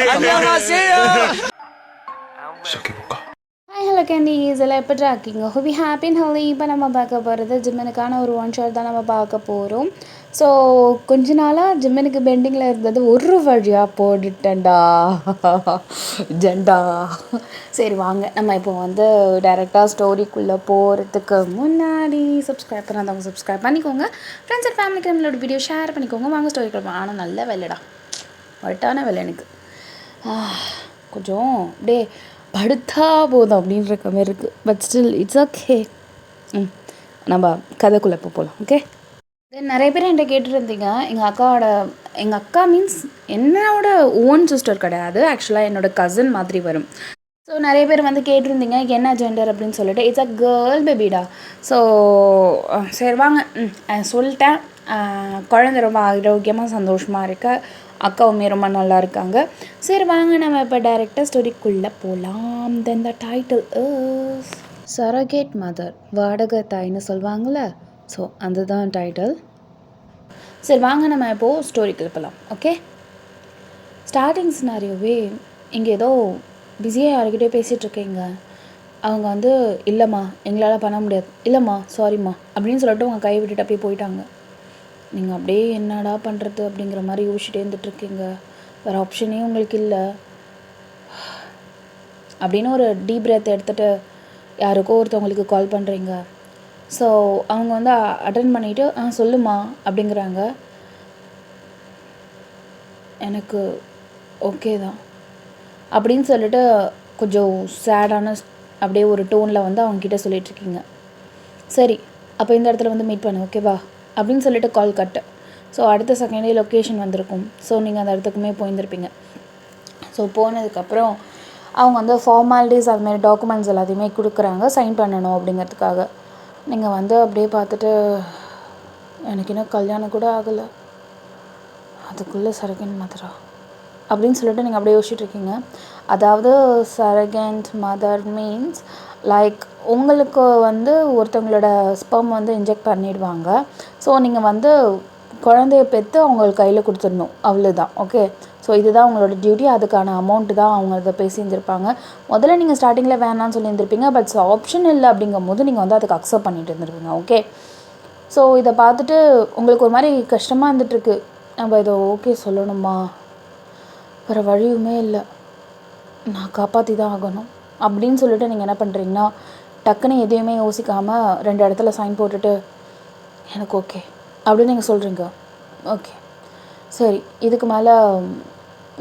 Hi hello candies எல்லாம் எப்படி இருக்கீங்க? ஹோபி ஹாப்பி அண்ட் ஹெல்தி. இப்போ நம்ம பார்க்க போகிறது ஜிம்மனுக்கான ஒரு ஒன் ஷாட் தான் நம்ம பார்க்க போகிறோம். ஸோ கொஞ்ச நாளாக ஜிம்மனுக்கு பெண்டிங்கில் இருந்தது ஒரு வழியாக போட்டுட்டேன்டா ஜெண்டா. சரி வாங்க நம்ம இப்போ வந்து டைரெக்டாக ஸ்டோரிக்குள்ளே போகிறதுக்கு முன்னாடி சப்ஸ்கிரைப் பண்ணாதவங்க சப்ஸ்கிரைப் பண்ணிக்கோங்க. ஃப்ரெண்ட்ஸ் அண்ட் ஃபேமிலிக்கு நம்மளோட வீடியோ ஷேர் பண்ணிக்கோங்க. வாங்க ஸ்டோரிக்குள்ள. ஆனால் நல்ல வேலைடா, வட்டான வேலை எனக்கு கொஞ்சம் அப்படியே படுத்தா போதும் அப்படின்ற மாதிரி இருக்குது. But still it's okay. நம்ம கதைக்குள்ளே போகலாம். ஓகே, தென் நிறைய பேர் என்கிட்ட கேட்டுருந்தீங்க. எங்கள் அக்கா மீன்ஸ் என்னோட ஓன் சிஸ்டர் கிடையாது, ஆக்சுவலாக என்னோடய கசின் மாதிரி வரும். ஸோ நிறைய பேர் வந்து கேட்டிருந்தீங்க என்ன ஜெண்டர் அப்படின்னு சொல்லிட்டு. இட்ஸ் அ கேர்ள் பேபிடா. ஸோ சரி வாங்க சொல்லிட்டேன். குழந்தை ரொம்ப ஆரோக்கியமாக சந்தோஷமாக இருக்க, அக்காவுமே ரொம்ப நல்லா இருக்காங்க. சரி வாங்க நம்ம இப்போ டைரெக்டாக ஸ்டோரிக்குள்ளே போகலாம். Then the title is surrogate mother, வாடகை தாய்ன்னு சொல்லுவாங்கள்ல. ஸோ அதுதான் டைட்டில். சரி வாங்க நம்ம இப்போது ஸ்டோரிக்குள்ளே போகலாம். ஓகே, ஸ்டார்டிங் சினாரியோவே இங்கே ஏதோ பிஸியாக யாருக்கிட்டே பேசிகிட்ருக்கீங்க. அவங்க வந்து இல்லைம்மா எங்களால் பண்ண முடியாது, இல்லைம்மா சாரிம்மா அப்படின்னு சொல்லிட்டு அவங்க கை விட்டுட்டு அப்படியே போயிட்டாங்க. நீங்கள் அப்படியே என்னடா பண்ணுறது அப்படிங்கிற மாதிரி யோசிச்சுட்டே இருந்துகிட்ருக்கீங்க. வேறு ஆப்ஷனே உங்களுக்கு இல்லை அப்படின்னு ஒரு டீப் பிரெத் எடுத்துகிட்டு யாருக்கோ ஒருத்தவங்களுக்கு கால் பண்ணுறீங்க. ஸோ அவங்க வந்து அட்டன் பண்ணிவிட்டு சொல்லுமா அப்படிங்கிறாங்க. எனக்கு ஓகே தான் அப்படின்னு சொல்லிட்டு கொஞ்சம் சேடான அப்படியே ஒரு டோனில் வந்து அவங்கக்கிட்ட சொல்லிகிட்ருக்கீங்க. சரி அப்போ இந்த இடத்துல வந்து மீட் பண்ணு ஓகேவா அப்படின்னு சொல்லிட்டு கால் கட்டு. ஸோ அடுத்த செகண்டே லொக்கேஷன் வந்திருக்கும். ஸோ நீங்கள் அந்த இடத்துக்குமே போயிருந்துருப்பீங்க. ஸோ போனதுக்கப்புறம் அவங்க வந்து ஃபார்மாலிட்டிஸ் அதுமாரி டாக்குமெண்ட்ஸ் எல்லாத்தையுமே கொடுக்குறாங்க சைன் பண்ணணும் அப்படிங்கிறதுக்காக. நீங்கள் வந்து அப்படியே பார்த்துட்டு எனக்கு இன்னும் கல்யாணம் கூட ஆகலை, அதுக்குள்ளே சரகன் மதரா அப்படின்னு சொல்லிட்டு நீங்கள் அப்படியே யோசிச்சுட்ருக்கீங்க. அதாவது சரகண்ட் மதர் மீன்ஸ் லைக் உங்களுக்கு வந்து ஒருத்தவங்களோட ஸ்பெர்ம் வந்து இன்ஜெக்ட் பண்ணிடுவாங்க. ஸோ நீங்கள் வந்து குழந்தைய பெற்று அவங்களுக்கு கையில் கொடுத்துடணும், அவ்வளோதான். ஓகே, ஸோ இதுதான் உங்களோட டியூட்டி. அதுக்கான அமௌண்ட்டு தான் அவங்க அதை பேசியிருந்திருப்பாங்க. முதல்ல நீங்கள் ஸ்டார்டிங்கில் வேணான்னு சொல்லியிருந்திருப்பீங்க. பட் ஆப்ஷன் இல்லை அப்படிங்கும் போது நீங்கள் வந்து அதுக்கு அக்செப்ட் பண்ணிட்டு இருந்திருப்பீங்க. ஓகே, ஸோ இதை பார்த்துட்டு உங்களுக்கு ஒரு மாதிரி கஷ்டமாக இருந்துகிட்ருக்கு. நம்ம இதை ஓகே சொல்லணுமா, வேறு வழியுமே இல்லை, நான் காப்பாற்றி தான் ஆகணும் அப்படின்னு சொல்லிட்டு நீங்கள் என்ன பண்ணுறீங்கன்னா டக்குன்னு எதையுமே யோசிக்காமல் 2 இடத்துல சைன் போட்டுட்டு எனக்கு ஓகே அப்படின்னு நீங்கள் சொல்கிறீங்க. ஓகே சரி, இதுக்கு மேலே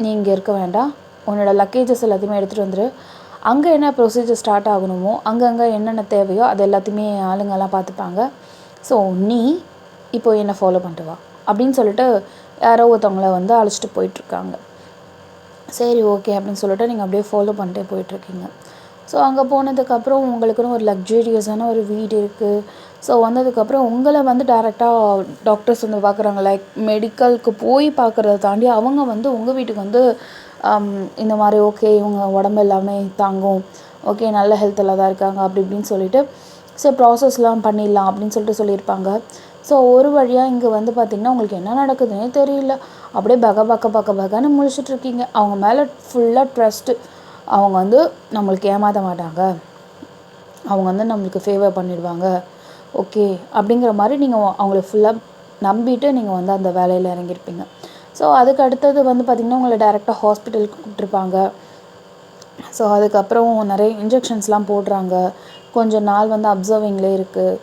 நீ இங்கே இருக்க வேண்டாம், உன்னோட லக்கேஜஸ் எல்லாத்தையுமே எடுத்துகிட்டு வந்துடு. அங்கே என்ன ப்ரொசீஜர் ஸ்டார்ட் ஆகணுமோ அங்கங்கே என்னென்ன தேவையோ அது எல்லாத்தையுமே ஆளுங்கெல்லாம் பார்த்துப்பாங்க. ஸோ நீ இப்போது என்னை ஃபாலோ பண்ணிட்டு வா அப்படின்னு சொல்லிட்டு யாரோ ஒருத்தவங்கள வந்து அழைச்சிட்டு போயிட்டுருக்காங்க. சரி ஓகே அப்படின்னு சொல்லிட்டு நீங்கள் அப்படியே ஃபாலோ பண்ணிட்டே போயிட்டுருக்கீங்க. ஸோ அங்கே போனதுக்கப்புறம் உங்களுக்குன்னு ஒரு லக்ஸூரியஸான ஒரு வீடு இருக்குது. ஸோ வந்ததுக்கப்புறம் உங்களை வந்து டேரெக்டாக டாக்டர்ஸ் வந்து பார்க்குறாங்க. லைக் மெடிக்கலுக்கு போய் பார்க்குறத தாண்டி அவங்க வந்து உங்கள் வீட்டுக்கு வந்து இந்த மாதிரி ஓகே இவங்க உடம்பு எல்லாமே தாங்கும், ஓகே நல்ல ஹெல்த்தில் தான் இருக்காங்க அப்படி இப்படின்னு சொல்லிட்டு ஸோ ப்ராசஸ்லாம் பண்ணிடலாம் அப்படின்னு சொல்லிட்டு சொல்லியிருப்பாங்க. ஸோ ஒரு வழியாக இங்கே வந்து பார்த்திங்கன்னா உங்களுக்கு என்ன நடக்குதுன்னே தெரியல. அப்படியே பக்கன்னு முழிச்சிட்ருக்கீங்க. அவங்க மேலே ஃபுல்லாக ட்ரஸ்ட்டு. அவங்க வந்து நம்மளுக்கு ஏமாற்ற மாட்டாங்க, அவங்க வந்து நம்மளுக்கு ஃபேவர் பண்ணிடுவாங்க ஓகே அப்படிங்கிற மாதிரி நீங்கள் அவங்கள ஃபுல்லாக நம்பிட்டு நீங்கள் வந்து அந்த வேலையில் இறங்கியிருப்பீங்க. ஸோ அதுக்கு அடுத்தது வந்து பார்த்திங்கன்னா உங்களை டைரெக்டாக ஹாஸ்பிட்டலுக்கு கூப்பிட்ருப்பாங்க. ஸோ அதுக்கப்புறம் நிறைய இன்ஜெக்ஷன்ஸ்லாம் போடுறாங்க. கொஞ்சம் நாள் வந்து அப்சர்விங்லேயே இருக்குது.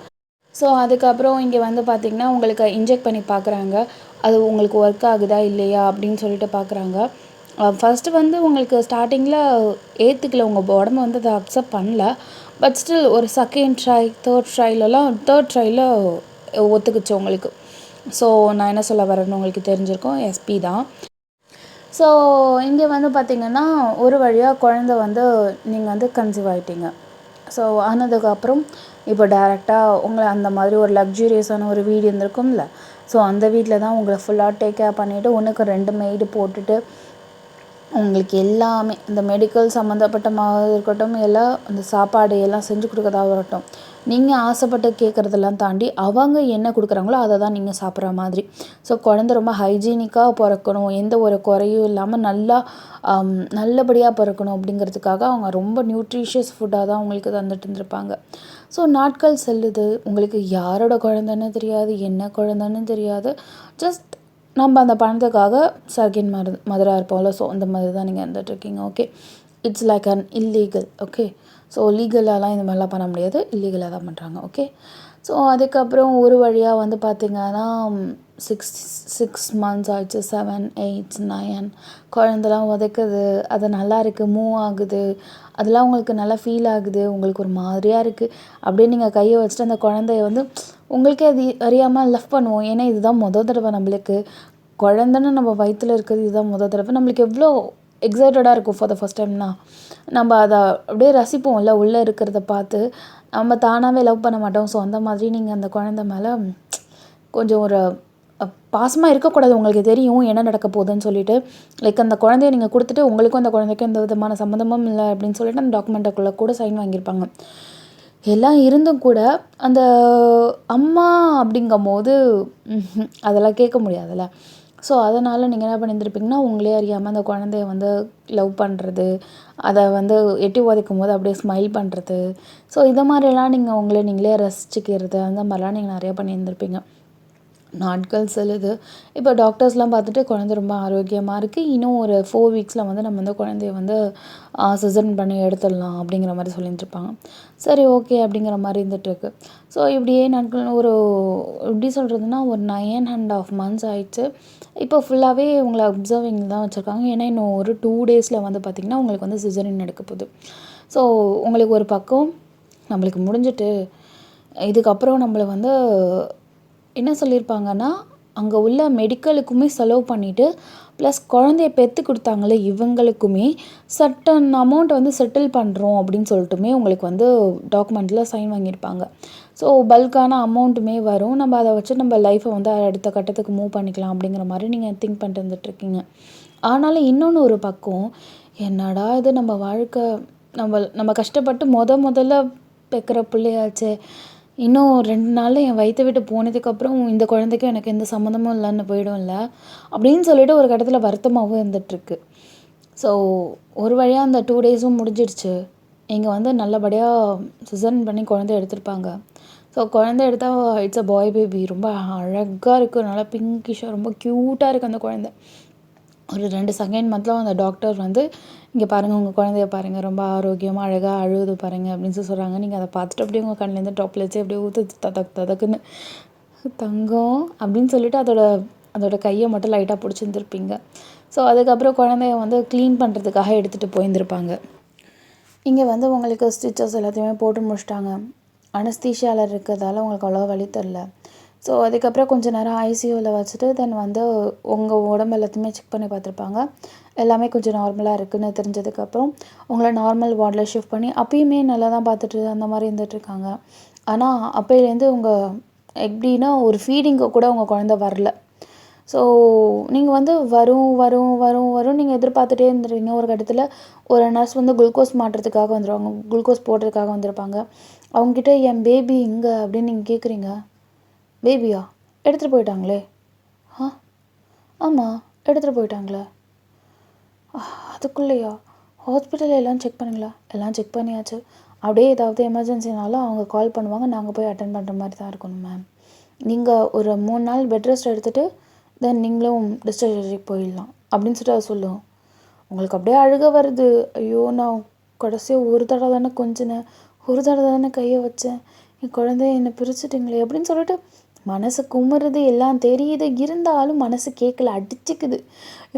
ஸோ அதுக்கப்புறம் இங்கே வந்து பார்த்திங்கன்னா உங்களுக்கு இன்ஜெக்ட் பண்ணி பார்க்குறாங்க. அது உங்களுக்கு ஒர்க் ஆகுதா இல்லையா அப்படின்னு சொல்லிட்டு பார்க்குறாங்க. ஃபஸ்ட்டு வந்து உங்களுக்கு ஸ்டார்டிங்கில் ஏற்றுக்கல, உங்கள் உடம்பு வந்து அதை அக்செப்ட் பண்ணல. பட் ஸ்டில் ஒரு செகண்ட் ட்ரை தேர்ட் ட்ரையில் ஒத்துக்குச்சு உங்களுக்கு. ஸோ நான் என்ன சொல்ல வரேன்னு உங்களுக்கு தெரிஞ்சிருக்கோம், எஸ்பி தான். ஸோ இங்கே வந்து பார்த்திங்கன்னா ஒரு வழியாக குழந்தை வந்து நீங்கள் வந்து கன்சீவ் ஆகிட்டீங்க. ஸோ ஆனதுக்கப்புறம் இப்போ டேரெக்டாக உங்களை அந்த மாதிரி ஒரு லக்ஸூரியஸான ஒரு வீடு இருந்திருக்கும்ல. ஸோ அந்த வீட்டில் தான் உங்களை ஃபுல்லாக டேக் கேர் பண்ணிவிட்டு ஒன்றுக்கு 2 மெய்டு போட்டுட்டு உங்களுக்கு எல்லாமே இந்த மெடிக்கல் சம்மந்தப்பட்டமாக இருக்கட்டும், எல்லாம் அந்த சாப்பாடு எல்லாம் செஞ்சு கொடுக்கறதா இருக்கட்டும், நீங்கள் ஆசைப்பட்டு கேட்குறதெல்லாம் தாண்டி அவங்க என்ன கொடுக்குறாங்களோ அதை தான் நீங்கள் சாப்பிட்ற மாதிரி. ஸோ குழந்த ரொம்ப ஹைஜீனிக்காக பிறக்கணும், எந்த ஒரு குறையும் இல்லாமல் நல்லா நல்லபடியாக பிறக்கணும் அப்படிங்கிறதுக்காக அவங்க ரொம்ப நியூட்ரிஷியஸ் ஃபுட்டாக தான் உங்களுக்கு தந்துட்டு இருந்திருப்பாங்க. ஸோ நாட்கள் செல்லுது, உங்களுக்கு யாரோட குழந்தைன்னு தெரியாது, என்ன குழந்தைன்னு தெரியாது. ஜஸ்ட் நம்ம அந்த பணத்துக்காக சர்கின் மதராக இருப்போம்ல, ஸோ அந்த மாதிரி தான் நீங்கள் இருந்துகிட்ருக்கீங்க. Okay, it's like an illegal. Okay, so லீகலாலாம் இந்த மாதிரிலாம் பண்ண முடியாது, இல்லீகலாக தான் பண்ணுறாங்க. ஓகே, ஸோ அதுக்கப்புறம் ஒரு வழியாக வந்து பார்த்திங்கன்னா 6 months ஆயிடுச்சு, 7, 8, 9 குழந்தலாம் உதைக்குது, அது நல்லா இருக்குது, மூவ் ஆகுது, அதெல்லாம் உங்களுக்கு நல்லா ஃபீல் ஆகுது, உங்களுக்கு ஒரு மாதிரியாக இருக்குது. அப்படியே நீங்கள் கையை வச்சுட்டு அந்த குழந்தைய வந்து உங்களுக்கே அது அறியாமல் லவ் பண்ணுவோம். ஏன்னா இதுதான் தடவை நம்மளுக்கு குழந்தைன்னு நம்ம வயிற்றில் இருக்கிறது, இதுதான் தடவை. நம்மளுக்கு எவ்வளோ எக்ஸைட்டடாக இருக்கும் ஃபார் த ஃபஸ்ட் டைம்னா. நம்ம அதை அப்படியே ரசிப்போம்ல, உள்ளே இருக்கிறத பார்த்து நம்ம தானாகவே லவ் பண்ண மாட்டோம். ஸோ அந்த மாதிரி நீங்கள் அந்த குழந்தை மேலே கொஞ்சம் ஒரு பாசமாக இருக்கக்கூடாது. உங்களுக்கு தெரியும் என்ன நடக்க போகுதுன்னு சொல்லிட்டு. லைக் அந்த குழந்தைய நீங்கள் கொடுத்துட்டு உங்களுக்கும் அந்த குழந்தைக்கும் எந்த விதமான சம்மந்தமும் இல்லை அப்படின்னு சொல்லிட்டு அந்த டாக்குமெண்ட்டுக்குள்ளே கூட சைன் வாங்கியிருப்பாங்க. எல்லாம் இருந்தும் கூட அந்த அம்மா அப்படிங்கும்போது அதெல்லாம் கேட்க முடியாதுல்ல. ஸோ அதனால் நீங்கள் என்ன பண்ணியிருந்திருப்பீங்கன்னா, உங்களே அறியாமல் அந்த குழந்தைய வந்து லவ் பண்ணுறது, அதை வந்து எட்டி உதைக்கும்போது அப்படியே ஸ்மைல் பண்ணுறது, ஸோ இதை மாதிரிலாம் நீங்கள் உங்களை நீங்களே ரசிச்சுக்கிறது, அந்த மாதிரிலாம் நீங்கள் நிறையா பண்ணியிருந்திருப்பீங்க. நாட்கள் செல்லுது. இப்போ டாக்டர்ஸ்லாம் பார்த்துட்டு குழந்தை ரொம்ப ஆரோக்கியமாக இருக்குது, இன்னும் ஒரு 4 வீக்ஸில் வந்து நம்ம வந்து குழந்தைய வந்து சிசேரியன் பண்ணி எடுத்துடலாம் அப்படிங்கிற மாதிரி சொல்லிட்டுருப்பாங்க. சரி, ஓகே அப்படிங்கிற மாதிரி இருந்துகிட்ருக்கு. ஸோ இப்படியே நாட்கள் ஒரு எப்படி சொல்கிறதுனா ஒரு 9.5 months ஆயிடுச்சு. இப்போ ஃபுல்லாகவே உங்களை அப்சர்விங் தான் வச்சுருக்காங்க. ஏன்னா இன்னும் ஒரு 2 டேஸில் வந்து பார்த்திங்கன்னா உங்களுக்கு வந்து சிசேரியன் எடுக்க போகுது. ஸோ உங்களுக்கு ஒரு பக்கம் நம்மளுக்கு முடிஞ்சிட்டு, இதுக்கப்புறம் நம்மளை வந்து என்ன சொல்லியிருப்பாங்கன்னா, அங்கே உள்ள மெடிக்கலுக்குமே செலவு பண்ணிவிட்டு ப்ளஸ் குழந்தைய பெற்று கொடுத்தாங்களே இவங்களுக்குமே சர்டன் அமௌண்ட் வந்து செட்டில் பண்ணுறோம் அப்படின்னு சொல்லிட்டுமே உங்களுக்கு வந்து டாக்குமெண்ட்டில் சைன் வாங்கியிருப்பாங்க. ஸோ பல்கான அமௌண்ட்டுமே வரும், நம்ம அதை வச்சு நம்ம லைஃப்பை வந்து அடுத்த கட்டத்துக்கு மூவ் பண்ணிக்கலாம் அப்படிங்கிற மாதிரி நீங்கள் திங்க் பண்ணிட்டு வந்துட்டுருக்கீங்க. ஆனாலும் இன்னொன்று ஒரு பக்கம், என்னடா இது நம்ம வாழ்க்கை, நம்ம கஷ்டப்பட்டு முதல்ல பெக்கிற பிள்ளையாச்சே, இன்னும் 2 நாளில் என் வயிற்றை விட்டு போனதுக்கப்புறம் இந்த குழந்தைக்கும் எனக்கு எந்த சம்மந்தமும் இல்லைன்னு போயிடும்ல அப்படின்னு சொல்லிட்டு ஒரு கட்டத்தில் வருத்தமாகவும் இருந்துகிட்ருக்கு. ஸோ ஒரு வழியாக அந்த 2 டேஸும் முடிஞ்சிடுச்சு. இங்கே வந்து நல்லபடியாக சிசேரியன் பண்ணி குழந்தை எடுத்திருப்பாங்க. ஸோ குழந்தை எடுத்தால் இட்ஸ் அ பாய் பேபி, ரொம்ப அழகாக இருக்குது, நல்லா பிங்கிஷாக ரொம்ப க்யூட்டாக இருக்குது அந்த குழந்தை. ஒரு 2 செகண்ட் மட்டும் அந்த டாக்டர் வந்து, இங்கே பாருங்கள் உங்கள் குழந்தைய பாருங்கள், ரொம்ப ஆரோக்கியமாக அழகாக அழுகுது பாருங்கள் அப்படின்னு சொல்கிறாங்க. நீங்கள் அதை பார்த்துட்டு அப்படியே உங்கள் கண்ணிலேருந்து ட்ராப்லெட்ஸே அப்படியே ஊற்றுது ததக்குன்னு. தங்கம் அப்படின்னு சொல்லிட்டு அதோட கையை மட்டும் லைட்டாக பிடிச்சிருந்துருப்பீங்க. ஸோ அதுக்கப்புறம் குழந்தைய வந்து க்ளீன் பண்ணுறதுக்காக எடுத்துகிட்டு போயிருந்துருப்பாங்க. இங்கே வந்து உங்களுக்கு ஸ்டிச்சஸ் எல்லாத்தையுமே போட்டு முடிச்சிட்டாங்க. அனஸ்தீஷியாவில் இருக்கிறதால உங்களுக்கு அவ்வளோவா வலி தெரில. ஸோ அதுக்கப்புறம் கொஞ்சம் நேரம் ஐசியூவில் வச்சுட்டு தென் வந்து உங்கள் உடம்பு எல்லாத்தையுமே செக் பண்ணி பார்த்துருப்பாங்க. எல்லாமே கொஞ்சம் நார்மலாக இருக்குதுன்னு தெரிஞ்சதுக்கப்புறம் உங்களை நார்மல் வார்டில் ஷிஃப்ட் பண்ணி அப்பயுமே நல்லா தான் பார்த்துட்டு அந்த மாதிரி இருந்துகிட்ருக்காங்க. ஆனால் அப்போலேருந்து உங்கள் எப்படின்னா ஒரு ஃபீடிங்கு கூட உங்கள் குழந்த வரல. ஸோ நீங்கள் வந்து வரும் நீங்கள் எதிர்பார்த்துட்டே இருந்துருவீங்க. ஒரு கட்டத்தில் ஒரு நர்ஸ் வந்து குளுக்கோஸ் மாட்டுறதுக்காக வந்துடுவாங்க, குளுக்கோஸ் போடுறதுக்காக வந்திருப்பாங்க. அவங்ககிட்ட என் பேபி எங்கே அப்படின்னு நீங்கள் கேட்குறீங்க. பேபியா எடுத்துகிட்டு போயிட்டாங்களே. ஆமாம் எடுத்துகிட்டு போயிட்டாங்களே. அதுக்குள்ளேயா? ஹாஸ்பிட்டலில் எல்லாம் செக் பண்ணுங்களா? எல்லாம் செக் பண்ணியாச்சு. அப்படியே ஏதாவது எமர்ஜென்சினாலும் அவங்க கால் பண்ணுவாங்க, நாங்கள் போய் அட்டன் பண்ணுற மாதிரி தான் இருக்கணும் மேம். நீங்கள் ஒரு 3 நாள் பெட் ரெஸ்ட் எடுத்துகிட்டு தென் நீங்களும் டிஸ்சார்ஜ் போயிடலாம் அப்படின்னு சொல்லிட்டு அதை சொல்லுவோம். உங்களுக்கு அப்படியே அழுக வருது. ஐயோ, நான் கடைசியாக ஒரு தடவை தானே கொஞ்சினேன், ஒரு தடவை தானே கையை வச்சேன், என் குழந்தைய என்னை பிரிச்சுட்டிங்களே அப்படின்னு சொல்லிட்டு மனசு குமுறுது, எல்லாம் தெரியுது, இருந்தாலும் மனசு கேட்கல, அடிச்சுக்குது.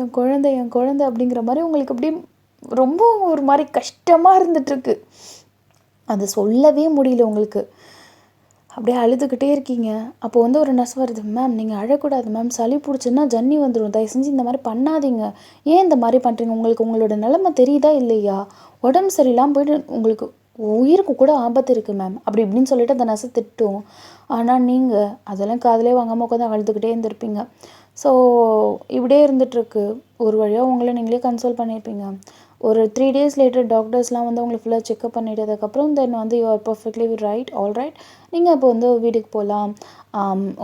என் குழந்தை அப்படிங்கிற மாதிரி உங்களுக்கு அப்படியே ரொம்ப ஒரு மாதிரி கஷ்டமாக இருந்துகிட்ருக்கு. அது சொல்லவே முடியல உங்களுக்கு. அப்படியே அழுதுகிட்டே இருக்கீங்க. அப்போ வந்து ஒரு நர்ஸ் வருது, மேம் நீங்கள் அழக்கூடாது மேம், சளி பிடிச்சுன்னா ஜன்னி வந்துடும், தயவு செஞ்சு இந்த மாதிரி பண்ணாதீங்க, ஏன் இந்த மாதிரி பண்ணுறீங்க, உங்களுக்கு உங்களோட நிலைமை தெரியுதா இல்லையா, உடம்பு சரியில்லாமல் போய்ட்டு உங்களுக்கு உயிருக்கு கூட ஆபத்து இருக்குது மேம் அப்படி இப்படின்னு சொல்லிட்டு அந்த நர்ஸை திட்டும். ஆனால் நீங்கள் அதெல்லாம் காதிலே வாங்காமல் உட்காந்து அழுதுகிட்டே இருந்திருப்பீங்க. ஸோ இப்படியே இருந்துகிட்ருக்கு. ஒரு வழியாக உங்களை நீங்களே கன்சோல் பண்ணியிருப்பீங்க. ஒரு 3 டேஸ் லேட்டர் டாக்டர்ஸ்லாம் வந்து உங்களை ஃபுல்லாக செக்அப் பண்ணிட்டதுக்கப்புறம் தென் வந்து you are perfectly right, all right, நீங்கள் இப்போ வந்து வீட்டுக்கு போகலாம்,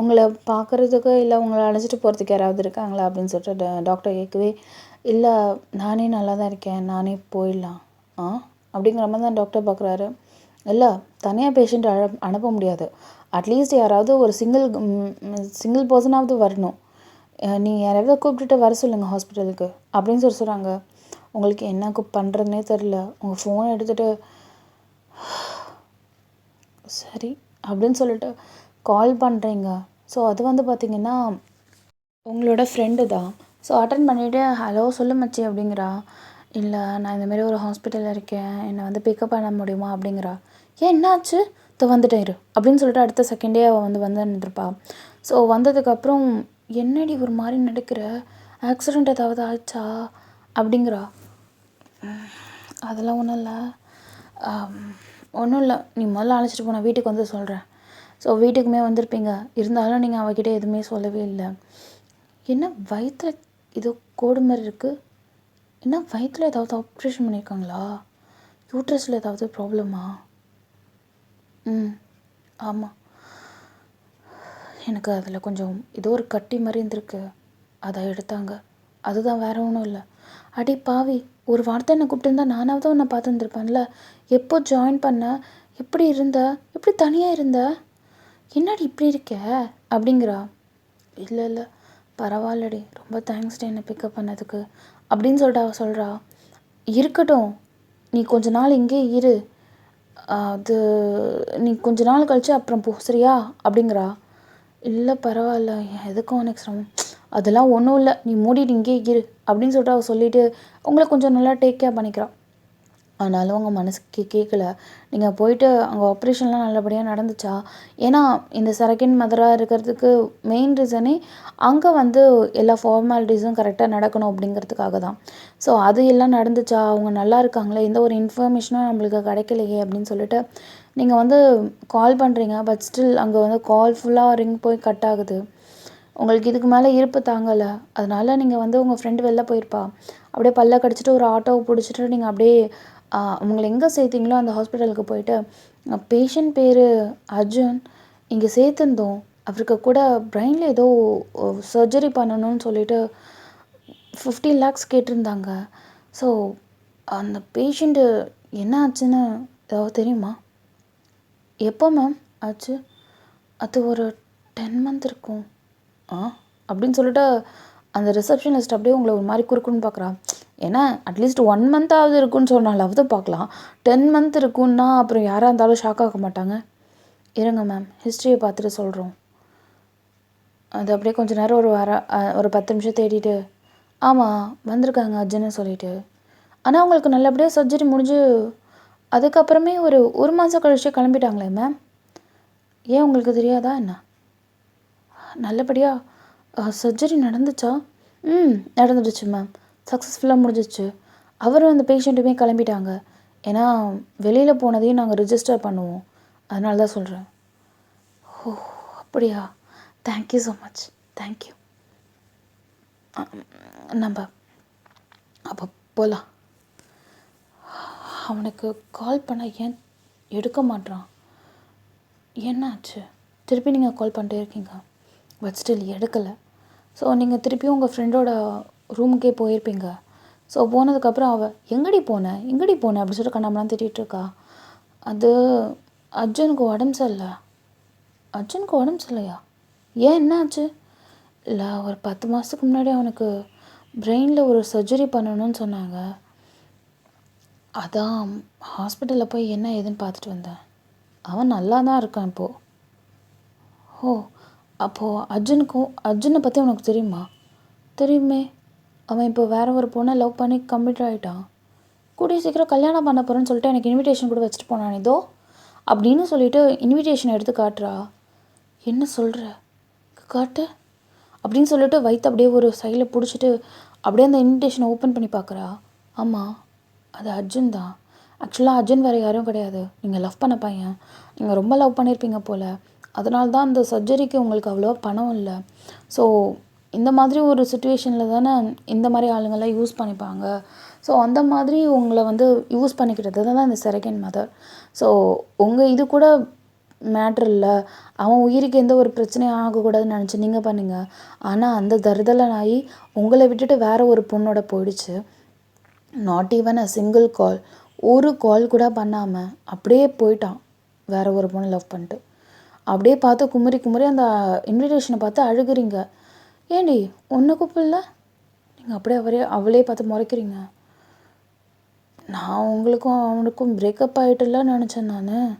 உங்களை பார்க்குறதுக்கு இல்லை உங்களை அழைச்சிட்டு போகிறதுக்கு யாராவது இருக்காங்களா அப்படின்னு சொல்லிட்டு டாக்டர் கேட்கவே, இல்லை நானே நல்லா தான் இருக்கேன், நானே போயிடலாம் அப்படிங்கிற மாதிரி தான் டாக்டர் பார்க்குறாரு. இல்லை தனியாக பேஷண்ட் அனுப்ப முடியாது, அட்லீஸ்ட் யாராவது ஒரு சிங்கிள் பர்சனாவது வரணும், நீங்கள் யாராவது கூப்பிட்டுட்டு வர சொல்லுங்கள் ஹாஸ்பிட்டலுக்கு அப்படின்னு சொல்கிறாங்க. உங்களுக்கு என்ன பண்ணுறதுனே தெரில, உங்கள் ஃபோனை எடுத்துகிட்டு சரி அப்படின்னு சொல்லிட்டு கால் பண்ணுறீங்க. ஸோ அது வந்து பார்த்திங்கன்னா உங்களோட ஃப்ரெண்டு தான். ஸோ அட்டன் பண்ணிவிட்டு ஹலோ சொல்லு மச்சி அப்படிங்கிறா. இல்லை நான் இந்தமாரி ஒரு ஹாஸ்பிட்டலில் இருக்கேன், என்னை வந்து பிக்கப் பண்ண முடியுமா அப்படிங்கிறா. ஏன் என்னாச்சு, வந்துட்டேன் இரு அப்படின்னு சொல்லிட்டு அடுத்த செகண்டே அவள் வந்து நின்றுப்பா. ஸோ வந்ததுக்கப்புறம் என்னடி ஒரு மாதிரி நடக்கிற, ஆக்சிடெண்ட் ஏதாவது ஆச்சா அப்படிங்கிறா. அதெல்லாம் ஒன்றும் இல்லை, ஒன்றும் இல்லை, நீ முதல்ல அழைச்சிட்டு போன வீட்டுக்கு வந்து சொல்கிறேன். ஸோ வீட்டுக்குமே வந்திருப்பீங்க, இருந்தாலும் நீங்கள் அவகிட்ட எதுவுமே சொல்லவே இல்லை. என்ன வயிற்றில் ஏதோ கோடு மாதிரி இருக்குது, என்ன வயிற்றில் ஏதாவது ஆப்ரேஷன் பண்ணியிருக்காங்களா, யூட்ரஸில் ஏதாவது ப்ராப்ளமா? ஆமாம், எனக்கு அதில் கொஞ்சம் ஏதோ ஒரு கட்டி மாதிரி இருந்திருக்கு, அதை எடுத்தாங்க, அதுதான் வேறு ஒன்றும் இல்லை. அடி பாவி, ஒரு வார்த்தை என்னை கூப்பிட்டுருந்தா நானாவது உன்னை பார்த்துருந்துருப்பேன்ல. எப்போ ஜாயின் பண்ண, எப்படி இருந்த, எப்படி தனியாக இருந்த, என்னடி இப்படி இருக்க அப்படிங்கிறா. இல்லை இல்லை பரவாயில்லடி, ரொம்ப தேங்க்ஸ்டி என்னை பிக்கப் பண்ணதுக்கு அப்படின்னு சொல்லிட்டு அவள் சொல்கிறா. இருக்கட்டும், நீ கொஞ்ச நாள் இங்கே இரு, அது நீ கொஞ்ச நாள் கழிச்சு அப்புறம் போ சரியா அப்படிங்கிறா. இல்லை பரவாயில்ல, எதுக்கும் உனக்கு சிரமம், அதெல்லாம் ஒன்றும் இல்லை, நீ மூடிட்டு இங்கே இரு அப்படின்னு சொல்லிட்டு அவள் சொல்லிவிட்டு உங்களை கொஞ்சம் நல்லா டேக் கேர் பண்ணிக்கிறாள். ஆனாலும் உங்கள் மனசுக்கு கேட்கல. நீங்கள் போயிட்டு அங்கே ஆப்ரேஷன்லாம் நல்லபடியாக நடந்துச்சா? ஏன்னா இந்த செகண்ட் மதராக இருக்கிறதுக்கு மெயின் ரீசனே அங்கே வந்து எல்லா ஃபார்மாலிட்டிஸும் கரெக்டாக நடக்கணும் அப்படிங்கிறதுக்காக தான். ஸோ அது எல்லாம் நடந்துச்சா, அவங்க நல்லா இருக்காங்களே, எந்த ஒரு இன்ஃபர்மேஷனும் நம்மளுக்கு கிடைக்கலையே அப்படின்னு சொல்லிட்டு நீங்கள் வந்து கால் பண்ணுறீங்க. பட் ஸ்டில் அங்கே வந்து கால் ஃபுல்லாக ரிங் போய் கட் ஆகுது. உங்களுக்கு இதுக்கு மேலே இருப்பு தாங்கலை, அதனால் நீங்கள் வந்து உங்கள் ஃப்ரெண்டு வெளில போயிருப்பா, அப்படியே பல்ல கடிச்சிட்டு ஒரு ஆட்டோவை பிடிச்சிட்டு நீங்கள் அப்படியே அவங்கள எங்கே சேர்த்திங்களோ அந்த ஹாஸ்பிட்டலுக்கு போயிட்டு, பேஷண்ட் பேர் அர்ஜுன், இங்கே சேர்த்துருந்தோம், அவருக்கு கூட பிரெயினில் ஏதோ சர்ஜரி பண்ணணும்னு சொல்லிட்டு 15 lakhs கேட்டிருந்தாங்க. ஸோ அந்த பேஷண்ட்டு என்ன ஆச்சுன்னு ஏதாவது தெரியுமா? எப்போ மேம் ஆச்சு? அது ஒரு 10 month இருக்கும் அப்படின்னு சொல்லிட்டு அந்த ரிசப்ஷனிஸ்ட் அப்படியே உங்களை ஒரு மாதிரி குறுக்குன்னு பார்க்குறா. ஏன்னா அட்லீஸ்ட் 1 month இருக்குன்னு சொன்னாலாவது பார்க்கலாம், 10 month இருக்குன்னா அப்புறம் யாராக இருந்தாலும் ஷாக் ஆக மாட்டாங்க. இருங்க மேம், ஹிஸ்ட்ரியை பார்த்துட்டு சொல்கிறோம். அது அப்படியே கொஞ்சம் நேரம் ஒரு 10 நிமிஷம் தேடிட்டு, ஆமாம் வந்திருக்காங்க அர்ஜுன்னு சொல்லிட்டு, ஆனால் உங்களுக்கு நல்லபடியாக சர்ஜரி முடிஞ்சு அதுக்கப்புறமே ஒரு மாதம் கழிச்சு கிளம்பிட்டாங்களே மேம், ஏன் உங்களுக்கு தெரியாதா என்ன? நல்லபடியாக சர்ஜரி நடந்துச்சா? நடந்துடுச்சு மேம், சக்ஸஸ்ஃபுல்லாக முடிஞ்சிச்சு. அவரும் அந்த பேஷண்ட்டுமே கிளம்பிட்டாங்க. ஏன்னா வெளியில் போனதையும் நாங்கள் ரிஜிஸ்டர் பண்ணுவோம், அதனால தான் சொல்கிறேன். ஓ அப்படியா, தேங்க்யூ ஸோ மச், தேங்க்யூ. நம்ம அப்போ போகலாம். அவனுக்கு கால் பண்ண ஏன் எடுக்க மாட்டான், என்னாச்சு? திருப்பி நீங்கள் கால் பண்ணிட்டே இருக்கீங்க, பட் ஸ்டில் எடுக்கலை. ஸோ நீங்கள் திருப்பியும் உங்கள் ஃப்ரெண்டோட ரூமுக்கே போயிருப்பீங்க. ஸோ போனதுக்கப்புறம் அவள் எங்கடி போனேன் அப்படின்னு சொல்லிட்டு கண்ணாமலாம் திட்டிகிட்ருக்கா. அது அர்ஜுனுக்கு உடம்பு சரியில்லை. அர்ஜுனுக்கு உடம்பு சரியில்லையா? ஏன் என்னாச்சு? இல்லை ஒரு 10 மாதத்துக்கு முன்னாடி அவனுக்கு பிரெயினில் ஒரு சர்ஜரி பண்ணணும்னு சொன்னாங்க, அதான் ஹாஸ்பிட்டலில் போய் என்ன ஏதுன்னு பார்த்துட்டு வந்தேன். அவன் நல்லா தான் இருக்கான் இப்போது. ஓ அப்போது அர்ஜுனை பற்றி உனக்கு தெரியுமா? தெரியுமே, அவன் இப்போ வேறு ஒரு பொண்ணை லவ் பண்ணி கம்மிட் ஆகிட்டான். கூடிய சீக்கிரம் கல்யாணம் பண்ண போகிறேன்னு சொல்லிட்டு எனக்கு இன்விடேஷன் கூட வச்சுட்டு போனான் இதோ அப்படின்னு சொல்லிட்டு இன்விடேஷன் எடுத்து காட்டுறா. என்ன சொல்கிற, காட்டு அப்படின்னு சொல்லிட்டு வயிற்று அப்படியே ஒரு சைடில் பிடிச்சிட்டு அப்படியே அந்த இன்விடேஷனை ஓப்பன் பண்ணி பார்க்குறா. ஆமாம், அது அர்ஜுன் தான். ஆக்சுவலாக அர்ஜுன் வேறு யாரும் கிடையாது, நீங்கள் லவ் பண்ண பையன். நீங்கள் ரொம்ப லவ் பண்ணியிருப்பீங்க போல், அதனால தான் அந்த சர்ஜரிக்கு உங்களுக்கு அவ்வளோ பணம் இல்லை. ஸோ இந்த மாதிரி ஒரு சுச்சுவேஷனில் தானே இந்த மாதிரி ஆளுங்கள்லாம் யூஸ் பண்ணிப்பாங்க. ஸோ அந்த மாதிரி உங்களை வந்து யூஸ் பண்ணிக்கிட்டது தான் இந்த செகண்ட் மதர். ஸோ உங்கள் இது கூட மேட்ரு இல்லை, அவன் உயிருக்கு எந்த ஒரு பிரச்சனையும் ஆகக்கூடாதுன்னு நினச்சி நீங்கள் பண்ணுங்க. ஆனால் அந்த தருதலனாகி உங்களை விட்டுட்டு வேற ஒரு பொண்ணோட போயிடுச்சு. நாட் ஈவன் அ சிங்கிள் கால், ஒரு கால் கூட பண்ணாமல் அப்படியே போயிட்டான் வேற ஒரு பொண்ணு லவ் பண்ணிட்டு. அப்படியே பார்த்து குமரி குமரி அந்த இன்விடேஷனை பார்த்து அழுகுறீங்க. ஏண்டி ஒன்று கூப்பிடல, நீங்கள் அப்படியே அவளே பார்த்து முறைக்கிறீங்க. நான் உங்களுக்கும் அவனுக்கும் பிரேக்கப் ஆகிட்டுலாம் நினச்சேன்.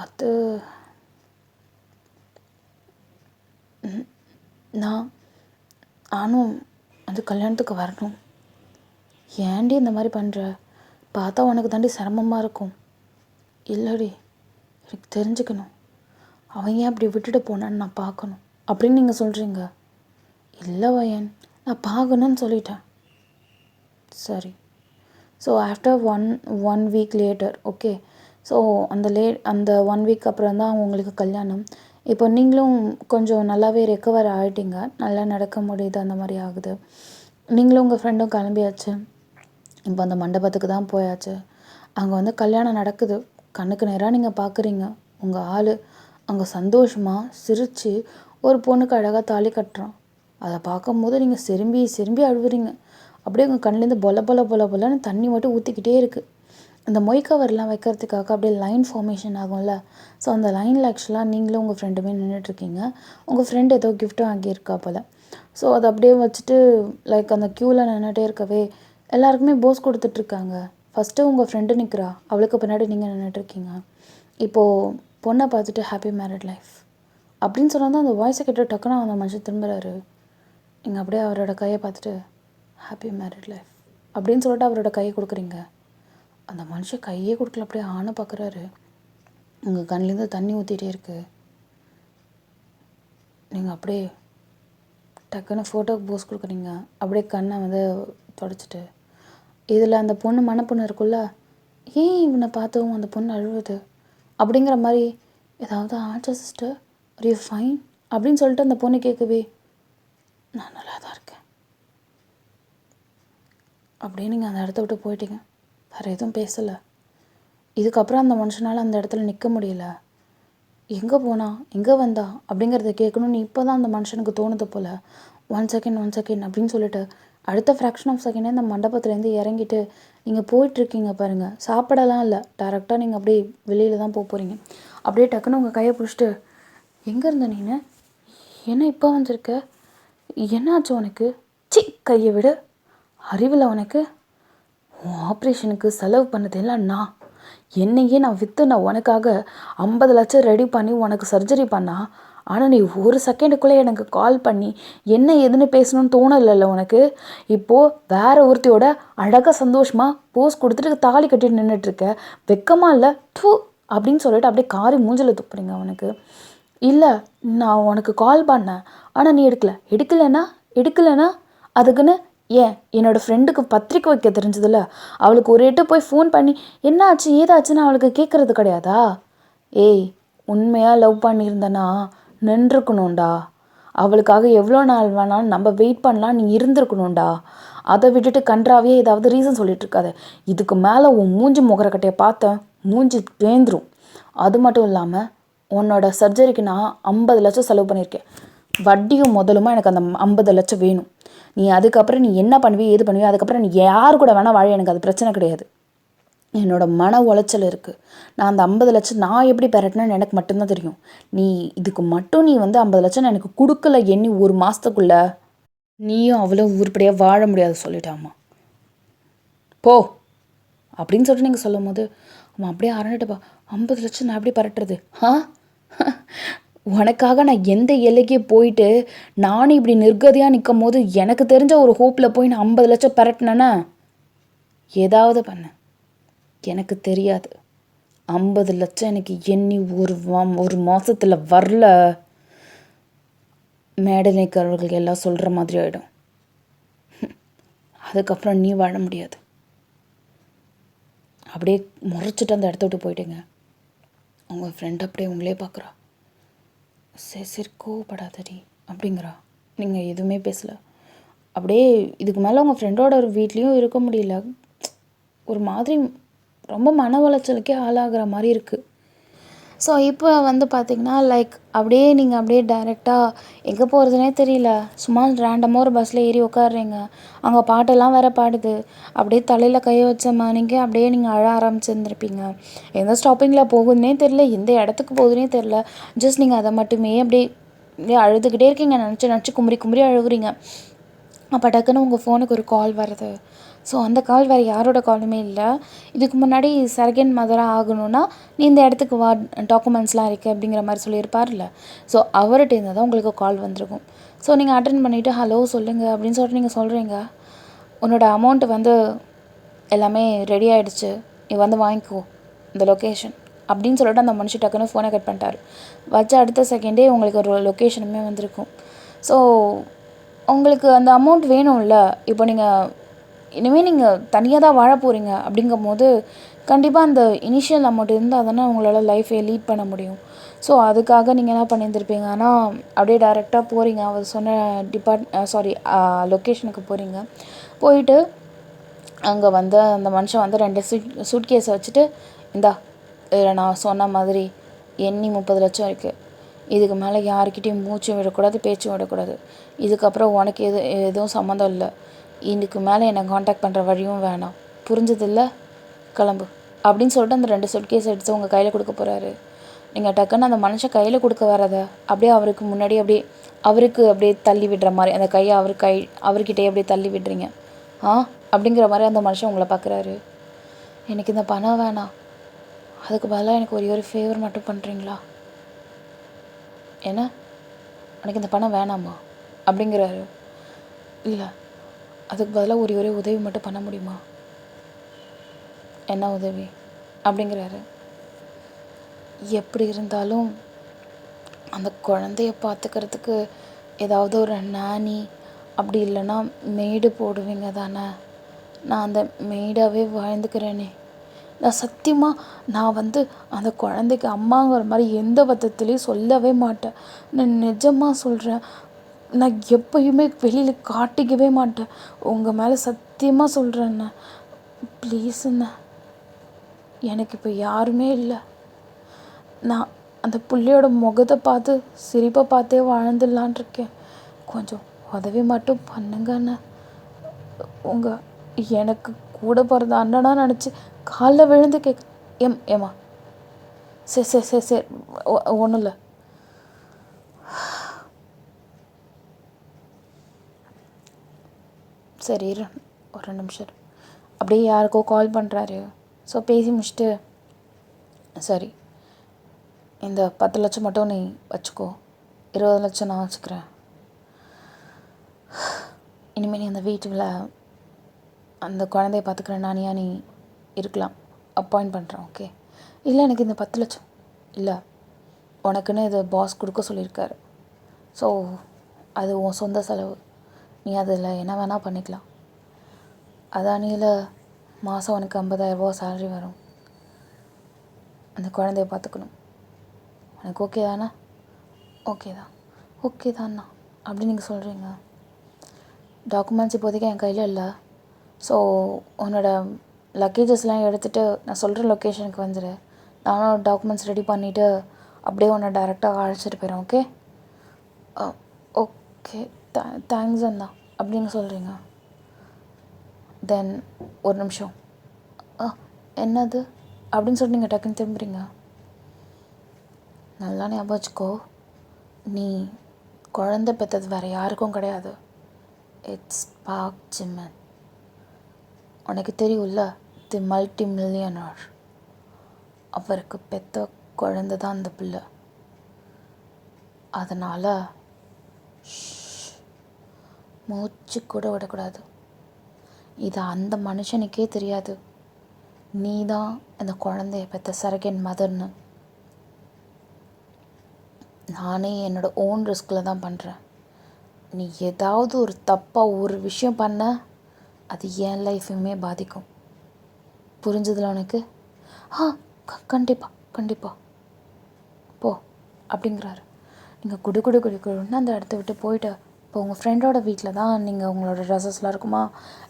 அது நானும் அந்த கல்யாணத்துக்கு வரணும். ஏன்டி இந்த மாதிரி பண்ணுற? பார்த்தா உனக்கு தாண்டி சிரமமாக இருக்கும். இல்லடி, எனக்கு தெரிஞ்சுக்கணும், அவன் ஏன் அப்படி விட்டுட்டு போனான்னு நான் பார்க்கணும் அப்படின்னு நீங்கள் சொல்கிறீங்க. இல்லை வயன், நான் பார்க்கணுன்னு சொல்லிட்டேன். சரி. So after one week later, okay. So அந்த 1 வீக் அப்புறம் தான் உங்களுக்கு கல்யாணம். இப்போ நீங்களும் கொஞ்சம் நல்லாவே ரெக்கவர் ஆகிட்டீங்க, நல்லா நடக்க முடியுது, அந்த மாதிரி ஆகுது. நீங்களும் உங்கள் ஃப்ரெண்டும் கிளம்பியாச்சு. இப்போ அந்த மண்டபத்துக்கு தான் போயாச்சு. அங்கே வந்து கல்யாணம் நடக்குது, கண்ணுக்கு நேராக நீங்கள் பார்க்குறீங்க. உங்கள் ஆள் அங்கே சந்தோஷமாக சிரித்து ஒரு பொண்ணுக்கு அழகாக தாலி கட்டுறான். அதை பார்க்கும்போது நீங்கள் செரும்பி அழுவுறீங்க. அப்படியே உங்கள் கண்ணிலேருந்து பொல தண்ணி மட்டும் ஊற்றிக்கிட்டே இருக்குது. இந்த மொய் கவர்லாம் வைக்கிறதுக்காக அப்படியே லைன் ஃபார்மேஷன் ஆகும்ல. ஸோ அந்த லைனில் ஆக்சுவலாக நீங்களும் உங்கள் ஃப்ரெண்டுமே நின்றுட்டுருக்கீங்க. உங்கள் ஃப்ரெண்டு ஏதோ கிஃப்ட்டும் வாங்கியிருக்கா போல். ஸோ அதை அப்படியே வச்சுட்டு லைக் அந்த க்யூவில் நின்றுட்டே இருக்கவே எல்லாருக்குமே போஸ் கொடுத்துட்ருக்காங்க. ஃபஸ்ட்டு உங்கள் ஃப்ரெண்டு நிற்கிறா, அவளுக்கு பின்னாடி நீங்கள் நின்றுட்டுருக்கீங்க. இப்போது பொண்ணை பார்த்துட்டு ஹாப்பி மேரிட் லைஃப் அப்படின்னு சொன்னால் அந்த வாய்ஸை கேட்டு டக்குன்னு அந்த மனுஷன் திரும்புகிறாரு. நீங்கள் அப்படியே அவரோட கையை பார்த்துட்டு ஹாப்பி மேரிட் லைஃப் அப்படின்னு சொல்லிட்டு அவரோட கையை கொடுக்குறீங்க. அந்த மனுஷன் கையே கொடுக்கல, அப்படியே ஆணை பார்க்குறாரு. உங்கள் கண்ணிலேருந்து தண்ணி ஊற்றிட்டே இருக்குது. நீங்கள் அப்படியே டக்குன்னு ஃபோட்டோக்கு போஸ் கொடுக்குறீங்க. அப்படியே கண்ணை வந்து தொடச்சிட்டு இதில் அந்த பொண்ணு மனப்பொண்ணு இருக்குல்ல, ஏன் இவனை பார்த்தவும் அந்த பொண்ணு அழுவுது அப்படிங்கிற மாதிரி, ஏதாவது ஆச்சா சிஸ்டர், ஆர் யூ ஃபைன் அப்படின்னு சொல்லிட்டு அந்த பொண்ணு கேட்கவே, நான் நல்லா தான் இருக்கேன் அப்படியே நீங்கள் அந்த இடத்த விட்டு போயிட்டீங்க. வேறு எதுவும் பேசலை. இதுக்கப்புறம் அந்த மனுஷனால் அந்த இடத்துல நிற்க முடியல. எங்கே போனா, எங்கே வந்தா அப்படிங்கிறத கேட்கணும்னு இப்போ தான் அந்த மனுஷனுக்கு தோணுது போல். 1 செகண்ட் அப்படின்னு சொல்லிட்டு அடுத்த ஃப்ராக்ஷன் ஆஃப் செகண்டே அந்த மண்டபத்துலேருந்து இறங்கிட்டு நீங்கள் போயிட்டுருக்கீங்க பாருங்கள். சாப்பிடலாம் இல்லை, டேரெக்டாக நீங்கள் அப்படியே வெளியில் தான் போகிறீங்க. அப்படியே டக்குன்னு உங்கள் கையை பிடிச்சிட்டு, எங்கே இருந்த நீனு, என்ன இப்போ வந்திருக்க, என்னாச்சு உனக்கு, கையை விடு, அறிவில் உனக்கு, உன் ஆப்ரேஷனுக்கு செலவு பண்ணதெல்லாம் என்னையே நான் விற்று நான் உனக்காக 50 லட்சம் ரெடி பண்ணி உனக்கு சர்ஜரி பண்ணா, ஆனால் நீ ஒரு செகண்டுக்குள்ளே எனக்கு கால் பண்ணி என்ன எதுன்னு பேசணும்னு தோணலைல்ல உனக்கு. இப்போது வேற ஒருத்தியோட அழகாக சந்தோஷமாக போஸ் கொடுத்துட்டு தாலி கட்டிட்டு நின்றுட்டுருக்க, வெக்கமா இல்லை டூ அப்படின்னு சொல்லிட்டு அப்படியே காரி மூஞ்சில் துப்புறீங்க அவனுக்கு. இல்லை, நான் உனக்கு கால் பண்ணேன் ஆனால் நீ எடுக்கலைன்னா அதுக்குன்னு ஏன் என்னோடய ஃப்ரெண்டுக்கு பத்திரிக்கை வைக்க தெரிஞ்சதில்ல, அவளுக்கு ஒரு எட்டு போய் ஃபோன் பண்ணி என்ன ஆச்சு ஏதாச்சுன்னு அவளுக்கு கேட்குறது கிடையாதா? ஏய், உண்மையாக லவ் பண்ணியிருந்தனா நின்றுக்கணும்டா. அவளுக்காக எவ்வளோ நாள் வேணாலும் நம்ம வெயிட் பண்ணலாம், நீ இருந்திருக்கணும்டா. அதை விட்டுட்டு கன்றாவே ஏதாவது ரீசன் சொல்லிகிட்ருக்காத. இதுக்கு மேலே உன் மூஞ்சி முகரக்கட்டையை பார்த்தேன், மூஞ்சி பேந்துரும். அது மட்டும் இல்லாமல் உன்னோட சர்ஜரிக்கு நான் 50 லட்சம் செலவு பண்ணியிருக்கேன். வட்டியும் முதலுமா எனக்கு அந்த 50 லட்சம் வேணும். நீ அதுக்கப்புறம் நீ என்ன பண்ணுவியோ ஏது பண்ணுவியோ, அதுக்கப்புறம் நீ யார் கூட வேணால் வாழ, எனக்கு அது பிரச்சனை கிடையாது. என்னோடய மன உளைச்சல் இருக்குது. நான் அந்த 50 லட்சம் நான் எப்படி பெறட்டினேன்னு எனக்கு மட்டும்தான் தெரியும். நீ இதுக்கு மட்டும் நீ வந்து 50 லட்சம் எனக்கு கொடுக்கல எண்ணி 1 மாதத்துக்குள்ளே நீயும் அவ்வளோ உருப்படியாக வாழ முடியாது சொல்லிட்டாமா, போ அப்படின்னு சொல்லிட்டு நீங்கள் சொல்லும் போது அவன் அப்படியே அரண்டுட்டுப்பா, 50 லட்சம் நான் எப்படி பரட்டுறது? உனக்காக நான் எந்த எல்லைக்கே போயிட்டு நானும் இப்படி நிர்கதியாக நிற்கும் போது எனக்கு தெரிஞ்ச ஒரு ஹோப்பில் போய் நான் 50 லட்சம் பரட்டினேன்னா ஏதாவது பண்ண, எனக்கு தெரியாது. 50 லட்சம் எனக்கு எண்ணி ஒரு மாதத்தில் வரல, மேடை நிற்கிறவர்கள் எல்லாம் சொல்கிற மாதிரி ஆகிடும். அதுக்கப்புறம் நீ வாழ முடியாது. அப்படியே முறைச்சிட்டு அந்த இடத்த விட்டு போயிட்டேங்க. உங்கள் ஃப்ரெண்ட் அப்படியே உங்களே பார்க்குறா. சரி கோவப்படாதடி அப்படிங்கிறா. நீங்கள் எதுவுமே பேசல. அப்படியே இதுக்கு மேலே உங்கள் ஃப்ரெண்டோட ஒரு வீட்லேயும் இருக்க முடியல. ஒரு மாதிரி ரொம்ப மன உளைச்சலுக்கே ஆளாகிற மாதிரி இருக்குது. ஸோ இப்போ வந்து பார்த்திங்கன்னா லைக் அப்படியே நீங்கள் அப்படியே டைரெக்டாக எங்கே போகிறதுனே தெரியல. சும்மா ரேண்டமாக ஒரு பஸ்ஸில் ஏறி உட்காடுறீங்க. அங்கே பாட்டெல்லாம் வேறு பாடுது. அப்படியே தலையில் கையை வச்ச மாதிரிங்க அப்படியே நீங்கள் அழ ஆரம்பிச்சிருந்துருப்பீங்க. எந்த ஸ்டாப்பிங்கில் போகுதுன்னே தெரில, எந்த இடத்துக்கு போகுதுன்னே தெரில. ஜஸ்ட் நீங்கள் அதை மட்டுமே அப்படியே அழுதுகிட்டே இருக்கீங்க. நினச்சி கும்பரி கும்பரி அழுகுறீங்க. அப்போ டக்குன்னு உங்கள் ஃபோனுக்கு ஒரு கால் வருது. ஸோ அந்த கால் வேறு யாரோட காலுமே இல்லை. இதுக்கு முன்னாடி சரகன் மதராக ஆகணும்னா நீ இந்த இடத்துக்கு வா, டாக்குமெண்ட்ஸ்லாம் இருக்குது அப்படிங்கிற மாதிரி சொல்லியிருப்பார்ல. ஸோ அவர்கிட்டேருந்து தான் உங்களுக்கு கால் வந்திருக்கும். ஸோ நீங்கள் அட்டன் பண்ணிவிட்டு ஹலோ சொல்லுங்கள் அப்படின்னு சொல்லிட்டு நீங்கள் சொல்கிறீங்க. உன்னோட அமௌண்ட்டு வந்து எல்லாமே ரெடி ஆகிடுச்சு, நீ வந்து வாங்கிக்கோ இந்த லொக்கேஷன் அப்படின்னு சொல்லிட்டு அந்த மனுஷன் டக்குன்னு ஃபோனை கட் பண்ணிட்டார். வச்ச அடுத்த செகண்டே உங்களுக்கு ஒரு லொக்கேஷனுமே வந்திருக்கும். ஸோ உங்களுக்கு அந்த அமௌண்ட் வேணும்ல. இப்போ நீங்கள் இனிமேல் நீங்கள் தனியாக தான் வாழ போகிறீங்க அப்படிங்கும்போது கண்டிப்பாக அந்த இனிஷியல் அமௌண்ட் இருந்தால் தானே உங்களால் லைஃபை லீட் பண்ண முடியும். ஸோ அதுக்காக நீங்கள் என்ன பண்ணியிருந்துருப்பீங்க, ஆனால் அப்படியே டைரெக்டாக போகிறீங்க. அவர் சொன்ன லொக்கேஷனுக்கு போகிறீங்க. போயிட்டு அங்கே வந்து அந்த மனுஷன் வந்து 2 சூட்கேஸை வச்சுட்டு, இந்தா இதில் நான் சொன்ன மாதிரி எண்ணி 30 லட்சம் இருக்குது. இதுக்கு மேலே யாருக்கிட்டையும் மூச்சும் விடக்கூடாது, பேச்சும் விடக்கூடாது. இதுக்கப்புறம் உனக்கு எதுவும் சம்மந்தம் இல்லை. இதுக்கு மேலே என்னை காண்டாக்ட் பண்ணுற வழியும் வேணாம், புரிஞ்சதில்ல, கிளம்பு அப்படின்னு சொல்லிட்டு அந்த 2 சூட்கேஸ் எடுத்து உங்கள் கையில் கொடுக்க போகிறாரு. நீங்கள் டக்குன்னு அந்த மனுஷன் கையில் கொடுக்க வரதை அப்படியே அவருக்கு முன்னாடி அவருக்கு தள்ளி விடுற மாதிரி அந்த கையை அவர்கிட்டயே அப்படியே தள்ளி விடுறீங்க. அப்படிங்கிற மாதிரி அந்த மனுஷன் உங்களை பார்க்குறாரு. எனக்கு இந்த பணம் வேணாம், அதுக்கு பதிலாக எனக்கு ஒரே ஒரு ஃபேவர் மட்டும் பண்ணுறீங்களா? ஏன்னா எனக்கு இந்த பணம் வேணாமா அப்படிங்கிறாரு. இல்லை, அதுக்கு பதிலாக ஒரே உதவி மட்டும் பண்ண முடியுமா? என்ன உதவி அப்படிங்கிறாரு. எப்படி இருந்தாலும் அந்த குழந்தைய பார்த்துக்கிறதுக்கு ஏதாவது ஒரு நானி அப்படி இல்லைன்னா மெய்டு போடுவீங்க தானே? நான் அந்த மெய்டாகவே வாழ்ந்துக்கிறேனே. நான் சத்தியமாக நான் வந்து அந்த குழந்தைக்கு அம்மாங்கிற மாதிரி எந்த பத்தத்துலேயும் சொல்லவே மாட்டேன். நான் நிஜமாக சொல்கிறேன். நான் எப்பயுமே வெளியில் காட்டிக்கவே மாட்டேன். உங்கள் மேலே சத்தியமாக சொல்கிறேண்ணே. ப்ளீஸுண்ணே, எனக்கு இப்போ யாருமே இல்லை. நான் அந்த புள்ளையோட முகத்தை பார்த்து சிரிப்பை பார்த்தே வாழ்ந்துடலான் இருக்கேன். கொஞ்சம் உதவி மட்டும் பண்ணுங்கண்ணே. உங்கள் எனக்கு கூட பிறந்த அண்ணனா நினச்சி காலில் விழுந்து ஏம்மா சரி ஒன்றும் இல்லை. சரி ஒரு 2 நிமிஷம். அப்படியே யாருக்கோ கால் பண்ணுறாரு. ஸோ பேசி முடிச்சுட்டு, சரி இந்த 10 லட்சம் மட்டும் நீ வச்சுக்கோ, 20 லட்சம் நான் வச்சுக்கிறேன். இனிமேல் நீ அந்த வீட்டில் அந்த குழந்தைய பார்த்துக்கிற நானியா நீ இருக்கலாம், அப்பாயிண்ட் பண்ணுறேன். ஓகே? இல்லை, எனக்கு இந்த 10 லட்சம் இல்லை, உனக்குன்னு இதை பாஸ் கொடுக்க சொல்லியிருக்காரு. ஸோ அது உன் சொந்த செலவு, நீ அதில் என்ன வேணால் பண்ணிக்கலாம். அதானியில் மாதம் உனக்கு 50,000 சேலரி வரும். அந்த குழந்தைய பார்த்துக்கணும். எனக்கு ஓகே தானே? ஓகே தான்ண்ணா அப்படி நீங்கள் சொல்கிறீங்க. டாக்குமெண்ட்ஸ் இப்போதைக்கு என் கையில் இல்லை. ஸோ உன்னோட லக்கேஜஸ்லாம் எடுத்துகிட்டு நான் சொல்கிற லொக்கேஷனுக்கு வந்துடு. நானும் டாக்குமெண்ட்ஸ் ரெடி பண்ணிவிட்டு அப்படியே உன்னை டைரெக்டாக அழைச்சிட்டு போயிடுறேன். ஓகே? ஓகே, தேங்க்ஸ் அண்ணா அப்படின்னு சொல்கிறீங்க. தென் ஒரு நிமிஷம், என்னது அப்படின்னு சொல்லிட்டு நீங்கள் டக்குன்னு திரும்புறீங்க. நல்லா ஞாபகம் வச்சுக்கோ, நீ குழந்தை பெற்றது வேறு யாருக்கும் கிடையாது. It's Park Jimin. உனக்கு தெரியும்ல, தி மல்டி மில்லியனர். அவருக்கு பெற்ற குழந்தை தான் அந்த பிள்ளை. அதனால் மூச்சு கூட விடக்கூடாது. இது அந்த மனுஷனுக்கே தெரியாது நீ தான் அந்த குழந்தைய பெற்ற சரகன் மதர்னு. நானே என்னோட ஓன் ரிஸ்கில் தான் பண்ணுறேன். நீ ஏதாவது ஒரு தப்பாக ஒரு விஷயம் பண்ண, அது என் லைஃபையுமே பாதிக்கும். புரிஞ்சதில்ல உனக்கு? கண்டிப்பாக போ அப்படிங்கிறாரு. நீங்கள் குடுன்னு அந்த இடத்த விட்டு போயிட்டு இப்போ உங்கள் ஃப்ரெண்டோட வீட்டில் தான் நீங்கள் உங்களோட ட்ரெஸ்ஸஸ்லாம் இருக்குமா,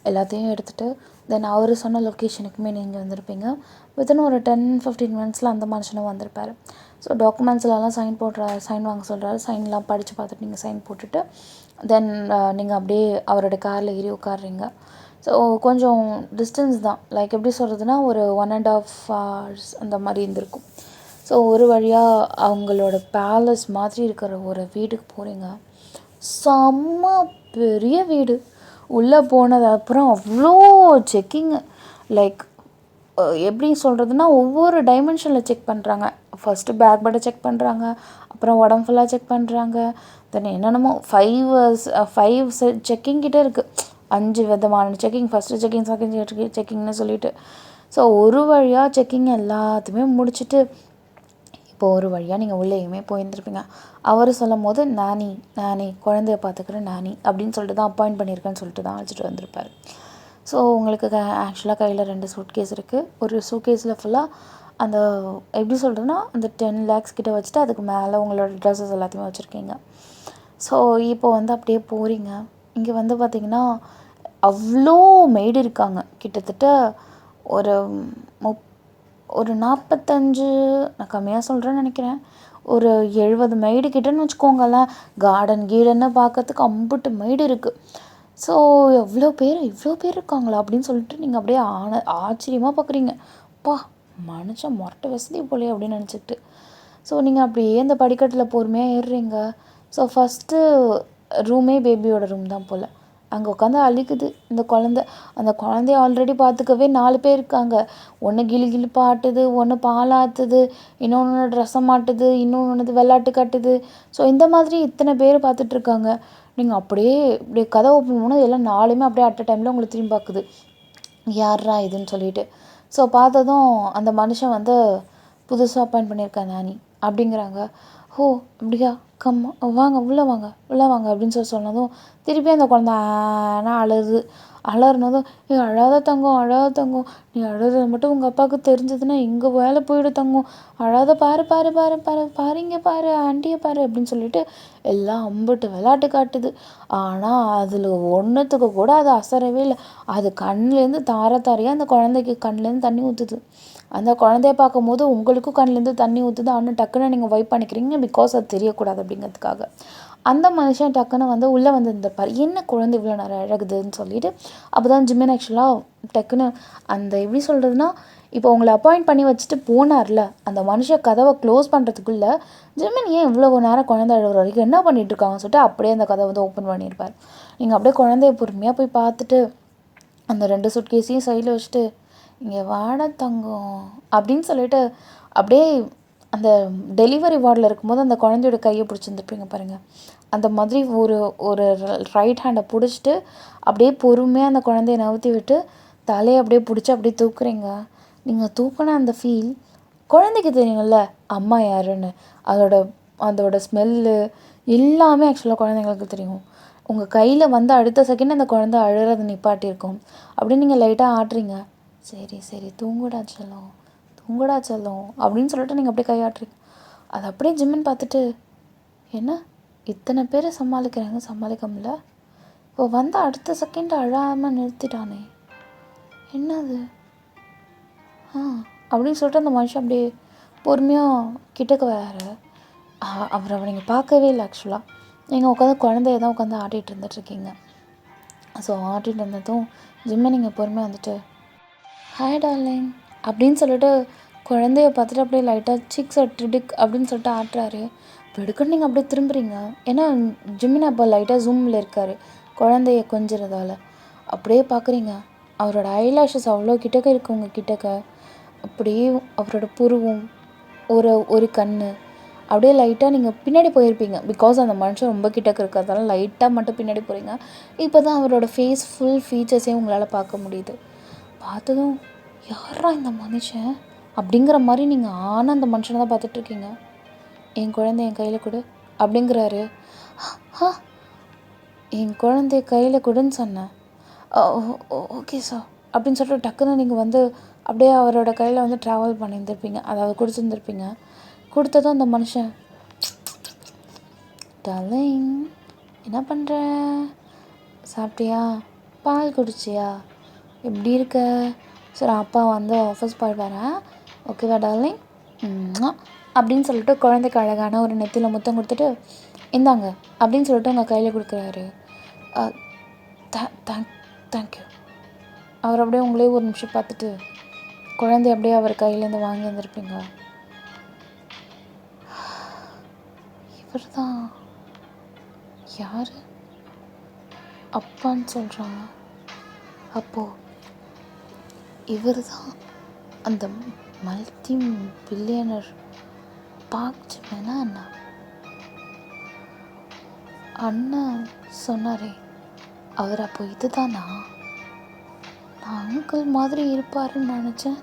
எல்லாத்தையும் எடுத்துகிட்டு தென் அவர் சொன்ன லொக்கேஷனுக்குமே நீங்கள் வந்திருப்பீங்க. வித்தின் ஒரு 10-15 மினிட்ஸில் அந்த மனுஷனும் வந்திருப்பார். ஸோ டாக்குமெண்ட்ஸ்லலாம் சைன் வாங்க சொல்கிறாரு. சைன்லாம் படித்து பார்த்துட்டு நீங்கள் சைன் போட்டுட்டு தென் நீங்கள் அப்படியே அவரோட காரில் ஏறி உட்காடுறீங்க. ஸோ கொஞ்சம் டிஸ்டன்ஸ் தான், லைக் எப்படி சொல்கிறதுனா ஒரு 1.5 hours அந்த மாதிரி இருந்திருக்கும். ஸோ ஒரு வழியாக அவங்களோட பேலஸ் மாதிரி இருக்கிற ஒரு வீட்டுக்கு போகிறீங்க. செம்ம பெரிய வீடு. உள்ளே போனது அப்புறம் அவ்வளோ செக்கிங்கு, லைக் எப்படி சொல்கிறதுனா ஒவ்வொரு டைமென்ஷனில் செக் பண்ணுறாங்க. ஃபஸ்ட்டு பேக் பட்டை செக் பண்ணுறாங்க, அப்புறம் உடம்பு ஃபுல்லாக செக் பண்ணுறாங்க. தென் என்னென்னமோ 5 செக்கிங் கிட்டே இருக்குது. 5 விதமான செக்கிங், ஃபஸ்ட்டு செக்கிங், செகண்ட் செக்கிங்னு சொல்லிட்டு. ஸோ ஒரு வழியாக செக்கிங் எல்லாத்தையுமே முடிச்சுட்டு இப்போ ஒரு வழியாக நீங்கள் உள்ளேயுமே போயிருந்துருப்பீங்க. அவர் சொல்லும் போது நானி குழந்தைய பார்த்துக்கிற நானி அப்படின்னு சொல்லிட்டு தான் அப்பாயிண்ட் பண்ணியிருக்கேன்னு சொல்லிட்டு தான் அழைச்சிட்டு வந்திருப்பார். ஸோ உங்களுக்கு ஆக்சுவலாக கையில் 2 சூட்கேஸ் இருக்குது. ஒரு சூட்கேஸில் ஃபுல்லாக அந்த எப்படி சொல்கிறதுனா அந்த 10 lakhs கிட்ட வச்சுட்டு அதுக்கு மேலே உங்களோட ட்ரெஸ்ஸஸ் எல்லாத்தையுமே வச்சுருக்கீங்க. ஸோ இப்போ அப்படியே போகிறீங்க. இங்கே பார்த்திங்கன்னா அவ்வளோ மெய்டு இருக்காங்க. கிட்டத்தட்ட ஒரு ஒரு 45, நான் கம்மியாக சொல்கிறேன்னு நினைக்கிறேன், ஒரு 70 மெய்டு கிட்டேன்னு வச்சுக்கோங்களேன். கீடன்னு பார்க்கறதுக்கு அம்புட்டு மெய்டு இருக்குது. ஸோ இவ்வளோ பேர் இருக்காங்களா அப்படின்னு சொல்லிட்டு நீங்கள் அப்படியே ஆச்சரியமாக பார்க்குறீங்க. மனுஷன் மொரட்டை வசதி போலே அப்படின்னு நினச்சிக்கிட்டு. ஸோ நீங்கள் அப்படியே அந்த படிக்கட்டில் பொறுமையாக ஏறுறீங்க. ஸோ ஃபஸ்ட்டு ரூமே பேபியோட ரூம் தான் போல். அங்கே உட்காந்து அழிக்குது இந்த குழந்த. அந்த குழந்தைய ஆல்ரெடி பார்த்துக்கவே 4 பேர் இருக்காங்க. ஒன்று கிளி பாட்டுது, ஒன்று பாலாத்துது, இன்னொன்று ட்ரெஸ்ஸை மாட்டுது, இன்னொன்று விளையாட்டு காட்டுது. ஸோ இந்த மாதிரி இத்தனை பேர் பார்த்துட்ருக்காங்க. நீங்கள் அப்படியே கதை ஓப்பன் பண்ணால் எல்லாம் 4மே அப்படியே அட் அ டைமில் உங்களை திரும்பி பார்க்குது, யாரா இதுன்னு சொல்லிட்டு. ஸோ பார்த்ததும் அந்த மனுஷன் புதுசாக அப்பாயிண்ட் பண்ணியிருக்கேன் நானி அப்படிங்கிறாங்க. ஓ அப்படியா, வாங்க உள்ளே வாங்க அப்படின்னு சொன்னதும் திருப்பி அந்த குழந்த அலறுனதும் அழாத தங்கம், நீ அழுறது மட்டும் உங்கள் அப்பாவுக்கு தெரிஞ்சதுன்னா இங்கே வேலை போயிடு தங்கம், அழாத பாரு இங்கே பாரு ஆண்டியை பாரு அப்படின்னு சொல்லிட்டு எல்லாம் அம்புட்டு விளையாட்டு காட்டுது. ஆனால் அதில் ஒன்றுத்துக்கு கூட அது அசரவே இல்லை. அது கண்ணிலேருந்து தாரையாக அந்த குழந்தைக்கு கண்ணிலேருந்து தண்ணி ஊற்றுது. அந்த குழந்தைய பார்க்கும்போது உங்களுக்கும் கண்ணிலேருந்து தண்ணி ஊற்றுது. ஆனால் டக்குன்னு நீங்கள் வைப் பண்ணிக்கிறீங்க, பிகாஸ் அது தெரியக்கூடாது அப்படிங்கிறதுக்காக. அந்த மனுஷன் டக்குன்னு உள்ளே இருந்திருப்பார். என்ன குழந்தை இவ்வளோ நேரம் அழகுதுன்னு சொல்லிட்டு. அப்போ தான் ஜிமின் ஆக்சுவலாக டக்குன்னு அந்த எப்படி சொல்கிறதுனா, இப்போ உங்களை அப்பாயிண்ட் பண்ணி வச்சுட்டு போனார்ல, அந்த மனுஷன் கதவை க்ளோஸ் பண்ணுறதுக்குள்ளே ஜிமின் ஏன் இவ்வளோ நேரம் குழந்தை அழுகிற வரைக்கும் என்ன பண்ணிகிட்ருக்காங்கன்னு சொல்லிட்டு அப்படியே அந்த கதவை ஓப்பன் பண்ணியிருப்பார். நீங்கள் அப்படியே குழந்தைய பொறுமையாக போய் பார்த்துட்டு அந்த 2 சூட்கேஸையும் சைடில் வச்சுட்டு இங்கே வாட தங்கம் அப்படின்னு சொல்லிட்டு அப்படியே அந்த டெலிவரி வார்டில் இருக்கும்போது அந்த குழந்தையோட கையை பிடிச்சிருந்துருப்பீங்க பாருங்கள். அந்த மாதிரி ஒரு ரைட் ஹேண்டை பிடிச்சிட்டு அப்படியே பொறுமையாக அந்த குழந்தைய நவுத்தி விட்டு தலையை அப்படியே பிடிச்சி அப்படியே தூக்குறீங்க. நீங்கள் தூக்குன அந்த ஃபீல் குழந்தைக்கு தெரியும்ல அம்மா யாருன்னு. அதோட ஸ்மெல்லு எல்லாமே ஆக்சுவலாக குழந்தைங்களுக்கு தெரியும். உங்கள் கையில் அடுத்த செகண்ட் அந்த குழந்தை அழுறதை நிப்பாட்டியிருக்கும். அப்படியே நீங்கள் லைட்டாக ஆட்டுறீங்க. சரி தூங்குடா செல்லம் அப்படின்னு சொல்லிட்டு நீங்கள் அப்படியே கையாட்டுறீங்க. அது அப்படியே ஜிம்மின்னு பார்த்துட்டு என்ன இத்தனை பேரை சமாளிக்க முடியல, இப்போ அடுத்த செகண்ட் அழாமல் நிறுத்திட்டானே என்னது அப்படின்னு சொல்லிட்டு அந்த மனுஷன் அப்படியே பொறுமையாக கிட்டக்க வராரு. அவரை நீங்கள் பார்க்கவே இல்லை. ஆக்சுவலாக நீங்கள் உட்காந்து குழந்தைய தான் உட்காந்து ஆட்டிகிட்டு இருந்துகிட்ருக்கீங்க. ஸோ ஆட்டிகிட்டு இருந்ததும் ஜிம்மை நீங்கள் பொறுமையாக ஹாய் டார்லிங் அப்படின்னு சொல்லிட்டு குழந்தைய பார்த்துட்டு அப்படியே லைட்டாக சீக்ஸ் டிடிக் அப்படின்னு சொல்லிட்டு ஆட்டுறாரு. வெடுக்குன்னு நீங்கள் அப்படியே திரும்புறீங்க. ஏன்னா ஜிம்மின் அப்போ லைட்டாக ஜூமில் இருக்கார் குழந்தைய கொஞ்சறதால. அப்படியே பார்க்குறீங்க, அவரோட ஐலாஷஸ் அவ்வளோ கிட்டக்க இருக்குது உங்கள் கிட்டக்க. அப்படியே அவரோட புருவம், ஒரு கண் அப்படியே லைட்டாக நீங்கள் பின்னாடி போயிருப்பீங்க. பிகாஸ் அந்த மனுஷன் ரொம்ப கிட்டக்க இருக்கிறதால லைட்டாக மட்டும் பின்னாடி போகிறீங்க. இப்போ தான் அவரோட ஃபுல் ஃபீச்சர்ஸையும் உங்களால் பார்க்க முடியுது. பார்த்ததும் யாரா இந்த மனுஷன் அப்படிங்கிற மாதிரி நீங்கள் அந்த மனுஷனை தான் பார்த்துட்ருக்கீங்க. என் குழந்தை என் கையில் கொடு அப்படிங்கிறாரு. என் குழந்தைய கையில் கொடுன்னு சொன்னேன். ஓகே சார் அப்படின்னு சொல்லிட்டு டக்குன்னு நீங்கள் அப்படியே அவரோட கையில் ட்ராவல் பண்ணியிருந்திருப்பீங்க, அதாவது கொடுத்துருந்துருப்பீங்க. கொடுத்ததும் அந்த மனுஷன் டார்லிங் என்ன பண்ணுற, சாப்பிட்டியா, பால் குடிச்சியா, எப்படி இருக்க, சரி அப்பா வந்து ஆஃபீஸ் போய் வரேன், ஓகேவா டார்லிங் அப்படின்னு சொல்லிட்டு குழந்தைக்கு அழகான ஒரு நெத்தியில் முத்தம் கொடுத்துட்டு இந்தாங்க அப்படின்னு சொல்லிட்டு உங்கள் கையில் கொடுக்குறாரு. தேங்க்யூ. அவர் அப்படியே உங்களே ஒரு நிமிஷம் பார்த்துட்டு குழந்தை அப்படியே அவர் கையிலேருந்து வாங்கி வந்திருப்பீங்க. இவர் தான் யார் அப்பான்னு சொல்கிறாங்க. அப்போது இவர் தான் அந்த மல்டி பில்லியனர் பார்க் வேணா அண்ணன் சொன்னாரே அவர் அப்போ இதுதானா? நான் அங்கிள் மாதிரி இருப்பாருன்னு நினச்சேன்.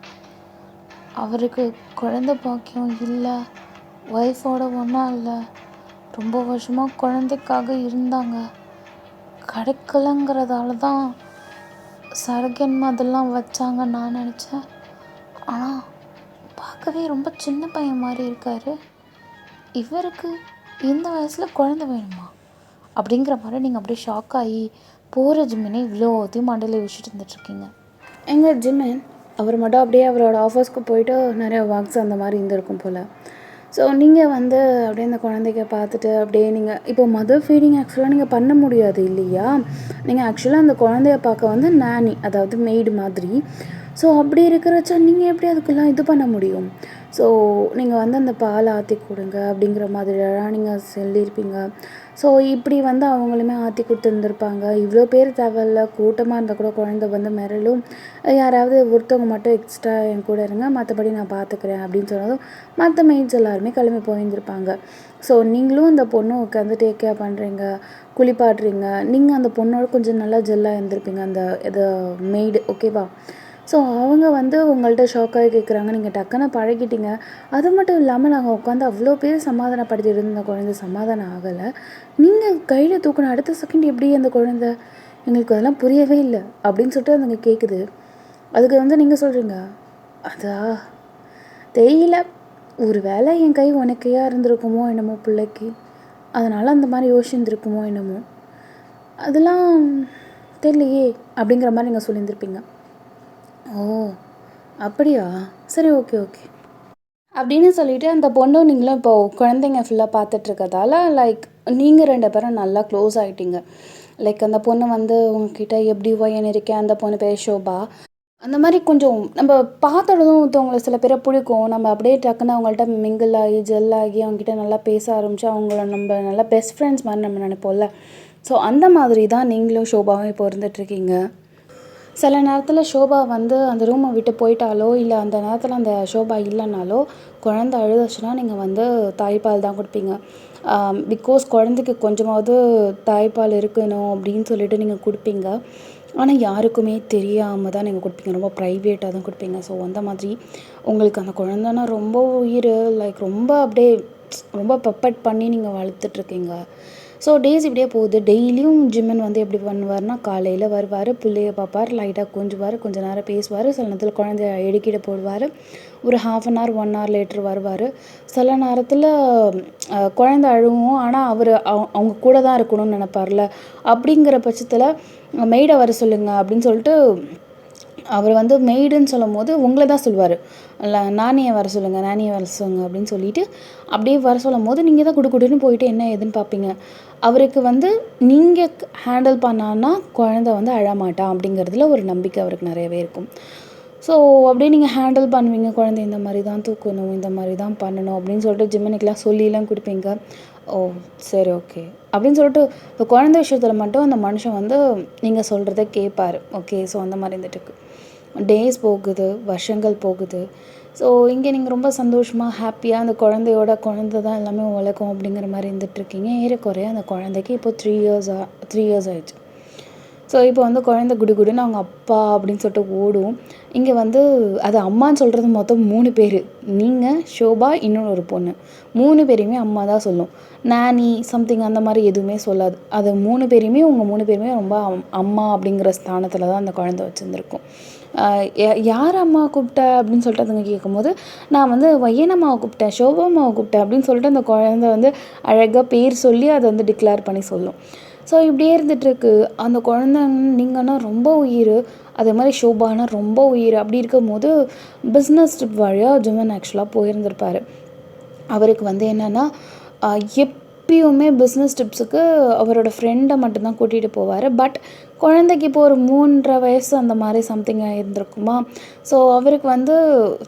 அவருக்கு குழந்தை பாக்கியம் இல்லை, ஒய்ஃபோட ஒன்றா இல்லை, ரொம்ப வருஷமாக குழந்தைக்காக இருந்தாங்க, கிடைக்கலங்கிறதால தான் சரகன் அதெல்லாம் வச்சாங்க நான் நினச்சேன். ஆனால் பார்க்கவே ரொம்ப சின்ன பையன் மாதிரி இருக்கார். இவருக்கு இந்த வயசில் குழந்தை வேணுமா அப்படிங்கிற மாதிரி நீங்கள் அப்படியே ஷாக் ஆகி போகிற ஜிம்மினே இவ்வளோத்தையும் மண்டையில் யோசிச்சுட்டு இருந்துட்டுருக்கீங்க. எங்கள் ஜிம்மன் அவர் மட்டும் அப்படியே அவரோட ஆஃபீஸ்க்கு போயிட்டு நிறைய ஒர்க்ஸ் அந்த மாதிரி இருந்திருக்கும் போல். ஸோ நீங்கள் வந்து அப்படியே அந்த குழந்தைக்க பார்த்துட்டு அப்படியே நீங்கள் இப்போ மதர் ஃபீடிங் ஆக்சுவலாக நீங்கள் பண்ண முடியாது இல்லையா? நீங்கள் ஆக்சுவலாக அந்த குழந்தைய பார்க்க வந்து நானி, அதாவது மெய்டு மாதிரி. ஸோ அப்படி இருக்கிறச்சா நீங்கள் எப்படி அதுக்கெல்லாம் இது பண்ண முடியும்? ஸோ நீங்கள் வந்து அந்த பால் ஆற்றி கொடுங்க அப்படிங்கிற மாதிரியெல்லாம் நீங்கள் சொல்லியிருப்பீங்க. ஸோ இப்படி வந்து அவங்களுமே ஆற்றி கொடுத்துருந்துருப்பாங்க. இவ்வளோ பேர் தேவையில்ல, கூட்டமாக இருந்தால் கூட குழந்தை வந்து மிரளும், யாராவது ஒருத்தவங்க மட்டும் எக்ஸ்ட்ரா என் கூட இருங்க, மற்றபடி நான் பார்த்துக்கிறேன் அப்படின்னு சொன்னதும் மற்ற மெய்ட்ஸ் எல்லாருமே கிளம்பி போயிருந்திருப்பாங்க. ஸோ நீங்களும் அந்த பொண்ணு உட்காந்து டேக் கேர் பண்ணுறீங்க, குளிப்பாட்டுறீங்க, நீங்கள் அந்த பொண்ணோட கொஞ்சம் நல்லா ஜெல்லாக இருந்திருப்பீங்க அந்த இது மெய்டு, ஓகேவா? ஸோ அவங்க வந்து உங்கள்கிட்ட ஷாக்காகி கேட்குறாங்க, நீங்கள் டக்குன்னு பழகிட்டீங்க. அது மட்டும் இல்லாமல் நாங்கள் உட்காந்து அவ்வளோ பேர் சமாதானப்படுத்திட்டு இருந்த குழந்தை சமாதானம் ஆகலை, நீங்கள் கையில் தூக்கின அடுத்த செகண்ட் எப்படி அந்த குழந்தை, எங்களுக்கு அதெல்லாம் புரியவே இல்லை அப்படின்னு சொல்லிட்டு அதுங்க கேட்குது. அதுக்கு வந்து நீங்கள் சொல்கிறீங்க, அதா தெரியல, ஒரு வேளை என் கை உனக்கையாக இருந்திருக்குமோ என்னமோ பிள்ளைக்கு, அதனால் அந்த மாதிரி யோசிச்சுருந்துருக்குமோ என்னமோ, அதெல்லாம் தெரியலையே அப்படிங்கிற மாதிரி நீங்கள் சொல்லியிருந்திருப்பீங்க. ஓ அப்படியா, சரி ஓகே அப்படின்னு சொல்லிவிட்டு அந்த பொண்ணு நீங்களும் இப்போது குழந்தைங்க ஃபுல்லாக பார்த்துட்ருக்கதால லைக் நீங்கள் 2 பேரும் நல்லா க்ளோஸ் ஆகிட்டீங்க. லைக் அந்த பொண்ணு வந்து உங்ககிட்ட எப்படி ஒயன் இருக்கேன், அந்த பொண்ணு பேர் ஷோபா, அந்த மாதிரி கொஞ்சம் நம்ம பார்த்ததும் ஒருத்தவங்களை சில பேரை பிடிக்கும், நம்ம அப்படியே டக்குன்னு அவங்கள்ட்ட மிங்கிள் ஆகி ஜெல் ஆகி அவங்ககிட்ட நல்லா பேச ஆரம்பித்து அவங்கள நம்ம நல்லா பெஸ்ட் ஃப்ரெண்ட்ஸ் மாதிரி நம்ம நினைப்போம்ல. ஸோ அந்த மாதிரி தான் நீங்களும் ஷோபாவும் இப்போ இருந்துகிட்ருக்கீங்க. சில நேரத்தில் ஷோபா வந்து அந்த ரூமை விட்டு போயிட்டாலோ இல்லை அந்த நேரத்தில் அந்த ஷோபா இல்லைனாலோ குழந்தை அழுதுச்சுன்னா நீங்கள் வந்து தாய்ப்பால் தான் கொடுப்பீங்க. பிகாஸ் குழந்தைக்கு கொஞ்சமாவது தாய்ப்பால் இருக்கணும் அப்படின்னு சொல்லிட்டு நீங்கள் கொடுப்பீங்க. ஆனால் யாருக்குமே தெரியாமல் தான் நீங்கள் கொடுப்பீங்க, ரொம்ப ப்ரைவேட்டாக தான் கொடுப்பீங்க. ஸோ அந்த மாதிரி உங்களுக்கு அந்த குழந்தைன்னா ரொம்ப உயிர், லைக் ரொம்ப அப்படியே ரொம்ப பப்பட் பண்ணி நீங்கள் வளர்த்துட்ருக்கீங்க. ஸோ டேஸ் இப்படியே போகுது. டெய்லியும் ஜிம்மன் வந்து எப்படி பண்ணுவார்னா, காலையில் வருவார், பிள்ளைய பார்ப்பார், லைட்டாக கொஞ்சுவார், கொஞ்சம் நேரம் பேசுவார், சில நேரத்தில் குழந்தைய எடுக்கிட போடுவார், ஒரு 1/2 hour 1 hour லேட்டர் வருவார். சில நேரத்தில் குழந்தை அழுவும், ஆனால் அவர் அவங்க கூட தான் இருக்கணும்னு நினைப்பார்ல. அப்படிங்கிற பட்சத்தில் மெய்டை வர சொல்லுங்கள் அப்படின்னு சொல்லிட்டு அவர் வந்து மெய்டுன்னு சொல்லும் போது உங்களை தான் சொல்லுவார், இல்லை நானியை வர சொல்லுங்கள், நானியை வர சொல்லுங்கள் அப்படின்னு சொல்லிவிட்டு அப்படியே வர சொல்லும் போது நீங்கள் தான் குடுன்னு போயிட்டு என்ன ஏதுன்னு பார்ப்பீங்க. அவருக்கு வந்து நீங்கள் ஹேண்டில் பண்ணான்னா குழந்தை வந்து அழமாட்டான் அப்படிங்கிறதுல ஒரு நம்பிக்கை அவருக்கு நிறையவே இருக்கும். ஸோ அப்படியே நீங்கள் ஹேண்டில் பண்ணுவீங்க, குழந்தை இந்த மாதிரி தான் தூக்கணும், இந்த மாதிரி தான் பண்ணணும் அப்படின்னு சொல்லிட்டு ஜிம்மனுக்கெலாம் சொல்லிலாம் கொடுப்பீங்க. ஓ சரி ஓகே அப்படின்னு சொல்லிட்டு இப்போ குழந்தை விஷயத்தில் மட்டும் அந்த மனுஷன் வந்து நீங்கள் சொல்கிறத கேட்பார். ஓகே, ஸோ அந்த மாதிரி இருந்துட்டுருக்கு. டேஸ் போகுது, வருஷங்கள் போகுது. ஸோ இங்கே நீங்கள் ரொம்ப சந்தோஷமாக ஹாப்பியாக அந்த குழந்தை தான் எல்லாமே உலகம் அப்படிங்கிற மாதிரி இருந்துகிட்ருக்கீங்க. ஏறக்குறைய அந்த குழந்தைக்கு இப்போ 3 years ஆயிடுச்சு. ஸோ இப்போ வந்து குழந்தை குடுன்னு அவங்க அப்பா அப்படின்னு சொல்லிட்டு ஓடும். இங்கே வந்து அது அம்மான்னு சொல்கிறது மொத்தம் 3 பேர், நீங்கள், ஷோபா, இன்னொன்று ஒரு பொண்ணு, 3 பேரையுமே அம்மா தான் சொல்லும். நானி சம்திங் அந்த மாதிரி எதுவுமே சொல்லாது. அது 3 பேரையுமே உங்கள் 3 பேருமே ரொம்ப அம்மா அப்படிங்கிற ஸ்தானத்தில் தான் அந்த குழந்தை வச்சுருந்துருக்கும். யார் அம்மா கூப்பிட்ட அப்படின்னு சொல்லிட்டு அதுங்க கேட்கும்போது, நான் வந்து வையனம்மாவை கூப்பிட்டேன், ஷோபா அம்மாவை கூப்பிட்டேன் அப்படின்னு சொல்லிட்டு அந்த குழந்தை வந்து அழகாக பேர் சொல்லி அதை வந்து டிக்ளேர் பண்ணி சொல்லும். ஸோ இப்படியே இருந்துகிட்ருக்கு. அந்த குழந்த நீங்கன்னா ரொம்ப உயிர், அதே மாதிரி ஷோபானா ரொம்ப உயிர். அப்படி இருக்கும்போது பிஸ்னஸ் ட்ரிப் வழியாக ஜிமன் ஆக்சுவலாக போயிருந்திருப்பார். அவருக்கு வந்து என்னென்னா எப்பயுமே பிஸ்னஸ் ட்ரிப்ஸுக்கு அவரோட ஃப்ரெண்டை மட்டும்தான் கூட்டிகிட்டு போவார். பட் குழந்தைக்கு இப்போ ஒரு 3.5 வயசு அந்த மாதிரி சம்திங் இருந்திருக்குமா. ஸோ அவருக்கு வந்து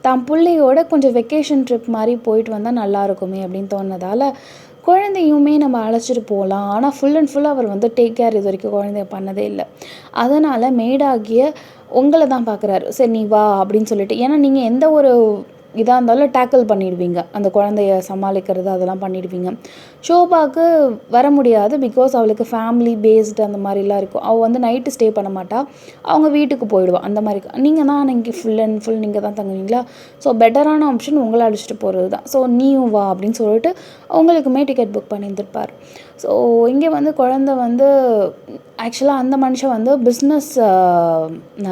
தான் பிள்ளையோட கொஞ்சம் வெக்கேஷன் ட்ரிப் மாதிரி போயிட்டு வந்தால் நல்லா இருக்குமே அப்படின்னு தோணுனதால் குழந்தையுமே நம்ம அழைச்சிட்டு போகலாம். ஆனால் ஃபுல் அண்ட் ஃபுல் அவர் வந்து டேக் கேர் இது வரைக்கும் குழந்தைய பண்ணதே இல்லை. அதனால் மேடாகிய உங்களை தான் பார்க்குறாரு. சரி நீ வா அப்படின்னு சொல்லிட்டு. ஏன்னா நீங்கள் எந்த ஒரு இதாக இருந்தாலும் டேக்கிள் பண்ணிடுவீங்க, அந்த குழந்தைய சமாளிக்கிறது அதெல்லாம் பண்ணிடுவீங்க. ஷோபாவுக்கு வர முடியாது, பிகாஸ் அவளுக்கு ஃபேமிலி பேஸ்டு அந்த மாதிரிலாம் இருக்கும். அவள் வந்து நைட்டு ஸ்டே பண்ண மாட்டாள், அவங்க வீட்டுக்கு போயிடுவாள். அந்த மாதிரி நீங்கள் தான் நீங்கள் ஃபுல் அண்ட் ஃபுல் நீங்கள் தான் தங்குவீங்களா. ஸோ பெட்டரான ஆப்ஷன் உங்களை அழைச்சிட்டு போகிறது தான். ஸோ நீயும் வா அப்படின்னு சொல்லிட்டு அவங்களுக்குமே டிக்கெட் புக் பண்ணியிருந்திருப்பார். ஸோ இங்கே வந்து குழந்தை வந்து ஆக்சுவலாக அந்த மனுஷன் வந்து பிஸ்னஸ்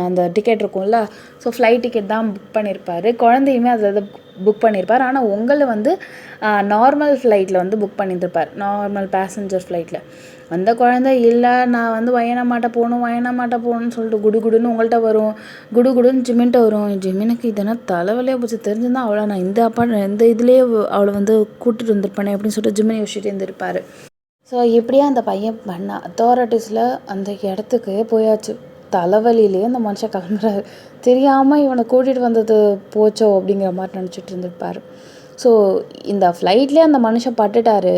அந்த டிக்கெட் இருக்கும்ல, ஸோ ஃப்ளைட் டிக்கெட் தான் புக் பண்ணியிருப்பார். குழந்தையுமே அதில் புக் பண்ணியிருப்பார். ஆனால் உங்களை வந்து நார்மல் ஃப்ளைட்டில் வந்து புக் பண்ணியிருப்பார், நார்மல் பேசஞ்சர் ஃப்ளைட்டில். அந்த குழந்தை இல்லை நான் வந்து வயநாமாட்ட போகணும்னு சொல்லிட்டு குடுன்னு உங்கள்கிட்ட வரும், குடுன்னு ஜிமின்ட்ட வரும். ஜிமினுக்கு இதெல்லாம் தலைவலியாக போச்சு, தெரிஞ்சுருந்தா அவளை நான் இந்த இதுலேயே அவளை வந்து கூட்டிகிட்டு வந்திருப்பானே அப்படின்னு சொல்லிட்டு ஜிமின் யோசிச்சுட்டு இருந்திருப்பார். ஸோ இப்படியே அந்த பையன் பண்ண அத்தாரிட்டிஸில் அந்த இடத்துக்கு போயாச்சு. தலைவலியிலேயே அந்த மனுஷன் கிளம்புறாரு. தெரியாமல் இவனை கூட்டிகிட்டு வந்தது போச்சோ அப்படிங்கிற மாதிரி நினச்சிட்டு இருந்திருப்பார். ஸோ இந்த ஃப்ளைட்லேயே அந்த மனுஷன் பட்டுட்டார்.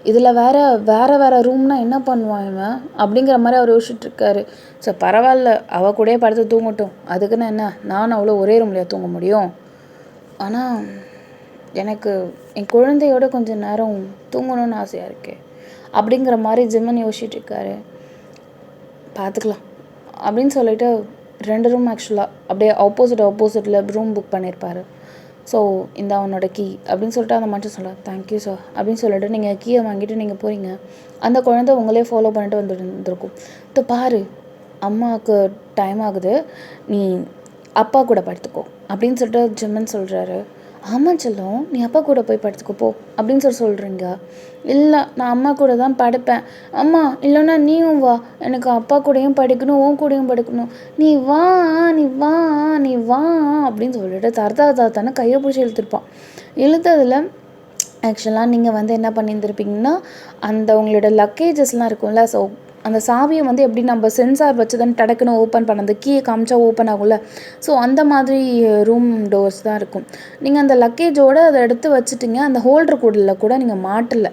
இதில் வேறு ரூம்னா என்ன பண்ணுவான் இவன் அப்படிங்கிற மாதிரி அவர் யோசிச்சுட்ருக்காரு. ஸோ பரவாயில்ல, அவள் கூடயே படுத்து தூங்கட்டும், அதுக்குன்னு என்ன நானும் அவ்வளோ ஒரே ரூம்லையா தூங்க முடியும். ஆனால் எனக்கு என் குழந்தையோட கொஞ்சம் நேரம் தூங்கணும்னு ஆசையாக இருக்கே அப்படிங்கிற மாதிரி ஜிம்மன் யோசிச்சுட்ருக்காரு. பார்த்துக்கலாம் அப்படின்னு சொல்லிட்டு 2 ரூம் ஆக்சுவலாக அப்படியே ஆப்போசிட்டில் ரூம் புக் பண்ணியிருப்பார். ஸோ இந்த அவனோட கீ அப்படின்னு சொல்லிட்டு அந்த மனுஷன் சொல்ல தேங்க்யூ சார் அப்படின்னு சொல்லிட்டு நீங்கள் கீயை வாங்கிட்டு நீங்கள் போகிறீங்க. அந்த குழந்தை உங்களே ஃபாலோ பண்ணிட்டு வந்துருந்துருக்கும். இப்போ பாரு அம்மாவுக்கு டைம் ஆகுது, நீ அப்பா கூட படுத்துக்கோ அப்படின்னு சொல்லிட்டு ஜிம்மன் சொல்கிறாரு. ஆமாம் செல்லம், நீ அப்பா கூட போய் படுத்துக்கோ போ அப்படின்னு சொல்கிறீங்க. இல்லை நான் அம்மா கூட தான் படுப்பேன். அம்மா இல்லைன்னா நீயும் வா, எனக்கு அப்பா கூடயும் படிக்கணும் உன் கூடயும் படிக்கணும், நீ வா அப்படின்னு சொல்லிட்டு தாத்தான கையை பிடிச்சி இழுத்துருப்பான். இழுத்ததில் ஆக்சுவலாக நீங்கள் வந்து என்ன பண்ணியிருந்துருப்பீங்கன்னா, அந்த உங்களோட லக்கேஜஸ்லாம் இருக்கும்ல, ஸோ அந்த சாவியை வந்து எப்படி நம்ம சென்சார் வச்சு தான் டடக்குன்னு ஓப்பன் பண்ண, அந்த கீயை காமிச்சா ஓப்பன் ஆகும்ல, ஸோ அந்த மாதிரி ரூம் டோர்ஸ் தான் இருக்கும். நீங்கள் அந்த லக்கேஜோடு அதை எடுத்து வச்சுட்டிங்க, அந்த ஹோல்டர் கூட நீங்கள் மாட்டலை.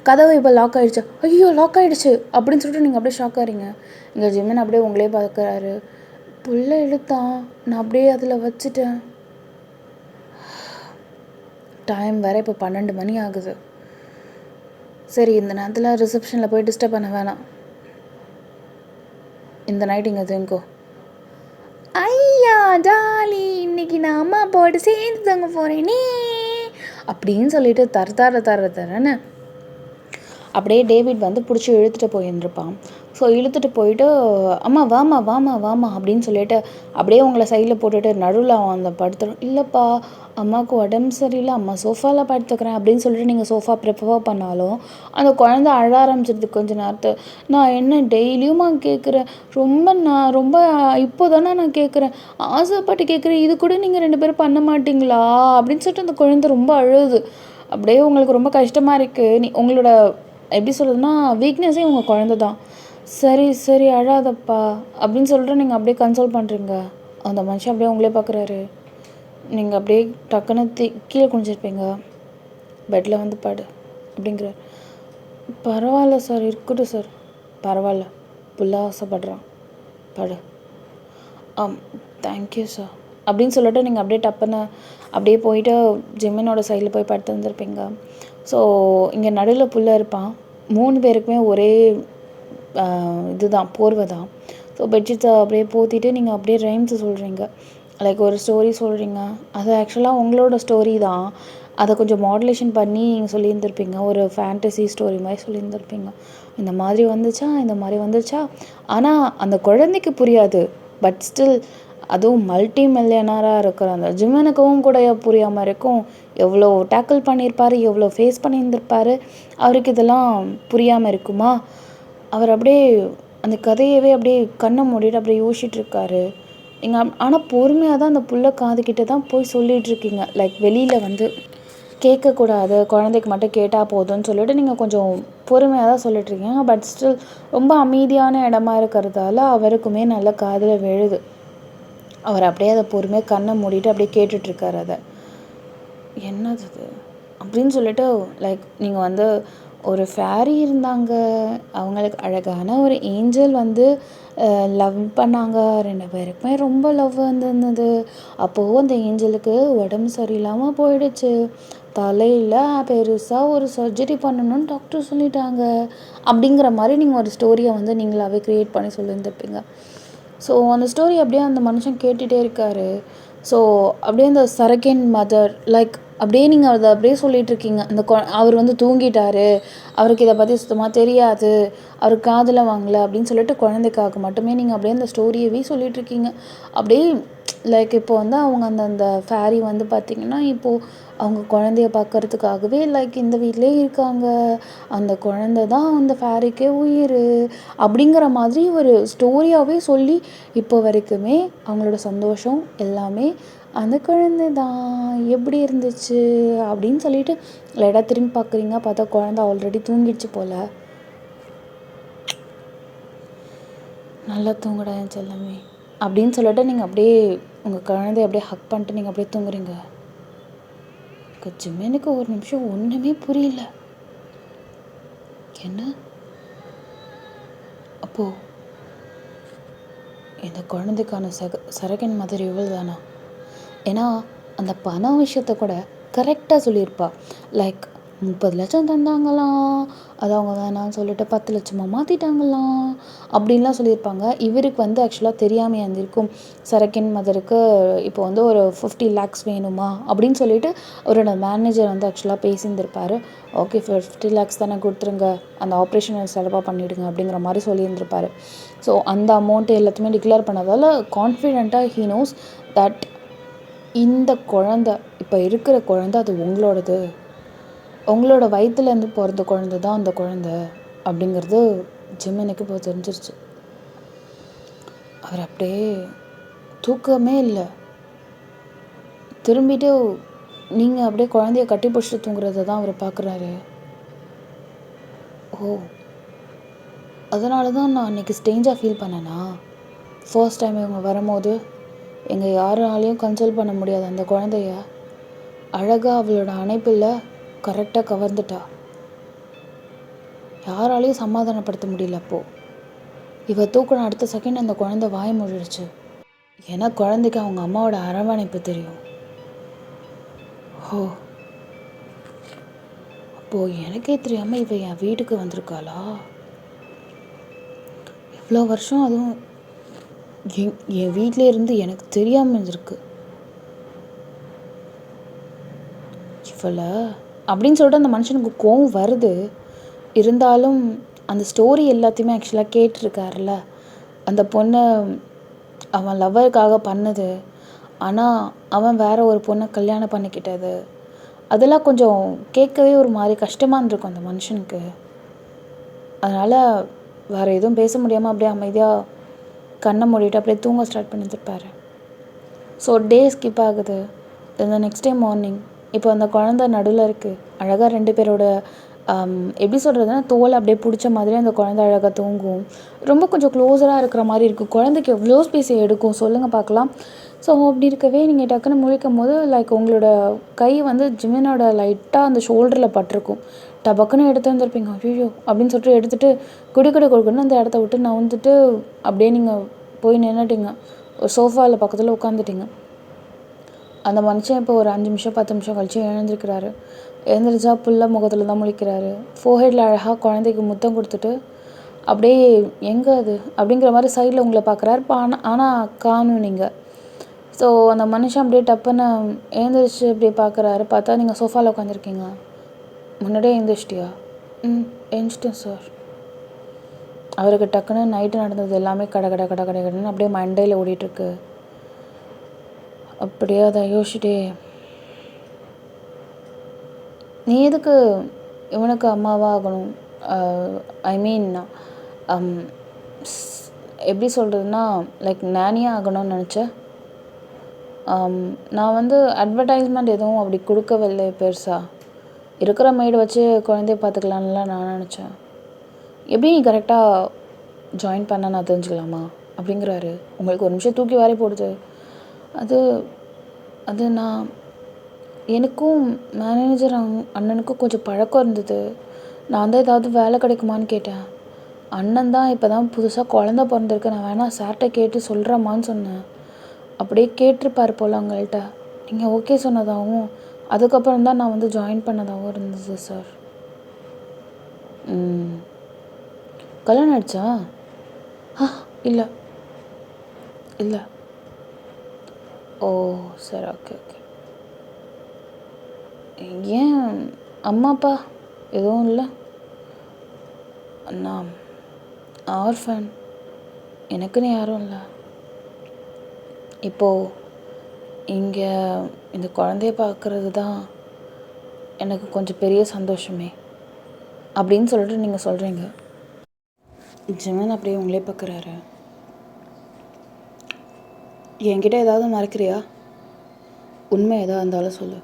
கதவை இப்போ லாக் ஆகிடுச்சு, ஐயோ லாக் ஆகிடுச்சு அப்படின்னு சொல்லிட்டு நீங்கள் அப்படியே ஷாக் ஆகிறீங்க. இங்கே ஜிம்மன் அப்படியே உங்களே பார்க்குறாரு. புள்ள இழுத்தான், நான் அப்படியே அதில் வச்சுட்டேன். டைம் வேறு இப்போ 12 மணி ஆகுது. சரி இந்த நேரத்தில் ரிசப்ஷனில் போய் டிஸ்டர்ப் பண்ண வேணாம், இந்த நைட் இங்கே தூங்கோ. ஐயா ஜாலி, இன்னைக்கு நான் அம்மா போட்டு சேர்ந்து தூங்க போகிறேனே அப்படின்னு சொல்லிட்டு தரன்னு அப்படியே டேவிட் வந்து பிடிச்சி இழுத்துட்டு போயிருந்துருப்பான். ஸோ இழுத்துட்டு போயிட்டு அம்மா வாமா அப்படின்னு சொல்லிட்டு அப்படியே உங்களை சைடில் போட்டுட்டு நடுவில் அவன் அந்த படுத்துடும். இல்லைப்பா அம்மாவுக்கு உடம்பு சரியில்லை, அம்மா சோஃபாவில் படுத்துக்கிறேன் அப்படின்னு சொல்லிட்டு நீங்கள் சோஃபா ப்ரிஃபர் பண்ணாலும் அந்த குழந்தை அழ ஆரம்பிச்சிருது கொஞ்ச நேரத்து. நான் என்ன டெய்லியுமா கேட்குறேன், ரொம்ப இப்போ தானே நான் கேட்குறேன், ஆசைப்பட்டு கேட்குறேன், இது கூட நீங்கள் 2 பேரும் பண்ண மாட்டிங்களா அப்படின்னு சொல்லிட்டு அந்த குழந்தை ரொம்ப அழுது. அப்படியே உங்களுக்கு ரொம்ப கஷ்டமாக இருக்குது. உங்களோட எப்படி சொல்கிறதுனா வீக்னஸே உங்கள் குழந்தை தான். சரி அழாதப்பா அப்படின்னு சொல்லிட்டு நீங்கள் அப்படியே கன்சோல் பண்ணுறீங்க. அந்த மனுஷன் அப்படியே உங்களே பார்க்குறாரு. நீங்கள் அப்படியே டக்குன்னு கீழே குனிஞ்சிருப்பீங்க. பெட்டில் வந்து படு அப்படிங்கிறார். பரவாயில்ல சார், இருக்கட்டும் சார், பரவாயில்ல, புள்ள ஆசைப்படுறான், படு. தேங்க்யூ சார் அப்படின்னு சொல்லிட்டு நீங்கள் அப்படியே டப்புன்னு அப்படியே போயிட்டு ஜிம்மனோட சைடில் போய் படுத்து வந்துருப்பீங்க. ஸோ இங்கே நடுவில் புள்ள இருப்பான். 3 பேருக்குமே ஒரே இதுதான், போர்வை தான். ஸோ பெட்ஷீட்ஸை அப்படியே போத்திட்டு நீங்கள் அப்படியே ரைம்ஸை சொல்கிறீங்க, லைக் ஒரு ஸ்டோரி சொல்கிறீங்க. அது ஆக்சுவலாக உங்களோட ஸ்டோரி தான், அதை கொஞ்சம் மாடுலேஷன் பண்ணி நீங்கள் சொல்லியிருந்திருப்பீங்க. ஒரு ஃபேண்டசி ஸ்டோரி மாதிரி சொல்லியிருந்திருப்பீங்க. இந்த மாதிரி வந்துச்சா. ஆனால் அந்த குழந்தைக்கு புரியாது. பட் ஸ்டில் அதுவும் மல்டி மில்லியனராக இருக்கிற அந்த ஜிம்மனுக்கும் கூட புரியாமல் இருக்கும். எவ்வளோ டேக்கிள் பண்ணியிருப்பார், எவ்வளோ ஃபேஸ் பண்ணியிருந்திருப்பார், அவருக்கு இதெல்லாம் புரியாமல் இருக்குமா? அவர் அப்படியே அந்த கதையவே அப்படியே கண்ணை மூடிட்டு அப்படியே யோசிச்சுட்ருக்காரு. நீங்கள் ஆனால் பொறுமையாக தான் அந்த புள்ள காதுகிட்ட தான் போய் சொல்லிகிட்ருக்கீங்க. லைக் வெளியில் வந்து கேட்கக்கூடாது, குழந்தைக்கு மட்டும் கேட்டால் போதும்னு சொல்லிட்டு நீங்கள் கொஞ்சம் பொறுமையாக தான் சொல்லிகிட்ருக்கீங்க. பட் ஸ்டில் ரொம்ப அமைதியான இடமா இருக்கிறதால அவருக்குமே நல்ல காதில் விழுது. அவர் அப்படியே அதை பொறுமையாக கண்ணை மூடிட்டு அப்படியே கேட்டுட்ருக்காரு. அதை என்னது அது அப்படின்னு சொல்லிட்டு லைக் நீங்கள் வந்து ஒரு ஃபேரி இருந்தாங்க, அவங்களுக்கு அழகான ஒரு ஏஞ்சல் வந்து லவ் பண்ணாங்க, 2 பேருக்குமே ரொம்ப லவ் வந்துருந்தது. அப்போது அந்த ஏஞ்சலுக்கு உடம்பு சரியில்லாமல் போயிடுச்சு. தலையில் பெருசாக ஒரு சர்ஜரி பண்ணணும்னு டாக்டர் சொல்லிட்டாங்க. அப்படிங்கிற மாதிரி நீங்கள் ஒரு ஸ்டோரியை வந்து நீங்களாகவே க்ரியேட் பண்ணி சொல்லியிருந்துருப்பீங்க. ஸோ அந்த ஸ்டோரி அப்படியே அந்த மனுஷன் கேட்டுகிட்டே இருக்கார். ஸோ அப்படியே அந்த சரக்கின் மதர் லைக் அப்படியே நீங்கள் அதை அப்படியே சொல்லிகிட்ருக்கீங்க. அந்த அவர் வந்து தூங்கிட்டாரு, அவருக்கு இதை பற்றி சுத்தமாக தெரியாது, அவர் காதில் வாங்கலை அப்படின்னு சொல்லிட்டு குழந்தைக்காக மட்டுமே நீங்கள் அப்படியே அந்த ஸ்டோரியவே சொல்லிகிட்ருக்கீங்க. அப்படியே லைக் இப்போ வந்து அவங்க அந்த அந்த ஃபேரி வந்து பார்த்திங்கன்னா இப்போது அவங்க குழந்தைய பார்க்கறதுக்காகவே லைக் இந்த வீட்டிலே இருக்காங்க. அந்த குழந்தை தான் அந்த ஃபேரிக்கே உயிர் அப்படிங்கிற மாதிரி ஒரு ஸ்டோரியாகவே சொல்லி இப்போ வரைக்குமே அவங்களோட சந்தோஷம் எல்லாமே அந்த குழந்தை தான். எப்படி இருந்துச்சு அப்படின்னு சொல்லிட்டு லைட்டாக திரும்பி பார்க்குறீங்க. பார்த்தா குழந்தை ஆல்ரெடி தூங்கிடுச்சு போல். நல்லா தூங்குடா என் செல்லமே அப்படின்னு சொல்லிட்டு நீங்கள் அப்படியே உங்கள் குழந்தைய அப்படியே ஹக் பண்ணிட்டு நீங்கள் அப்படியே தூங்குறீங்க. ஜிம்மினுக்கு ஒரு நிமிஷம் ஒன்றுமே புரியல. என்ன அப்போது இந்த குழந்தைக்கான சரகன் மாதிரி இவள் தானா? ஏன்னா அந்த பணம் விஷயத்த கூட கரெக்டாக சொல்லியிருப்பா. லைக் 30 லட்சம் தந்தாங்களாம், அது அவங்க வேணான்னு சொல்லிட்டு 10 லட்சமாக மாற்றிட்டாங்களாம் அப்படின்லாம் சொல்லியிருப்பாங்க. இவருக்கு வந்து ஆக்சுவலாக தெரியாமல் இருந்திருக்கும், சரக்கின் மதருக்கு இப்போ வந்து ஒரு 50 lakhs வேணுமா அப்படின்னு சொல்லிட்டு அவரோட மேனேஜர் வந்து ஆக்சுவலாக பேசியிருந்திருப்பார். ஓகே 50 lakhs தானே கொடுத்துருங்க, அந்த ஆப்ரேஷனை செலவாக பண்ணிவிடுங்க அப்படிங்கிற மாதிரி சொல்லியிருந்திருப்பார். ஸோ அந்த அமௌண்ட்டு எல்லாத்தையுமே டிக்ளேர் பண்ணதால் கான்ஃபிடெண்ட்டாக ஹீ நோஸ் தட் இந்த குழந்த இப்போ இருக்கிற குழந்த அது உங்களோடது, உங்களோட வயிற்றுலேருந்து பிறந்த குழந்த தான் அந்த குழந்த அப்படிங்கிறது ஜிம்மினுக்கு இப்போ தெரிஞ்சிருச்சு. அவர் அப்படியே தூக்கமே இல்லை. திரும்பிட்டு நீங்கள் அப்படியே குழந்தைய கட்டி பிடிச்சிட்டு தூங்குறத தான் அவர் பார்க்குறாரு. ஓ, அதனால தான் நான் அன்றைக்கி ஸ்ட்ரேஞ்சாக ஃபீல் பண்ணேனா? ஃபர்ஸ்ட் டைம் இவங்க வரும்போது எங்கள் யாராலையும் கன்சோல் பண்ண முடியாது அந்த குழந்தைய. அழகாக அவளோட அணைப்பில் கரெக்டாக கவர்ந்துட்டா. யாராலையும் சமாதானப்படுத்த முடியல. அப்போது இவ தூக்கின அடுத்த செகண்ட் அந்த குழந்தை வாய மூடிடுச்சு. ஏன்னா குழந்தைக்கு அவங்க அம்மாவோட அரவணைப்பு தெரியும். ஓ, அப்போது எனக்கே தெரியாமல் இவ என் வீட்டுக்கு வந்திருக்காளா? இவ்வளோ வருஷம் அதுவும் என் வீட்டிலே இருந்து எனக்கு தெரியாமல் இருந்திருக்கு இவளை அப்படின்னு சொல்லிட்டு அந்த மனுஷனுக்கு கோவம் வருது. இருந்தாலும் அந்த ஸ்டோரி எல்லாத்தையுமே ஆக்சுவலாக கேட்டிருக்காருல்ல, அந்த பொண்ணை அவன் லவ்வருக்காக பண்ணது, ஆனால் அவன் வேற ஒரு பொண்ணை கல்யாணம் பண்ணிக்கிட்டது, அதெல்லாம் கொஞ்சம் கேட்கவே ஒரு மாதிரி கஷ்டமாக இருந்திருக்கும் அந்த மனுஷனுக்கு. அதனால் வேறு எதுவும் பேச முடியாமல் அப்படியே அமைதியாக கண்ணை மூடிட்டு அப்படியே தூங்க ஸ்டார்ட் பண்ணியிருப்பார். ஸோ டே ஸ்கிப் ஆகுது. இந்த நெக்ஸ்ட் டே மார்னிங் இப்போ அந்த குழந்தை நடுவில் இருக்குது. அழகாக 2 பேரோட எப்படி சொல்கிறதுனா தோல் அப்படியே பிடிச்ச மாதிரி அந்த குழந்தை அழகாக தூங்கும். ரொம்ப கொஞ்சம் க்ளோஸராக இருக்கிற மாதிரி இருக்குது. குழந்தைக்கு எவ்வளோ ஸ்பேஸ் எடுக்கும் சொல்லுங்கள் பார்க்கலாம். ஸோ அப்படி இருக்கவே நீங்கள் டக்குன்னு முழிக்கும் போது லைக் உங்களோட கை வந்து ஜிமினோட லைட்டாக அந்த ஷோல்டரில் பட்டிருக்கும். டபக்குன்னு எடுத்து வந்துருப்பீங்க. ஐயோ அப்படின்னு சொல்லிட்டு எடுத்துகிட்டு கொடுக்கணுன்னு அந்த இடத்த விட்டு நவுந்துட்டு அப்படியே நீங்கள் போய் நின்றுட்டிங்க. ஒரு சோஃபாவில் பக்கத்தில் உட்காந்துட்டிங்க. அந்த மனுஷன் இப்போ ஒரு 5 நிமிஷம் 10 நிமிஷம் கழிச்சு எழுந்திருக்கிறாரு. எழுந்திரிச்சா புள்ள முகத்தில் தான் முழிக்கிறாரு. ஃபோர்ஹெட்டில் அழகாக குழந்தைக்கு முத்தம் கொடுத்துட்டு அப்படியே எங்கே அது அப்படிங்கிற மாதிரி சைடில் உங்களை பார்க்குறாரு. ஆனால் காணும் நீங்கள். ஸோ அந்த மனுஷன் அப்படியே டப்புன்னு எழுந்திரிச்சு அப்படியே பார்க்குறாரு. பார்த்தா நீங்கள் சோஃபாவில் உட்காந்துருக்கீங்க. முன்னாடியே எழுந்திரிச்சிட்டியா? எழுந்திரிச்சிட்டேன் சார். அவருக்கு டக்குன்னு நைட்டு நடந்தது எல்லாமே கடன்னு அப்படியே மண்டையில் ஓடிட்டுருக்கு. அப்படியே அதை யோசிச்சுட்டே, நீ எதுக்கு இவனுக்கு அம்மாவாக ஆகணும்? ஐ மீன் அம், எப்படி சொல்கிறதுனா லைக் நேனியாக ஆகணும்னு நினச்சேன். நான் வந்து அட்வர்டைஸ்மெண்ட் எதுவும் அப்படி கொடுக்கவில்லை பெருசாக. இருக்கிற மெய்டு வச்சு குழந்தைய பார்த்துக்கலான்லாம் நான் நினச்சேன். எப்படி நீ கரெக்டாக ஜாயின் பண்ண நான் தெரிஞ்சுக்கலாமா அப்படிங்கிறாரு. உங்களுக்கு ஒரு நிமிஷம் தூக்கி வாரி போடுது. அது அது நான் எனக்கும் மேனேஜர் அண்ணனுக்கும் கொஞ்சம் பழக்கம் இருந்தது. நான் தான் ஏதாவது வேலை கிடைக்குமான்னு கேட்டேன். அண்ணன் தான் இப்போ தான் புதுசாக குழந்த பிறந்திருக்கு, நான் வேணா சார்கிட்ட கேட்டு சொல்கிறேம்மான்னு சொன்னேன். அப்படியே கேட்டிருப்பார் போல் உங்கள்கிட்ட. நீங்கள் ஓகே சொன்னதாகவும் அதுக்கப்புறம் தான் நான் வந்து ஜாயின் பண்ணதாகவும் இருந்தது சார். கல்யாணம் ஆயிடுச்சா? இல்லை இல்லை. ஓ சரி, ஓகே ஓகே. ஏன் அம்மா அப்பா எதுவும் இல்லை? நான் ஆர்ஃபன், எனக்குன்னு யாரும் இல்லை. இப்போது இங்கே இந்த குழந்தைய பார்க்குறது தான் எனக்கு கொஞ்சம் பெரிய சந்தோஷமே அப்படின்னு சொல்லிட்டு நீங்கள் சொல்கிறீங்க. ஜிமன் அப்படியே உங்களே பார்க்குறாரு. என்கிட்ட ஏதாவது மறைக்கிறியா? உண்மை எதாக இருந்தாலும் சொல்லு.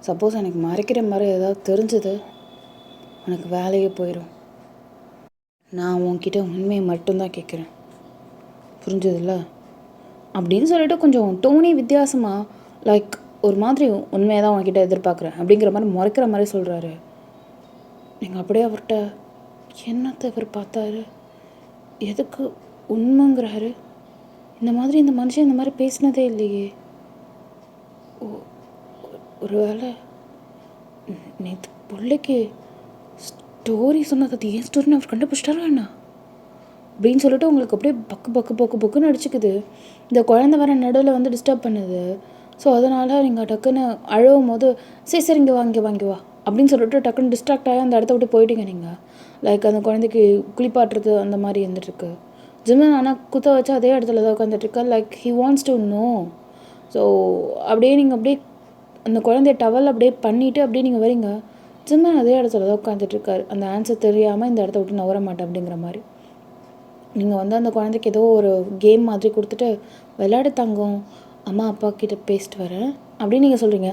சப்போஸ் எனக்கு மறைக்கிற மாதிரி ஏதாவது தெரிஞ்சது உனக்கு வேலையே போயிடும். நான் உன்கிட்ட உண்மையை மட்டும்தான் கேட்குறேன், புரிஞ்சதில்ல? அப்படின்னு சொல்லிட்டு கொஞ்சம் டோனி வித்தியாசமாக லைக் ஒரு மாதிரி உண்மையை தான் உன்கிட்ட எதிர்பார்க்குறேன் அப்படிங்கிற மாதிரி முறைக்கிற மாதிரி சொல்கிறாரு. நீங்கள் அப்படியே அவர்கிட்ட என்னத்தை இவர் பார்த்தாரு, எதுக்கு உண்மைங்கிறாரு? இந்த மாதிரி இந்த மனுஷன் இந்த மாதிரி பேசினதே இல்லையே. ஒரு வேளை நேற்று பிள்ளைக்கு ஸ்டோரி சொன்னது அது ஏன் ஸ்டோரின்னு அவர் கண்டுபிடிச்சிட்டாரா என்ன அப்படின்னு சொல்லிட்டு உங்களுக்கு அப்படியே பக்குன்னு அடிச்சுக்குது. இந்த குழந்தை வர நடுவில் வந்து டிஸ்டர்ப் பண்ணுது. ஸோ அதனால் நீங்கள் டக்குன்னு அழுவும் போது சரி இங்கே வாங்கி வா அப்படின்னு சொல்லிட்டு டக்குன்னு டிஸ்ட்ராக்ட் ஆகி அந்த இடத்த விட்டு போயிட்டீங்க நீங்கள். லைக் அந்த குழந்தைக்கு குளிப்பாட்டுறது அந்த மாதிரி இருந்துட்டுருக்கு. ஜிம்மன் ஆனால் குத்த வச்சு அதே இடத்துல தான் உட்காந்துட்ருக்கா. Like he wants to know. So அப்படியே நீங்கள் அப்படியே அந்த குழந்தைய டவல் அப்படியே பண்ணிவிட்டு அப்படியே நீங்கள் வரீங்க. ஜிம்மன் அதே இடத்துல தான் உட்காந்துட்ருக்காரு. அந்த ஆன்சர் தெரியாமல் இந்த இடத்த விட்டு நவர மாட்டேன் அப்படிங்கிற மாதிரி. நீங்கள் வந்து அந்த குழந்தைக்கு ஏதோ ஒரு கேம் மாதிரி கொடுத்துட்டு விளையாட தங்கம், அம்மா அப்பா கிட்ட பேசிட்டு வரேன் அப்படின்னு நீங்கள் சொல்கிறீங்க.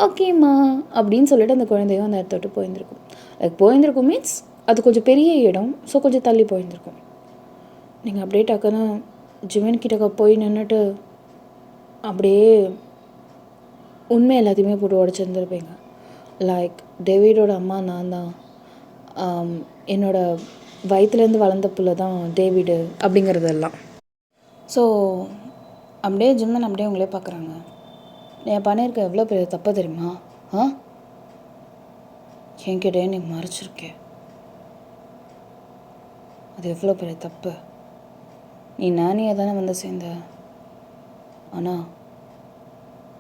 ஓகேம்மா அப்படின்னு சொல்லிட்டு அந்த குழந்தையும் அந்த இடத்த விட்டு போயிருந்துருக்கும். லைக் போயிருந்துருக்கும் மீன்ஸ் அது கொஞ்சம் பெரிய இடம், ஸோ கொஞ்சம் தள்ளி போயிருந்துருக்கும். நீங்கள் அப்படியே டக்குன்னு ஜிமன் கிட்ட போய் நின்றுட்டு அப்படியே உண்மை எல்லாத்தையுமே போட்டு உடச்சிருந்துருப்பீங்க. லைக் டேவிடோட அம்மா நான் தான், என்னோடய வயிற்றுலேருந்து வளர்ந்த புள்ள தான் டேவிடு அப்படிங்கிறதெல்லாம். ஸோ அப்படியே ஜிம்மன் அப்படியே உங்களே பார்க்குறாங்க. என் பண்ணியிருக்க எவ்வளோ பெரிய தப்பு தெரியுமா? என்கிட்டே நீ மறைச்சிருக்கேன், அது எவ்வளோ பெரிய தப்பு. நீ நானியாக தானே வந்து சேர்ந்த. ஆனால்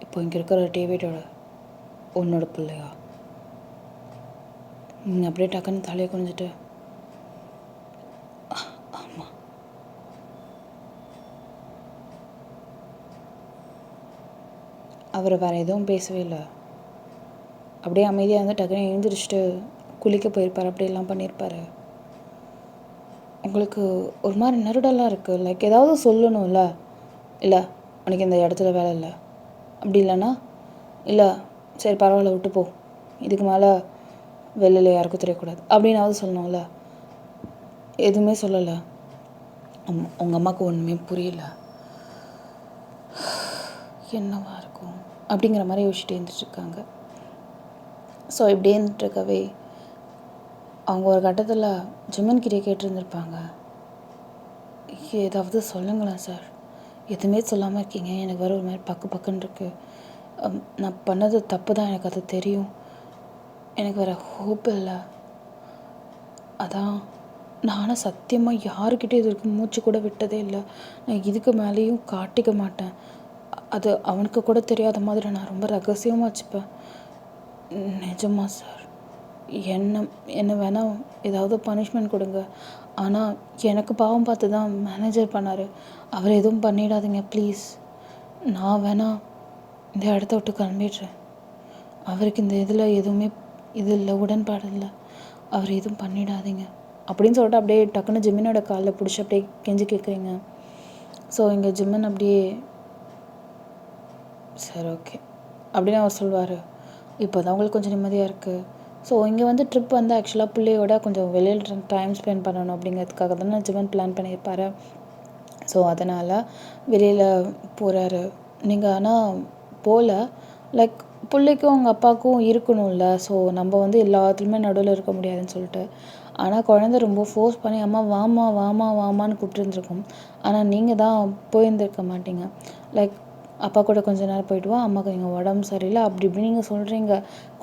இப்போ இங்கே இருக்கிற டேவிடோட உன்னோட பிள்ளையா? நீங்கள் அப்படியே டக்குன்னு தலையை குனிஞ்சிட்டு ஆமாம். அவர் வேறு எதுவும் பேசவே இல்லை. அப்படியே அமைதியாக வந்து டக்குன்னு எழுந்திரிச்சிட்டு குளிக்க போயிருப்பார், அப்படியெல்லாம் பண்ணியிருப்பார். உங்களுக்கு ஒரு மாதிரி நெருடலாக இருக்குது. லைக் ஏதாவது சொல்லணும்ல. இல்லை உனக்கு இந்த இடத்துல வேலை இல்லை, அப்படி இல்லைன்னா இல்லை சரி பரவாயில்ல விட்டு போ, இதுக்கு மேலே வெளியில் யாருக்கும் தெரியக்கூடாது அப்படின்னாவது சொல்லணும்ல. எதுவுமே சொல்லலை. உங்கள் அம்மாவுக்கு ஒன்றுமே புரியல. என்னவா இருக்கும் அப்படிங்கிற மாதிரி யோசிச்சுட்டு இருந்துட்டுருக்காங்க. ஸோ இப்படியே இருந்துட்டுருக்கவே அவங்க ஒரு கட்டத்தில் ஜிம்மன் கிட்டே கேட்டிருந்துருப்பாங்க, ஏதாவது சொல்லுங்களேன் சார், எதுவுமே சொல்லாமல் இருக்கீங்க, எனக்கு வர ஒரு மாதிரி பக்குன்னு இருக்குது, நான் பண்ணது தப்பு தான், எனக்கு அது தெரியும், எனக்கு வேறு ஹோப் இல்லை, அதான் நானும் சத்தியமாக யாருக்கிட்டே இது வரைக்கும் மூச்சு கூட விட்டதே இல்லை, நான் இதுக்கு மேலேயும் காட்டிக்க மாட்டேன், அது அவனுக்கு கூட தெரியாத மாதிரி நான் ரொம்ப ரகசியமாக வச்சுப்பேன், நிஜமா சார், என்ன வேணால் ஏதாவது பனிஷ்மெண்ட் கொடுங்க, ஆனால் எனக்கு பாவம் பார்த்து தான் மேனேஜர் பண்ணார், அவர் எதுவும் பண்ணிடாதீங்க ப்ளீஸ், நான் வேணால் இந்த இடத்த விட்டு கிளம்பிடுறேன், அவருக்கு இந்த இதில் எதுவுமே இது இல்லை, உடன்பாடு இல்லை, அவர் எதுவும் பண்ணிடாதீங்க அப்படின்னு சொல்லிட்டு அப்படியே டக்குன்னு ஜிம்மினோட காலில் பிடிச்சி அப்படியே கெஞ்சி கேட்குறீங்க. ஸோ இங்கே ஜிம்மன் அப்படியே சரி ஓகே அப்படின்னு அவர் சொல்வார். இப்போ தான் உங்களுக்கு கொஞ்சம் நிம்மதியாக இருக்குது. ஸோ இங்கே வந்து ட்ரிப் வந்து ஆக்சுவலாக பிள்ளையோட கொஞ்சம் வெளியில் டைம் ஸ்பெண்ட் பண்ணணும் அப்படிங்கிறதுக்காக தானே ஜிம்மன் பிளான் பண்ணியிருப்பாரு. ஸோ அதனால் வெளியில் போகிறாரு. நீங்கள் ஆனால் போகல, லைக் பிள்ளைக்கும் அவங்க அப்பாவுக்கும் இருக்கணும்ல. ஸோ நம்ம வந்து எல்லாத்துலேயுமே நடுவில் இருக்க முடியாதுன்னு சொல்லிட்டு. ஆனால் குழந்தை ரொம்ப ஃபோர்ஸ் பண்ணி அம்மா வாமா வாமா வாமான்னு கூப்பிட்டுருந்துருக்கும். ஆனால் நீங்கள் தான் போயிருந்துருக்க மாட்டீங்க. லைக் அப்பா கூட கொஞ்ச நேரம் போயிட்டு வா, அம்மாவுக்கு நீங்கள் உடம்பு சரியில்லை அப்படி இப்படி நீங்கள் சொல்கிறீங்க.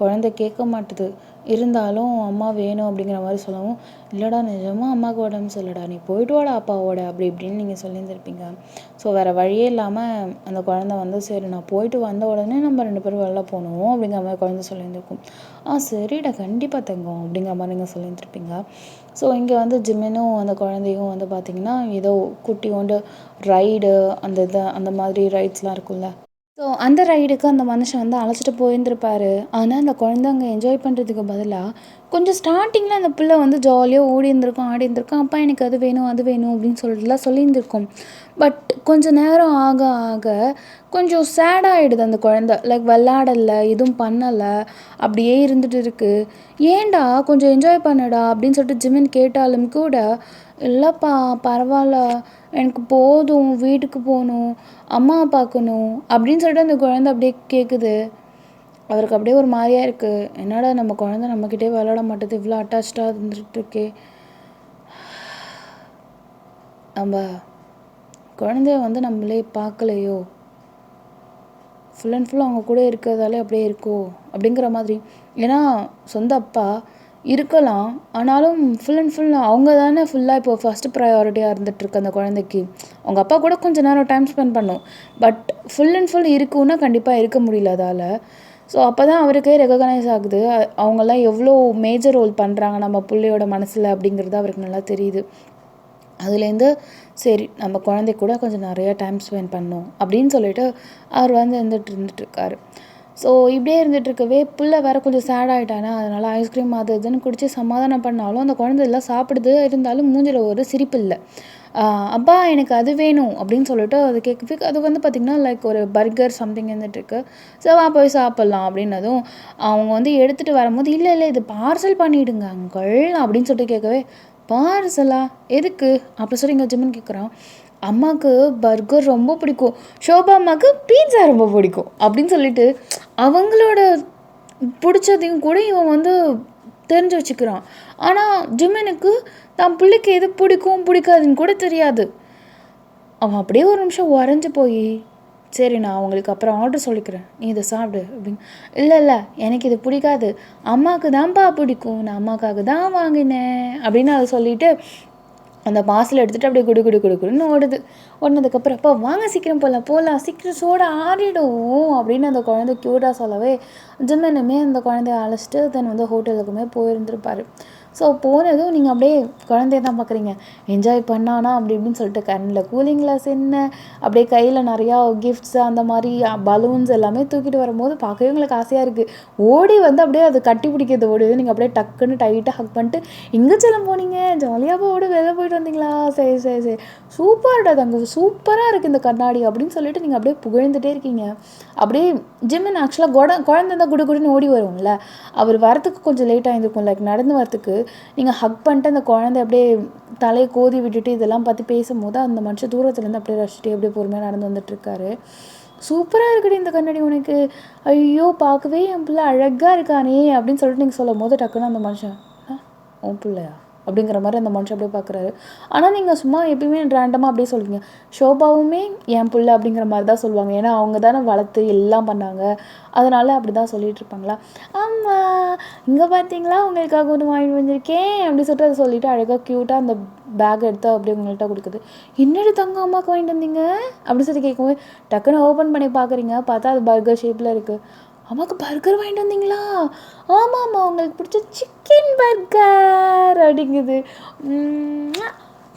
குழந்தை கேட்க மாட்டுது. இருந்தாலும் அம்மா வேணும் அப்படிங்கிற மாதிரி சொல்லவும், இல்லைடா நிஜமாக அம்மாவுக்கு உடம்பு சரியில்லடா, நீ போயிட்டு வாடா அப்பாவோட அப்படி இப்படின்னு நீங்கள் சொல்லியிருந்துருப்பீங்க. ஸோ வேறு வழியே இல்லாமல் அந்த குழந்தை வந்து சரி நான் போயிட்டு வந்த உடனே நம்ம 2 பேரும் வெளில போகணும் அப்படிங்கிற மாதிரி குழந்தை சொல்லியிருந்துருக்கும். சரிடா கண்டிப்பாக தங்கம் அப்படிங்கிற மாதிரி நீங்கள் சொல்லியிருந்துருப்பீங்க. ஸோ இங்கே வந்து ஜிம்மினும் அந்த குழந்தையும் வந்து பார்த்திங்கன்னா ஏதோ குட்டியோண்டு ரைடு அந்த மாதிரி ரைட்ஸ்லாம் இருக்கும்ல. ஸோ அந்த ரைடுக்கு அந்த மனுஷன் வந்து அழைச்சிட்டு போயிருந்துருப்பாரு. ஆனால் அந்த குழந்தை அங்கே என்ஜாய் பண்ணுறதுக்கு பதிலாக கொஞ்சம் ஸ்டார்டிங்கில் அந்த பிள்ளை வந்து ஜாலியாக ஓடி இருந்திருக்கும், ஆடி இருந்திருக்கும். அப்பா எனக்கு அது வேணும் அது வேணும் அப்படின்னு சொல்லிட்டுலாம் சொல்லியிருந்திருக்கும். பட் கொஞ்சம் நேரம் ஆக ஆக கொஞ்சம் சேடாகிடுது அந்த குழந்தை. லைக் விளாடலை, எதுவும் பண்ணலை, அப்படியே இருந்துட்டு இருக்குது. ஏன்டா கொஞ்சம் என்ஜாய் பண்ணடா அப்படின்னு சொல்லிட்டு ஜிமின் கேட்டாலும் கூட, இல்லைப்பா பரவாயில்ல எனக்கு போதும், வீட்டுக்கு போகணும், அம்மா பார்க்கணும் அப்படின்னு சொல்லிட்டு அந்த குழந்தை அப்படியே கேட்குது. அவருக்கு அப்படியே ஒரு மாதிரியா இருக்குது. என்னடா நம்ம குழந்தை நம்மக்கிட்டே விளாட மாட்டேது, இவ்வளோ அட்டாச்சாக இருந்துட்டுருக்கே. நம்ம குழந்தைய வந்து நம்மளே பார்க்கலையோ, ஃபுல் அண்ட் ஃபுல் அவங்க கூட இருக்கிறதாலே அப்படியே இருக்கோ அப்படிங்கிற மாதிரி. ஏன்னா சொந்த அப்பா இருக்கலாம், ஆனாலும் ஃபுல் அண்ட் ஃபுல் அவங்க தானே ஃபுல்லாக இப்போ ஃபஸ்ட்டு ப்ரையாரிட்டியாக இருந்துகிட்ருக்கு அந்த குழந்தைக்கு. அவங்க அப்பா கூட கொஞ்சம் நேரம் டைம் ஸ்பெண்ட் பண்ணும், பட் ஃபுல் அண்ட் ஃபுல் இருக்குன்னா கண்டிப்பாக இருக்க முடியல அதால். ஸோ அப்போ தான் அவருக்கே ரெகக்னைஸ் ஆகுது அவங்கெல்லாம் எவ்வளோ மேஜர் ரோல் பண்ணுறாங்க நம்ம பிள்ளையோட மனசில் அப்படிங்கிறது அவருக்கு நல்லா தெரியுது. அதுலேருந்து சரி நம்ம குழந்தை கூட கொஞ்சம் நிறையா டைம் ஸ்பெண்ட் பண்ணணும் அப்படின்னு சொல்லிட்டு அவர் வந்து இருந்துகிட்ருக்காரு. ஸோ இப்படியே இருந்துகிட்ருக்கவே பிள்ளை வேறு கொஞ்சம் சேட் ஆகிட்டானே, அதனால் ஐஸ்கிரீம் அது இதுன்னு குடித்து சமாதானம் பண்ணாலும் அந்த குழந்தை எல்லாம் சாப்பிடுது. இருந்தாலும் மூஞ்சில் ஒரு சிரிப்பு இல்லை. அப்பா எனக்கு அது வேணும் அப்படின்னு சொல்லிட்டு அது கேட்குது. அது வந்து பார்த்திங்கன்னா லைக் ஒரு பர்கர் சம்திங் இருந்துகிட்ருக்கு. ஸோ போய் சாப்பிட்லாம் அப்படின்னதும் அவங்க வந்து எடுத்துகிட்டு வரும்போது இல்லை இல்லை இது பார்சல் பண்ணிவிடுங்க அங்கிள் அப்படின்னு சொல்லிட்டு கேட்கவே, பார்சலா எதுக்கு அப்படி சொல்லி இங்கே ஜிம்முன்னு கேட்குறான். அம்மாவுக்கு பர்கர் ரொம்ப பிடிக்கும், ஷோபா அம்மாவுக்கு பீட்சா ரொம்ப பிடிக்கும் அப்படின்னு சொல்லிட்டு அவங்களோட பிடிச்சதையும் கூட இவன் வந்து தெரிஞ்சு வச்சுக்கிறான். ஆனால் ஜிம்மனுக்கு தான் பிள்ளைக்கு எது பிடிக்கும் பிடிக்காதுன்னு கூட தெரியாது. அவன் அப்படியே ஒரு நிமிஷம் உறைஞ்சி போய் சரி நான் அவங்களுக்கு அப்புறம் ஆர்டர் சொல்லிக்கிறேன், நீ இதை சாப்பிடு அப்படின்னு. இல்லை எனக்கு இது பிடிக்காது, அம்மாவுக்கு தான்ப்பா பிடிக்கும், நான் அம்மாவுக்காக தான் வாங்கினேன் அப்படின்னு அதை சொல்லிவிட்டு அந்த பார்சல் எடுத்துகிட்டு அப்படியே குடுன்னு ஓடினதுக்கப்புறம் அப்போ வாங்க சீக்கிரம் போகலாம் சீக்கிரம் சோட ஆறிடும் அப்படின்னு அந்த குழந்தை க்யூட்டாக சொல்லவே ஜிம்மினுமே அந்த குழந்தைய அழைச்சிட்டு தென் வந்து ஹோட்டலுக்குமே போயிருந்துருப்பார். ஸோ போனதும் நீங்கள் அப்படியே குழந்தைய தான் பார்க்குறீங்க, என்ஜாய் பண்ணானா அப்படி இப்படின்னு சொல்லிட்டு கண்ணில் கூலிங் கிளாஸ் என்ன, அப்படியே கையில் நிறையா கிஃப்ட்ஸ் அந்த மாதிரி பலூன்ஸ் எல்லாமே தூக்கிட்டு வரும்போது பார்க்கவே உங்களுக்கு ஆசையாக இருக்குது. ஓடி வந்து அப்படியே அது கட்டி பிடிக்கிறது ஓடுது. நீங்கள் அப்படியே டக்குன்னு டைட்டாக ஹக் பண்ணிட்டு எங்கே செல்லம் போனீங்க, ஜாலியாக ஓடு வெளில போயிட்டு வந்தீங்களா, சரி சூப்பர்டா தங்க சூப்பராக இருக்குது இந்த கண்ணாடி அப்படின்னு சொல்லிட்டு நீங்கள் அப்படியே புகழ்ந்துட்டே இருக்கீங்க. அப்படியே ஜிம்மின் ஆக்சுவலாக குழந்தை தான் குடுன்னு ஓடி வரும்ல, அவர் வரத்துக்கு கொஞ்சம் லேட் ஆகிருக்கும். லைக் நடந்து வரத்துக்கு நீங்கள் ஹக் பண்ணிட்டு அந்த குழந்தை அப்படியே தலையை கோதி விட்டுட்டு இதெல்லாம் பற்றி பேசும்போது அந்த மனுஷன் தூரத்துலேருந்து அப்படியே ரசிச்சுட்டு அப்படியே பொறுமையாக நடந்து வந்துட்டுருக்காரு. சூப்பராக இருக்குடி இந்த கண்ணாடி உனக்கு, ஐயோ பார்க்கவே என் பிள்ளை அழகாக இருக்கானே அப்படின்னு சொல்லிட்டு நீங்கள் சொல்லும் போது டக்குன்னு அந்த மனுஷன் உன் பிள்ளையா அப்படிங்கிற மாதிரி அந்த மனுஷன் அப்படியே பார்க்குறாரு. ஆனால் நீங்கள் சும்மா எப்பயுமே ரேண்டமாக அப்படியே சொல்லுவீங்க, ஷோபாவுமே என் பிள்ளை அப்படிங்கிற மாதிரி தான் சொல்லுவாங்க. ஏன்னா அவங்க தானே வளர்த்து எல்லாம் பண்ணாங்க, அதனால் அப்படி தான் சொல்லிகிட்டு இருப்பாங்களா. ஆமாம் இங்கே பார்த்தீங்களா உங்களுக்காக ஒன்று வாங்கிட்டு வந்திருக்கேன் அப்படின்னு சொல்லிட்டு அதை சொல்லிவிட்டு அழகாக க்யூட்டாக அந்த பேக் எடுத்து அப்படியே உங்கள்கிட்ட கொடுக்குது. என்னடி தங்க அம்மாவுக்கு வாங்கிட்டு வந்தீங்க அப்படின்னு சொல்லி கேட்கும்போது டக்குன்னு ஓப்பன் பண்ணி பார்க்குறீங்க, பார்த்தா அது பர்கர் ஷேப்பில் இருக்குது. அம்மாவுக்கு பர்கர் வாங்கிட்டு வந்தீங்களா, ஆமாம்மா உங்களுக்கு பிடிச்ச சிக்கன் பர்கர் அப்படிங்குது.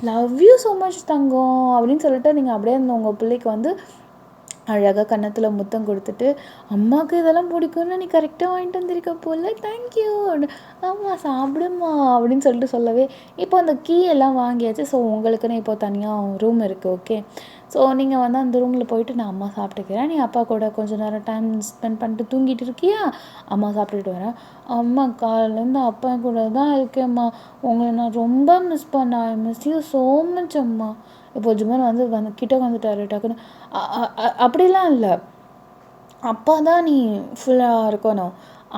லவ் யூ ஸோ மச் தங்கம் அப்படின்னு சொல்லிட்டு நீங்கள் அப்படியே உங்கள் பிள்ளைக்கு வந்து அழகாக கன்னத்தில் முத்தம் கொடுத்துட்டு, அம்மாவுக்கு இதெல்லாம் பிடிக்கும்னு நீ கரெக்டாக வாங்கிட்டு வந்திருக்க போல், தேங்க்யூ. ஆமாம் சாப்பிடுமா அப்படின்னு சொல்லிட்டு சொல்லவே, இப்போ அந்த கீ எல்லாம் வாங்கியாச்சு. ஸோ உங்களுக்குன்னு இப்போ தனியாக ரூம் இருக்குது. ஓகே, ஸோ நீங்கள் வந்து அந்த ரூமில் போயிட்டு நான் அம்மா சாப்பிட்டுக்கிறேன், நீ அப்பா கூட கொஞ்சம் நேரம் டைம் ஸ்பெண்ட் பண்ணிட்டு தூங்கிட்டு இருக்கியா, அம்மா சாப்பிட்டுட்டு வரேன். அம்மா காலையிலேருந்து அப்பா கூட தான் இருக்கேம்மா, உங்களை நான் ரொம்ப மிஸ் பண்ணேன், I miss you so much அம்மா. இப்போ ஜுமன் வந்து கிட்ட வந்துட்டாரு டக்குன்னு. அப்படிலாம் இல்லை, அப்பா தான் நீ ஃபுல்லாக இருக்கணும்,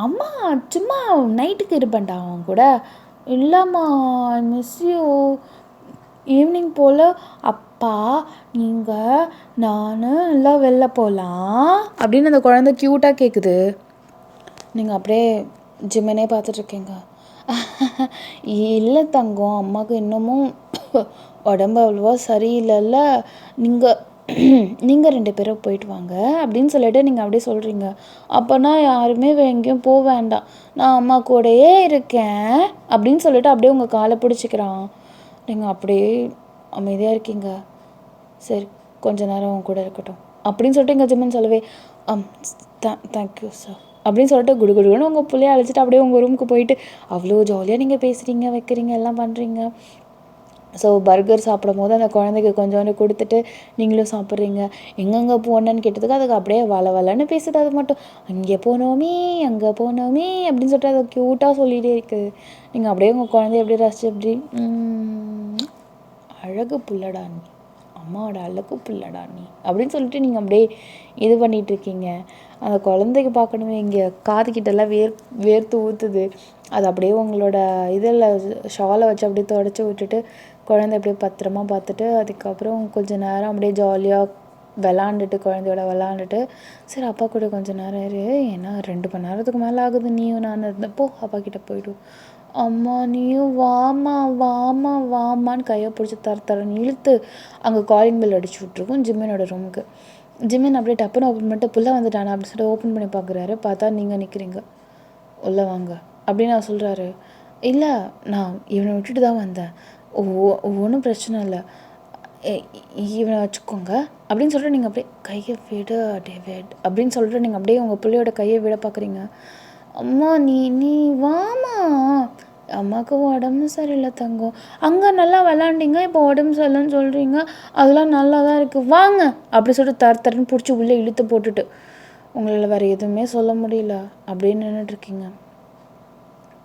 அம்மா சும்மா நைட்டுக்கு இருப்பேன்டா அவன் கூட. இல்லைம்மா ஐ மிஸ் யூ, ஈவினிங் போல் அப்பா நீங்கள் நான் எல்லாம் வெளில போகலாம் அப்படின்னு அந்த குழந்தை க்யூட்டாக கேட்குது. நீங்கள் அப்படியே ஜிம்மனே பார்த்துட்ருக்கீங்க. இல்லை தங்கம், அம்மாவுக்கு இன்னமும் உடம்பு அவ்வளோவா சரியில்லைல்ல, நீங்கள் 2 பேரும் போயிட்டு வாங்க அப்படின்னு சொல்லிட்டு நீங்கள் அப்படியே சொல்கிறீங்க. அப்போனா யாருமே எங்கேயும் போக வேண்டாம், நான் அம்மா கூடயே இருக்கேன் அப்படின்னு சொல்லிட்டு அப்படியே உங்கள் காலை பிடிச்சிக்கிறான். நீங்கள் அப்படியே அமைதியாக இருக்கீங்க. சரி கொஞ்ச நேரம் அவங்க கூட இருக்கட்டும் அப்படின்னு சொல்லிட்டு எங்கள் ஜிம்மன் சொல்லவே, தேங்க்யூ சார் அப்படின்னு சொல்லிட்டு குடுகுடுன்னு உங்கள் பிள்ளைய அழைச்சிட்டு அப்படியே உங்கள் ரூமுக்கு போயிட்டு அவ்வளோ ஜாலியாக நீங்கள் பேசுகிறீங்க, வைக்கிறீங்க, எல்லாம் பண்ணுறீங்க. ஸோ பர்கர் சாப்பிடும் போது அந்த குழந்தைக்கு கொஞ்சோண்டு கொடுத்துட்டு நீங்களும் சாப்பிட்றீங்க. எங்கெங்கே போனேன்னு கேட்டதுக்கு அதுக்கு அப்படியே வளன்னு பேசுது. அது மட்டும் அங்கே போனோமே அப்படின்னு சொல்லிட்டு அதை க்யூட்டாக சொல்லிகிட்டே இருக்குது. நீங்கள் அப்படியே உங்கள் குழந்தைய அப்படியே ரசிச்சு அப்படி அழகு புள்ளடா நீ, அம்மாவோட அழகு புள்ளடா நீ அப்படின்னு சொல்லிட்டு நீங்கள் அப்படியே இது பண்ணிகிட்ருக்கீங்க. அந்த குழந்தைக்கு பார்க்கணுமே, இங்கே காதுகிட்டெல்லாம் வேர்த்து ஊற்றுது. அது அப்படியே உங்களோட இதில் ஷாலை வச்சு அப்படியே தொடச்சி விட்டுட்டு குழந்தை அப்படியே பத்திரமா பார்த்துட்டு அதுக்கப்புறம் கொஞ்சம் நேரம் அப்படியே ஜாலியாக விளாண்டுட்டு குழந்தையோட விளாண்டுட்டு, சரி அப்பா கூட கொஞ்சம் நேரம் இரு, ஏன்னா 2 மணி நேரத்துக்கு மேலே ஆகுது, நீயும் நான் இருந்தப்போ அப்பா கிட்டே போய்டும். அம்மா நீயும் வாமான்னு கையை பிடிச்சி தரன்னு இழுத்து அங்கே காலிங் பெல் அடிச்சு விட்ருக்கும் ஜிம்மனோட ரூமுக்கு. ஜிம்மன் அப்படியே டப்புன்னு ஓப்பன் பண்ணிட்டு புள்ள வந்துட்டானே அப்படின்னு சொல்லிட்டு ஓப்பன் பண்ணி பார்க்குறாரு. பார்த்தா நீங்கள் நிற்கிறீங்க. உள்ளே வாங்க அப்படின்னு நான் சொல்கிறாரு. இல்லை நான் இவனை விட்டுட்டு தான் வந்தேன், ஒன்றும் பிரச்சனை இல்லை, இவனை வச்சுக்கோங்க அப்படின்னு சொல்லிட்டு நீங்கள் அப்படியே கையை விட டேவிட் அப்படின்னு சொல்லிட்டு நீங்கள் அப்படியே உங்கள் பிள்ளையோட கையை விட பார்க்குறீங்க. அம்மா நீ வாமா, அம்மாவுக்கு உடம்பு சரியில்லை தங்கம், அங்கே நல்லா விளாண்டிங்க, இப்போ உடம்பு சரியில்லைன்னு சொல்கிறீங்க, அதெல்லாம் நல்லா தான் இருக்குது, வாங்க அப்படி சொல்லிட்டு தரன்னு பிடிச்சி உள்ளே இழுத்து போட்டுட்டு உங்களால் வேறு எதுவுமே சொல்ல முடியல அப்படின்னு நின்றுட்டுருக்கீங்க.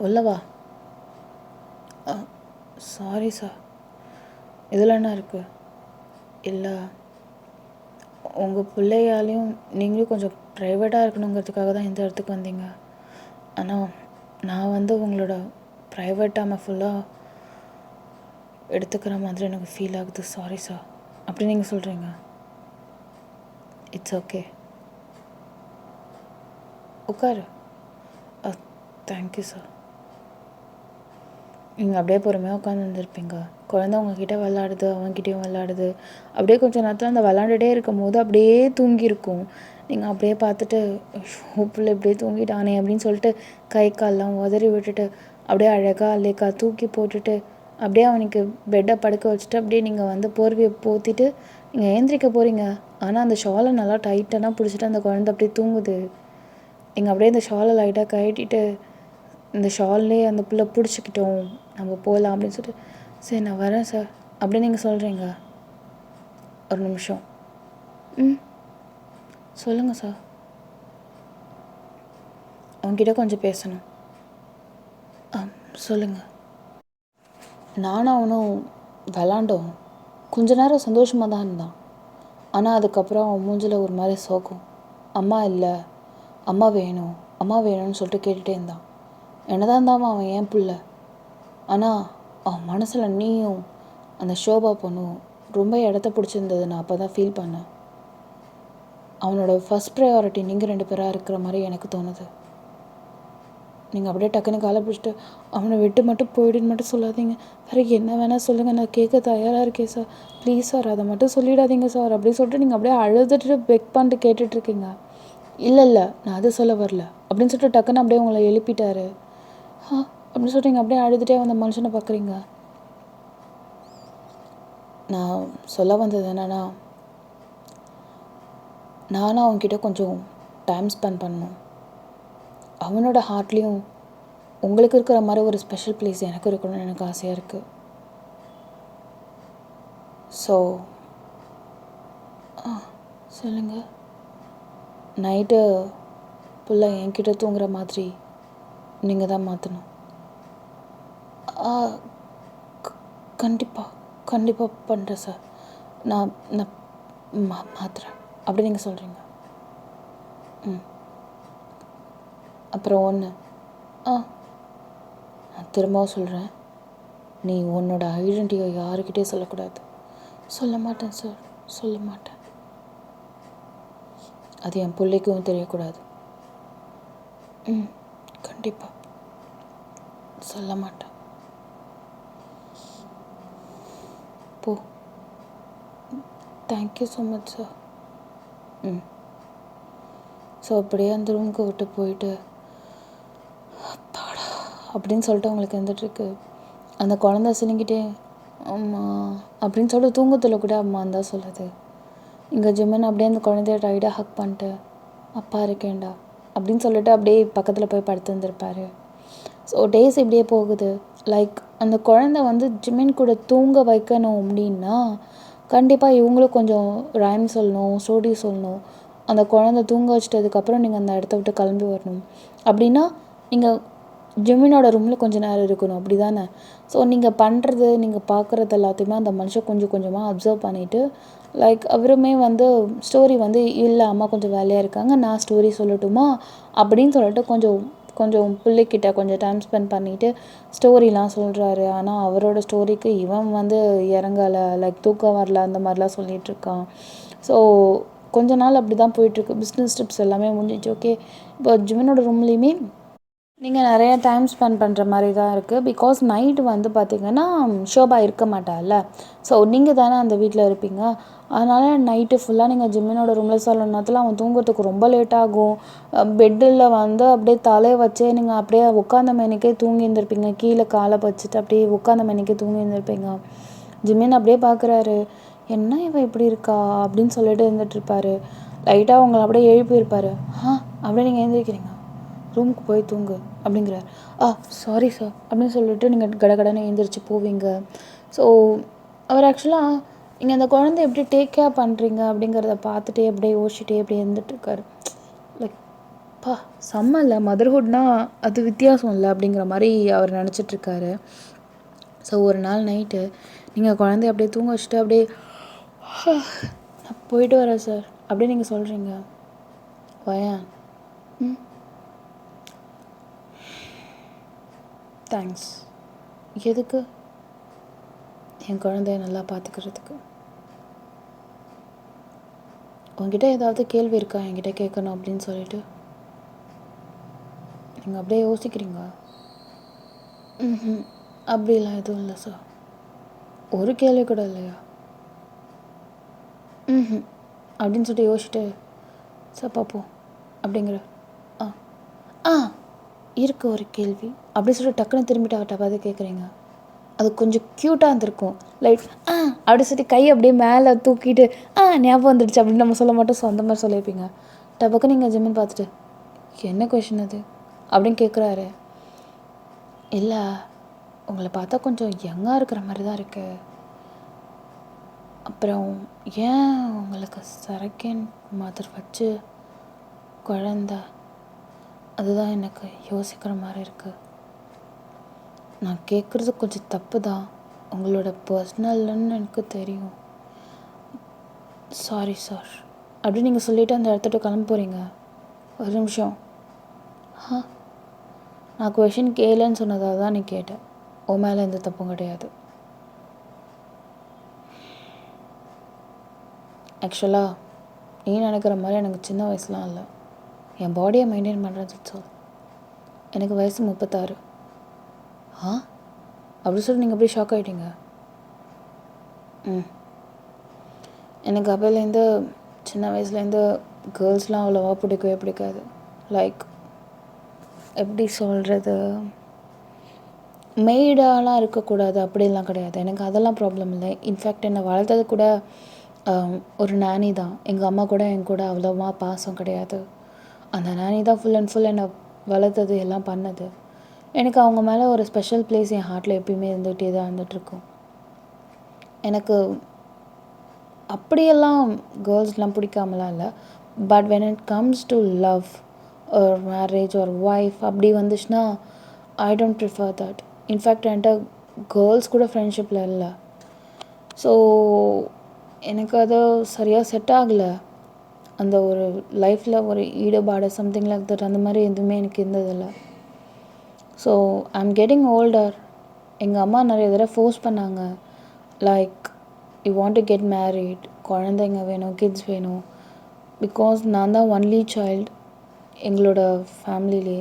உள்ளவா? சாரி சார், இதில் என்ன இருக்குது? இல்லை உங்கள் பிள்ளையாலையும் நீங்களும் கொஞ்சம் ப்ரைவேட்டாக இருக்கணுங்கிறதுக்காக தான் இந்த இடத்துக்கு வந்தீங்க. ஆனால் நான் வந்து உங்களோட ப்ரைவேட்டாக ஃபுல்லாக எடுத்துக்கிற மாதிரி எனக்கு ஃபீல் ஆகுது. சாரி சார் அப்படி நீங்கள் சொல்கிறீங்க. இட்ஸ் ஓகே, உட்காரு. Thank you sir. நீங்கள் அப்படியே பொறுமையாக உட்காந்து வந்துருப்பீங்க. குழந்தை உங்ககிட்ட விளாடுது, அவங்ககிட்டயும் விளாடுது. அப்படியே கொஞ்சம் நேரத்தில் அந்த விளாண்டுட்டே இருக்கும் போது அப்படியே தூங்கியிருக்கும். நீங்கள் அப்படியே பார்த்துட்டு பிள்ளை இப்படியே தூங்கிட்டானே அப்படின்னு சொல்லிட்டு கை கால்லாம் உதறி விட்டுட்டு அப்படியே அழகாக லேக்கா தூக்கி போட்டுட்டு அப்படியே அவனுக்கு பெட்டை படுக்க வச்சுட்டு அப்படியே நீங்கள் வந்து போர்வையை போத்திட்டு நீங்கள் ஏந்திரிக்க போகிறீங்க. ஆனால் அந்த ஷாலை நல்லா டைட்டாக பிடிச்சிட்டு அந்த குழந்தை அப்படியே தூங்குது. நீங்கள் அப்படியே இந்த ஷாலை லைட்டாக கட்டிட்டு இந்த ஷால்லே அந்த பிள்ளை பிடிச்சிக்கிட்டோம், நம்ம போகலாம் அப்படின்னு சொல்லிட்டு, சரி நான் வரேன் சார் அப்படின்னு நீங்கள் சொல்கிறீங்க. ஒரு நிமிஷம். சொல்லுங்கள் சார். அவங்ககிட்ட கொஞ்சம் பேசணும். சொல்லுங்கள். நானும் அவனும் விளாண்டோம், கொஞ்ச நேரம் சந்தோஷமாக தான் இருந்தான். ஆனால் அதுக்கப்புறம் அவன் மூஞ்சில் ஒரு மாதிரி சோகம். அம்மா இல்லை, அம்மா வேணும்னு சொல்லிட்டு கேட்டுகிட்டே இருந்தான். என்னதான் இருந்தாலும் அவன் என் பிள்ளை. ஆனால் அவன் மனசில் நீயும் அந்த ஷோபா பொண்ணும் ரொம்ப இடத்த பிடிச்சிருந்தது. நான் அப்போ தான் ஃபீல் பண்ணேன். அவனோட ஃபஸ்ட் ப்ரையாரிட்டி நீங்கள் 2 பேராக இருக்கிற மாதிரி எனக்கு தோணுது. நீங்கள் அப்படியே டக்குன்னு காலை பிடிச்சிட்டு அவனை விட்டு மட்டும் போயிடுன்னு மட்டும் சொல்லாதீங்க, வேறு என்ன வேணால் சொல்லுங்கள், நான் கேட்க தயாராக இருக்கேன் சார், ப்ளீஸ் சார் அதை மட்டும் சொல்லிடாதீங்க சார் அப்படின்னு சொல்லிட்டு நீங்கள் அப்படியே அழுதுட்டு பெக் பண்ணிட்டு கேட்டுட்ருக்கீங்க. இல்லை நான் அதை சொல்ல வரல அப்படின்னு சொல்லிட்டு டக்குன்னு அப்படியே உங்களை எழுப்பிட்டாரு. அப்படின்னு சொல்லிட்டு நீங்கள் அப்படியே அழுதுகிட்டே அந்த மனுஷனை பார்க்குறீங்க. நான் சொல்ல வந்தது என்னன்னா, நானும் அவன்கிட்ட கொஞ்சம் டைம் ஸ்பெண்ட் பண்ணணும். அவனோட ஹார்ட்லேயும் உங்களுக்கு இருக்கிற மாதிரி ஒரு ஸ்பெஷல் பிளேஸ் எனக்கு இருக்கணும்னு எனக்கு ஆசையாக இருக்குது. ஸோ சொல்லுங்கள். நைட்டு ஃபுல்லாக என்கிட்ட தூங்குற மாதிரி நீங்கள் தான் மாற்றணும். கண்டிப்பாக பண்ணுறேன் சார். நான் நான் மாற்றுறேன் அப்படி நீங்கள் சொல்கிறீங்க. அப்புறம் ஒன்று, நான் திரும்பவும் சொல்கிறேன், நீ உன்னோட ஐடென்டிட்டியை யாருக்கிட்டே சொல்லக்கூடாது. சொல்ல மாட்டேன் சார், சொல்ல மாட்டேன். அது என் பிள்ளைக்கும் தெரியக்கூடாது. கண்டிப்பாக சொல்ல மாட்டேன். போ. Thank you so much sir. So அப்படியே அந்த ரூமுக்கு விட்டு போயிட்டு அப்பாடா அப்படின்னு சொல்லிட்டு அவங்களுக்கு வந்துட்டுருக்கு. அந்த குழந்த சினிக்கிட்டே அம்மா அப்படின்னு சொல்லிட்டு தூங்கத்தில் கூட அம்மான்னு தான் சொல்லுது. இங்கே ஜிம்மன் அப்படியே அந்த குழந்தைய டைடாக ஹக் பண்ணிட்டு அப்பா இருக்கேன்டா அப்படின்னு சொல்லிட்டு அப்படியே பக்கத்தில் போய் படுத்து வந்துருப்பார். ஸோ டேஸ் இப்படியே போகுது. லைக் அந்த குழந்தை வந்து ஜிமின் கூட தூங்க வைக்கணும் அப்படின்னா கண்டிப்பாக இவங்களும் கொஞ்சம் ரைம் சொல்லணும், ஸ்டோரி சொல்லணும். அந்த குழந்தை தூங்க வச்சிட்டதுக்கப்புறம் நீங்கள் அந்த இடத்த விட்டு கிளம்பி வரணும். அப்படின்னா நீங்கள் ஜிமினோட ரூமில் கொஞ்சம் நேரம் இருக்கணும், அப்படி தானே? ஸோ நீங்கள் பண்ணுறது, நீங்கள் பார்க்குறது எல்லாத்தையுமே அந்த மனுஷன் கொஞ்சம் கொஞ்சமாக அப்சர்வ் பண்ணிவிட்டு லைக் அவருமே வந்து ஸ்டோரி வந்து இல்லை அம்மா கொஞ்சம் வேலையாக இருக்காங்க, நான் ஸ்டோரி சொல்லட்டுமா அப்படின்னு சொல்லிட்டு கொஞ்சம் பிள்ளைக்கிட்ட கொஞ்சம் டைம் ஸ்பெண்ட் பண்ணிவிட்டு ஸ்டோரிலாம் சொல்கிறாரு. ஆனால் அவரோட ஸ்டோரிக்கு இவன் வந்து இறங்கலை, லைக் தூக்கம் வரல அந்த மாதிரிலாம் சொல்லிகிட்ருக்கான். ஸோ கொஞ்ச நாள் அப்படி தான் போயிட்டுருக்கு. பிஸ்னஸ் ட்ரிப்ஸ் எல்லாமே முடிஞ்சிச்சு. ஓகே, இப்போ ஜிமினோட ரூம்லேயுமே நீங்கள் நிறையா டைம் ஸ்பெண்ட் பண்ணுற மாதிரி தான் இருக்குது. பிகாஸ் நைட்டு வந்து பார்த்திங்கன்னா ஷோபா இருக்க மாட்டாள்ல. ஸோ நீங்கள் தானே அந்த வீட்டில் இருப்பீங்க. அதனால் நைட்டு ஃபுல்லாக நீங்கள் ஜிம்மினோட ரூமில் சில நேரத்தில் அவன் தூங்குறதுக்கு ரொம்ப லேட் ஆகும். பெட்டில் வந்து அப்படியே தலையை வச்சே நீங்கள் அப்படியே உட்காந்த மேனிக்கே தூங்கி இருந்திருப்பீங்க. கீழே காலை வச்சுட்டு அப்படியே உட்காந்த மேனிக்கே தூங்கி இருந்திருப்பீங்க. ஜிம்மின் அப்படியே பார்க்குறாரு, என்ன இவன் இப்படி இருக்கா அப்படின்னு சொல்லிட்டு இருந்துகிட்ருப்பாரு. லைட்டாக அவங்களை அப்படியே எழுப்பியிருப்பார். அப்படியே நீங்கள் எழுந்திரிக்கிறீங்க, ரூமுக்கு போய் தூங்கு அப்படிங்கிறார். சாரி சார் அப்படின்னு சொல்லிட்டு நீங்கள் கடகடன்னு எழுந்திரிச்சு போவீங்க. ஸோ அவர் ஆக்சுவலாக நீங்கள் அந்த குழந்தை எப்படி டேக் கேர் பண்ணுறீங்க அப்படிங்கிறத பார்த்துட்டே அப்படியே யோசிச்சுட்டே அப்படியே இருந்துகிட்ருக்காரு. லைக் செம்ம இல்லை, மதர்ஹுட்னா அது வித்தியாசம் இல்லை அப்படிங்கிற மாதிரி அவர் நினச்சிட்ருக்காரு. ஸோ ஒரு நாள் நைட்டு நீங்கள் குழந்தைய அப்படியே தூங்க வச்சுட்டு அப்படியே நான் போயிட்டு வரேன் சார் அப்படியே நீங்கள் சொல்கிறீங்க. வயன் தேங்க்ஸ். எதுக்கு? என் குழந்தைய நல்லா பார்த்துக்கிறதுக்கு. உங்ககிட்ட ஏதாவது கேள்வி இருக்கா என்கிட்ட கேட்கணும் அப்படின்னு சொல்லிட்டு நீங்கள் அப்படியே யோசிக்கிறீங்க. அப்படிலாம் எதுவும் இல்லை சார். ஒரு கேள்வி கூட இல்லையா? அப்படின்னு சொல்லிட்டு யோசிச்சுட்டு சார் பார்ப்போம் அப்படிங்கிற இருக்கு ஒரு கேள்வி அப்படின்னு சொல்லிட்டு டக்குன்னு திரும்பிட்டு அவர்கிட்ட பார்த்து கேட்குறீங்க. அது கொஞ்சம் க்யூட்டாக இருந்திருக்கும். லைக் அப்படி சொல்லி கை அப்படியே மேலே தூக்கிட்டு ஞாபகம் வந்துடுச்சு அப்படின்னு நம்ம சொல்ல மாட்டோம். ஸோ அந்த மாதிரி சொல்லியிருப்பீங்க. டபக்கு நீங்கள் ஜிம்மின் பார்த்துட்டு என்ன கொஷின் அது அப்படின்னு கேட்குறாரு. இல்லை, உங்களை பார்த்தா கொஞ்சம் யங்காக இருக்கிற மாதிரி தான் இருக்கு. அப்புறம் ஏன் உங்களுக்கு செகண்ட் மதர் வச்சு குழந்த, அதுதான் எனக்கு யோசிக்கிற மாதிரி இருக்குது. நான் கேட்குறது கொஞ்சம் தப்பு தான், உங்களோட பர்சனல்னு எனக்கு தெரியும். சாரி சார் அப்படி நீங்கள் சொல்லிவிட்டு அந்த இடத்துட்டு கிளம்ப போகிறீங்க. ஒரு நிமிஷம். நான் கொஷின் கேளுன்னு சொன்னதாக தான் நீ கேட்டேன். உன் மேலே எந்த தப்பும் கிடையாது. ஆக்சுவலாக நீ நினைக்கிற மாதிரி எனக்கு சின்ன வயசுலாம் இல்லை. என் பாடியை மெயின்டைன் பண்ணுறது சொல். எனக்கு வயசு 36. அப்படி சொல்லி நீங்கள் அப்படியே ஷாக் ஆகிட்டீங்க. எனக்கு அப்போலேருந்து சின்ன வயசுலேருந்து கேர்ள்ஸ்லாம் அவ்வளோவா பிடிக்காது. லைக் எப்படி சொல்கிறது, மெய்டாலாம் இருக்கக்கூடாது அப்படிலாம் கிடையாது. எனக்கு அதெல்லாம் ப்ராப்ளம் இல்லை. இன்ஃபேக்ட் என்னை வளர்த்தது கூட ஒரு நானி தான். எங்கள் அம்மா கூட என் கூட அவ்வளோவா பாசம் கிடையாது. அந்த நானி தான் ஃபுல் அண்ட் ஃபுல் என்னை வளர்த்தது, எல்லாம் பண்ணது. எனக்கு அவங்க மேலே ஒரு ஸ்பெஷல் பிளேஸ் என் ஹார்ட்டில் எப்பயுமே இருந்துகிட்டே தான் இருந்துகிட்ருக்கும். எனக்கு அப்படியெல்லாம் கேர்ள்ஸ்லாம் பிடிக்காமலாம் இல்லை. But when it comes to love ஒரு மேரேஜ் ஒரு ஒய்ஃப் அப்படி வந்துச்சுன்னா I don't prefer that. In fact என்கிட்ட கேர்ள்ஸ் கூட ஃப்ரெண்ட்ஷிப்பில் இல்லை. ஸோ எனக்கு அது சரியாக செட் ஆகலை. அந்த ஒரு லைஃப்பில் ஒரு ஈடுபாடு சம்திங் லைக் தட் அந்த மாதிரி எதுவுமே எனக்கு இருந்ததில்லை. So I am getting older. எங்கள் அம்மா நிறைய தடவை ஃபோர்ஸ் பண்ணாங்க. Like you want to get married, குழந்தைங்க வேணும், கிட்ஸ் வேணும். பிகாஸ் நான் தான் ஒன்லி சைல்டு எங்களோட ஃபேமிலியிலே.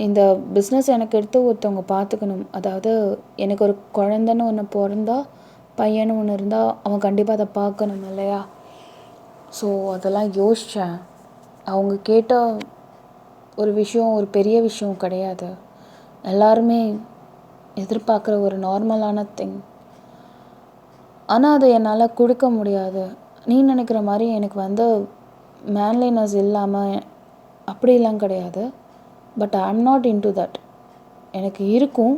இந்த பிஸ்னஸ் எனக்கு எடுத்து ஒருத்தவங்க பார்த்துக்கணும். அதாவது எனக்கு ஒரு குழந்தைன்னு ஒன்று பிறந்தா, பையன்னு ஒன்று இருந்தால் அவன் கண்டிப்பாக அதை பார்க்கணும் இல்லையா? ஸோ அதெல்லாம் யோசித்தேன். அவங்க கேட்ட ஒரு விஷயம் ஒரு பெரிய விஷயம் கிடையாது. எல்லாருமே எதிர்பார்க்குற ஒரு நார்மலான திங். ஆனால் அதை என்னால் கொடுக்க முடியாது. நீ நினைக்கிற மாதிரி எனக்கு மேன்லினஸ் இல்லாமல் அப்படிலாம் கிடையாது. But I am not into that. எனக்கு இருக்கும்,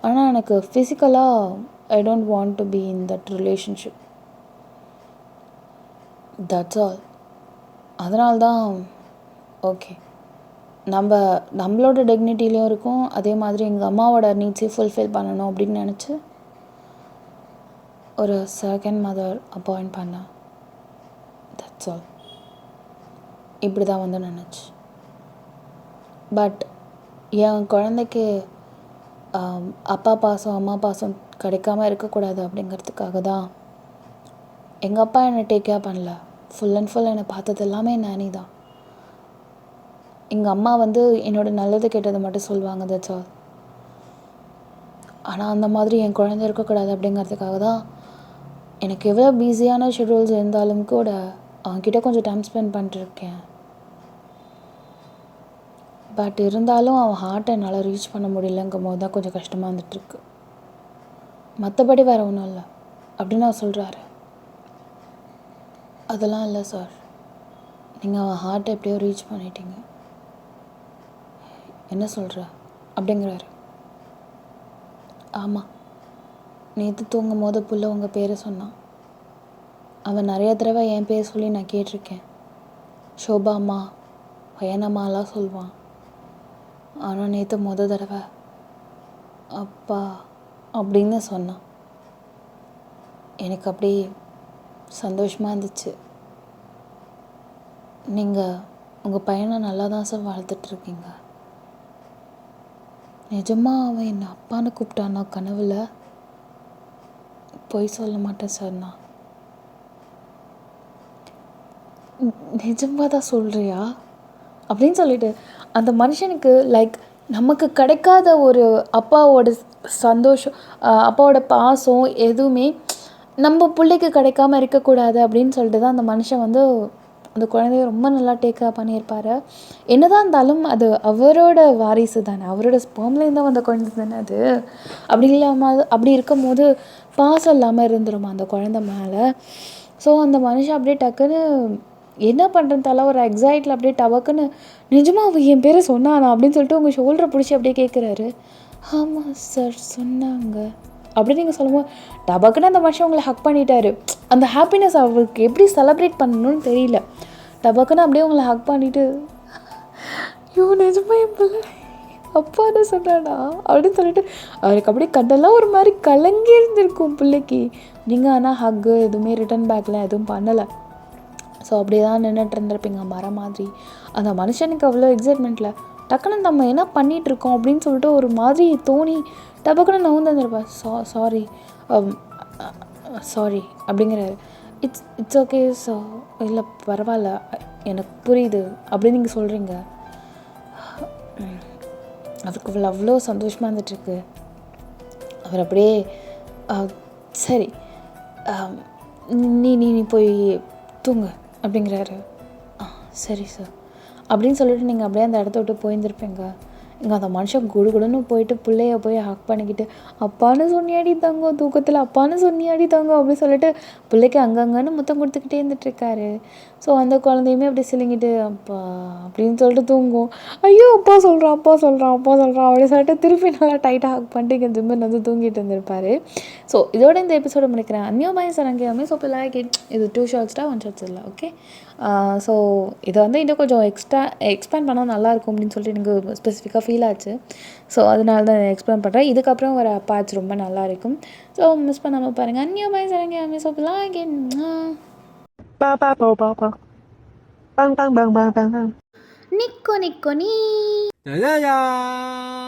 ஆனால் எனக்கு ஃபிசிக்கலாக I don't want to be in that relationship. That's all. அதனால்தான் ஓகே, நம்மளோட டிக்னிட்டிலையும் இருக்கும், அதே மாதிரி எங்கள் அம்மாவோட நீட்ஸையும் ஃபுல்ஃபில் பண்ணணும் அப்படின்னு நினச்சி ஒரு செகண்ட் மதர் அப்பாயிண்ட் பண்ணேன். That's all. இப்படி தான் நினச்சி. பட் என் குழந்தைக்கு அப்பா பாசம் அம்மா பாசம் கிடைக்காம இருக்கக்கூடாது அப்படிங்கிறதுக்காக தான் எங்கள் அப்பா என்னை டேக் கேர் பண்ணல. ஃபுல் அண்ட் ஃபுல் என்னை பார்த்தது எல்லாமே நானி தான். எங்கள் அம்மா என்னோட நல்லது கெட்டது மட்டும் சொல்லுவாங்க, தட்ஸ் ஆல். ஆனால் அந்த மாதிரி என் குழந்தை இருக்கக்கூடாது அப்படிங்கிறதுக்காக தான் எனக்கு எவ்வளோ பிஸியான ஷெட்யூல்ஸ் இருந்தாலும் கூட அவன்கிட்ட கொஞ்சம் டைம் ஸ்பெண்ட் பண்ணிட்டுருக்கேன். பட் இருந்தாலும் அவன் ஹார்ட்டை என்னால் ரீச் பண்ண முடியலங்கும் போது தான் கொஞ்சம் கஷ்டமாக இருந்துகிட்ருக்கு. மற்றபடி வேறு ஒன்றும் இல்லை அப்படின்னு அவர் சொல்கிறாரு. அதெல்லாம் இல்லை சார், நீங்கள் அவன் ஹார்ட்டை எப்படியோ ரீச் பண்ணிட்டீங்க. என்ன சொல்கிற அப்படிங்கிறாரு. ஆமாம், நேற்று தூங்கும் போது புள்ள உங்கள் பேரை சொன்னான். அவன் நிறைய தடவை என் பேர் சொல்லி நான் கேட்டிருக்கேன். ஷோபாம்மா, பையனம்மாலாம் சொல்லுவான். ஆனால் நேற்று தடவை அப்பா அப்படின்னு சொன்னான். எனக்கு அப்படி சந்தோஷமாக இருந்துச்சு. நீங்கள் உங்கள் பையனை நல்லா தான் சார் வளர்த்துட்ருக்கீங்க. நிஜமாக அவன் என்னை அப்பான்னு கூப்பிட்டானா கனவுல? பொய் சொல்ல மாட்டேன் சார். நான் நிஜமாக தான் சொல்கிறியா அப்படின்னு சொல்லிட்டு அந்த மனுஷனுக்கு லைக் நமக்கு கிடைக்காத ஒரு அப்பாவோட சந்தோஷம், அப்பாவோட பாசம் எதுவுமே நம்ம பிள்ளைக்கு கிடைக்காம இருக்கக்கூடாது அப்படின்னு சொல்லிட்டு தான் அந்த மனுஷன் அந்த குழந்தைய ரொம்ப நல்லா டேக்கப் பண்ணியிருப்பார். என்னதான் இருந்தாலும் அது அவரோட வாரிசு தானே, அவரோட ஸ்பெர்ம்லேருந்து வந்த குழந்தை தானே அது. அப்படி இருக்கும் போது பாசம் இல்லாமல் இருந்துருமா அந்த குழந்தை மேலே. ஸோ அந்த மனுஷன் அப்படியே டக்குன்னு என்ன பண்ணுறதால ஒரு எக்ஸைட்டில் அப்படியே டவக்குன்னு நிஜமாக அவன் என் பேரை சொன்னானா அப்படின்னு சொல்லிட்டு உங்கள் ஷோல்டரை பிடிச்சி அப்படியே கேட்குறாரு. ஆமாம் சார் சொன்னாங்க அப்படின்னு நீங்கள் சொல்லும்போது டபக்குன்னு அந்த மனுஷன் உங்களை ஹக் பண்ணிட்டாரு. அந்த ஹாப்பினஸ் அவருக்கு எப்படி செலிப்ரேட் பண்ணணும்னு தெரியல. டபக்குன்னு அப்படியே உங்களை ஹக் பண்ணிவிட்டு நிஜமாக என் பிள்ளை அப்பா தான் சொன்னாடா அப்படின்னு சொல்லிட்டு அவருக்கு அப்படியே கண்ணெல்லாம் ஒரு மாதிரி கலங்கி இருந்திருக்கும் பிள்ளைக்கு. நீங்கள் ஆனால் ஹக்கு எதுவுமே ரிட்டன் பேக்கில் எதுவும் பண்ணலை. ஸோ அப்படியே தான் நின்றுட்டு இருந்திருப்பீங்க மரம் மாதிரி. அந்த மனுஷனுக்கு அவ்வளோ எக்ஸைட்மெண்ட்டில் டக்குன்னு நம்ம என்ன பண்ணிகிட்ருக்கோம் அப்படின்னு சொல்லிட்டு ஒரு மாதிரி தோணி டபக்குன்னு நான் வந்துருப்பேன். சாரி அப்படிங்கிறாரு. இட்ஸ் ஓகே ஸோ இல்லை பரவாயில்ல எனக்கு புரியுது அப்படின்னு நீங்கள் சொல்கிறீங்க. அதுக்கு அவ்வளோ சந்தோஷமாக இருந்துகிட்ருக்கு. அவர் அப்படியே சரி நீ நீ போய் தூங்கு அப்படிங்கிறாரு. சரி சார் அப்படின்னு சொல்லிட்டு நீங்கள் அப்படியே அந்த இடத்த விட்டு போயிருந்துருப்பீங்க. இங்கே அந்த மனுஷன் குடுகுடுன்னு போயிட்டு பிள்ளைய போய் ஹக் பண்ணிக்கிட்டு, அப்பான்னு சொன்னியாடி தங்கம், தூக்கத்தில் அப்பான்னு சொன்னியாடி தங்கம் அப்படின்னு சொல்லிட்டு பிள்ளைக்கு அங்கங்கன்னு முத்தம் கொடுத்துக்கிட்டே இருந்துட்டுருக்காரு. ஸோ அந்த குழந்தையுமே அப்படி சிலுங்கிட்டு அப்பா அப்படின்னு சொல்லிட்டு தூங்கும். ஐயோ அப்பா சொல்கிறான் அப்பா சொல்கிறான் அப்பா சொல்கிறான் அப்படின்னு சொல்லிட்டு திருப்பி நல்லா டைட்டாக ஹக் பண்ணிட்டு இங்கே ஜிம்மன் வந்து தூங்கிட்டு இருந்திருப்பாரு. ஸோ இதோட இந்த எபிசோட முடிக்கிறேன். அந்நியோ பாய் சரங்கியாமே ஸோ இப்போ லைக் இட். இது 2 ஷார்ட்ஸ்டா 1 ஷார்ட்ஸ் இல்லை. ஓகே. ஸோ இதை வந்து இன்னும் கொஞ்சம் எக்ஸ்பேண்ட் பண்ணால் நல்லாயிருக்கும் அப்படின்னு சொல்லிட்டு எனக்கு ஸ்பெசிஃபிக்காக ஃபீல் ஆச்சு. ஸோ அதனால தான் எக்ஸ்பிளைன் பண்ணுறேன். இதுக்கப்புறம் வர பார்ட்ஸ் ரொம்ப நல்லா இருக்கும். ஸோ மிஸ் பண்ணாமல் பாருங்கள். அந்நியோ பாய் சரங்கியாமே ஸோ இப்போ like it. Ba ba bo ba ba. Bang bang bang bang bang bang. நிக்கோ நிக்கோ நீ Ya ya ya.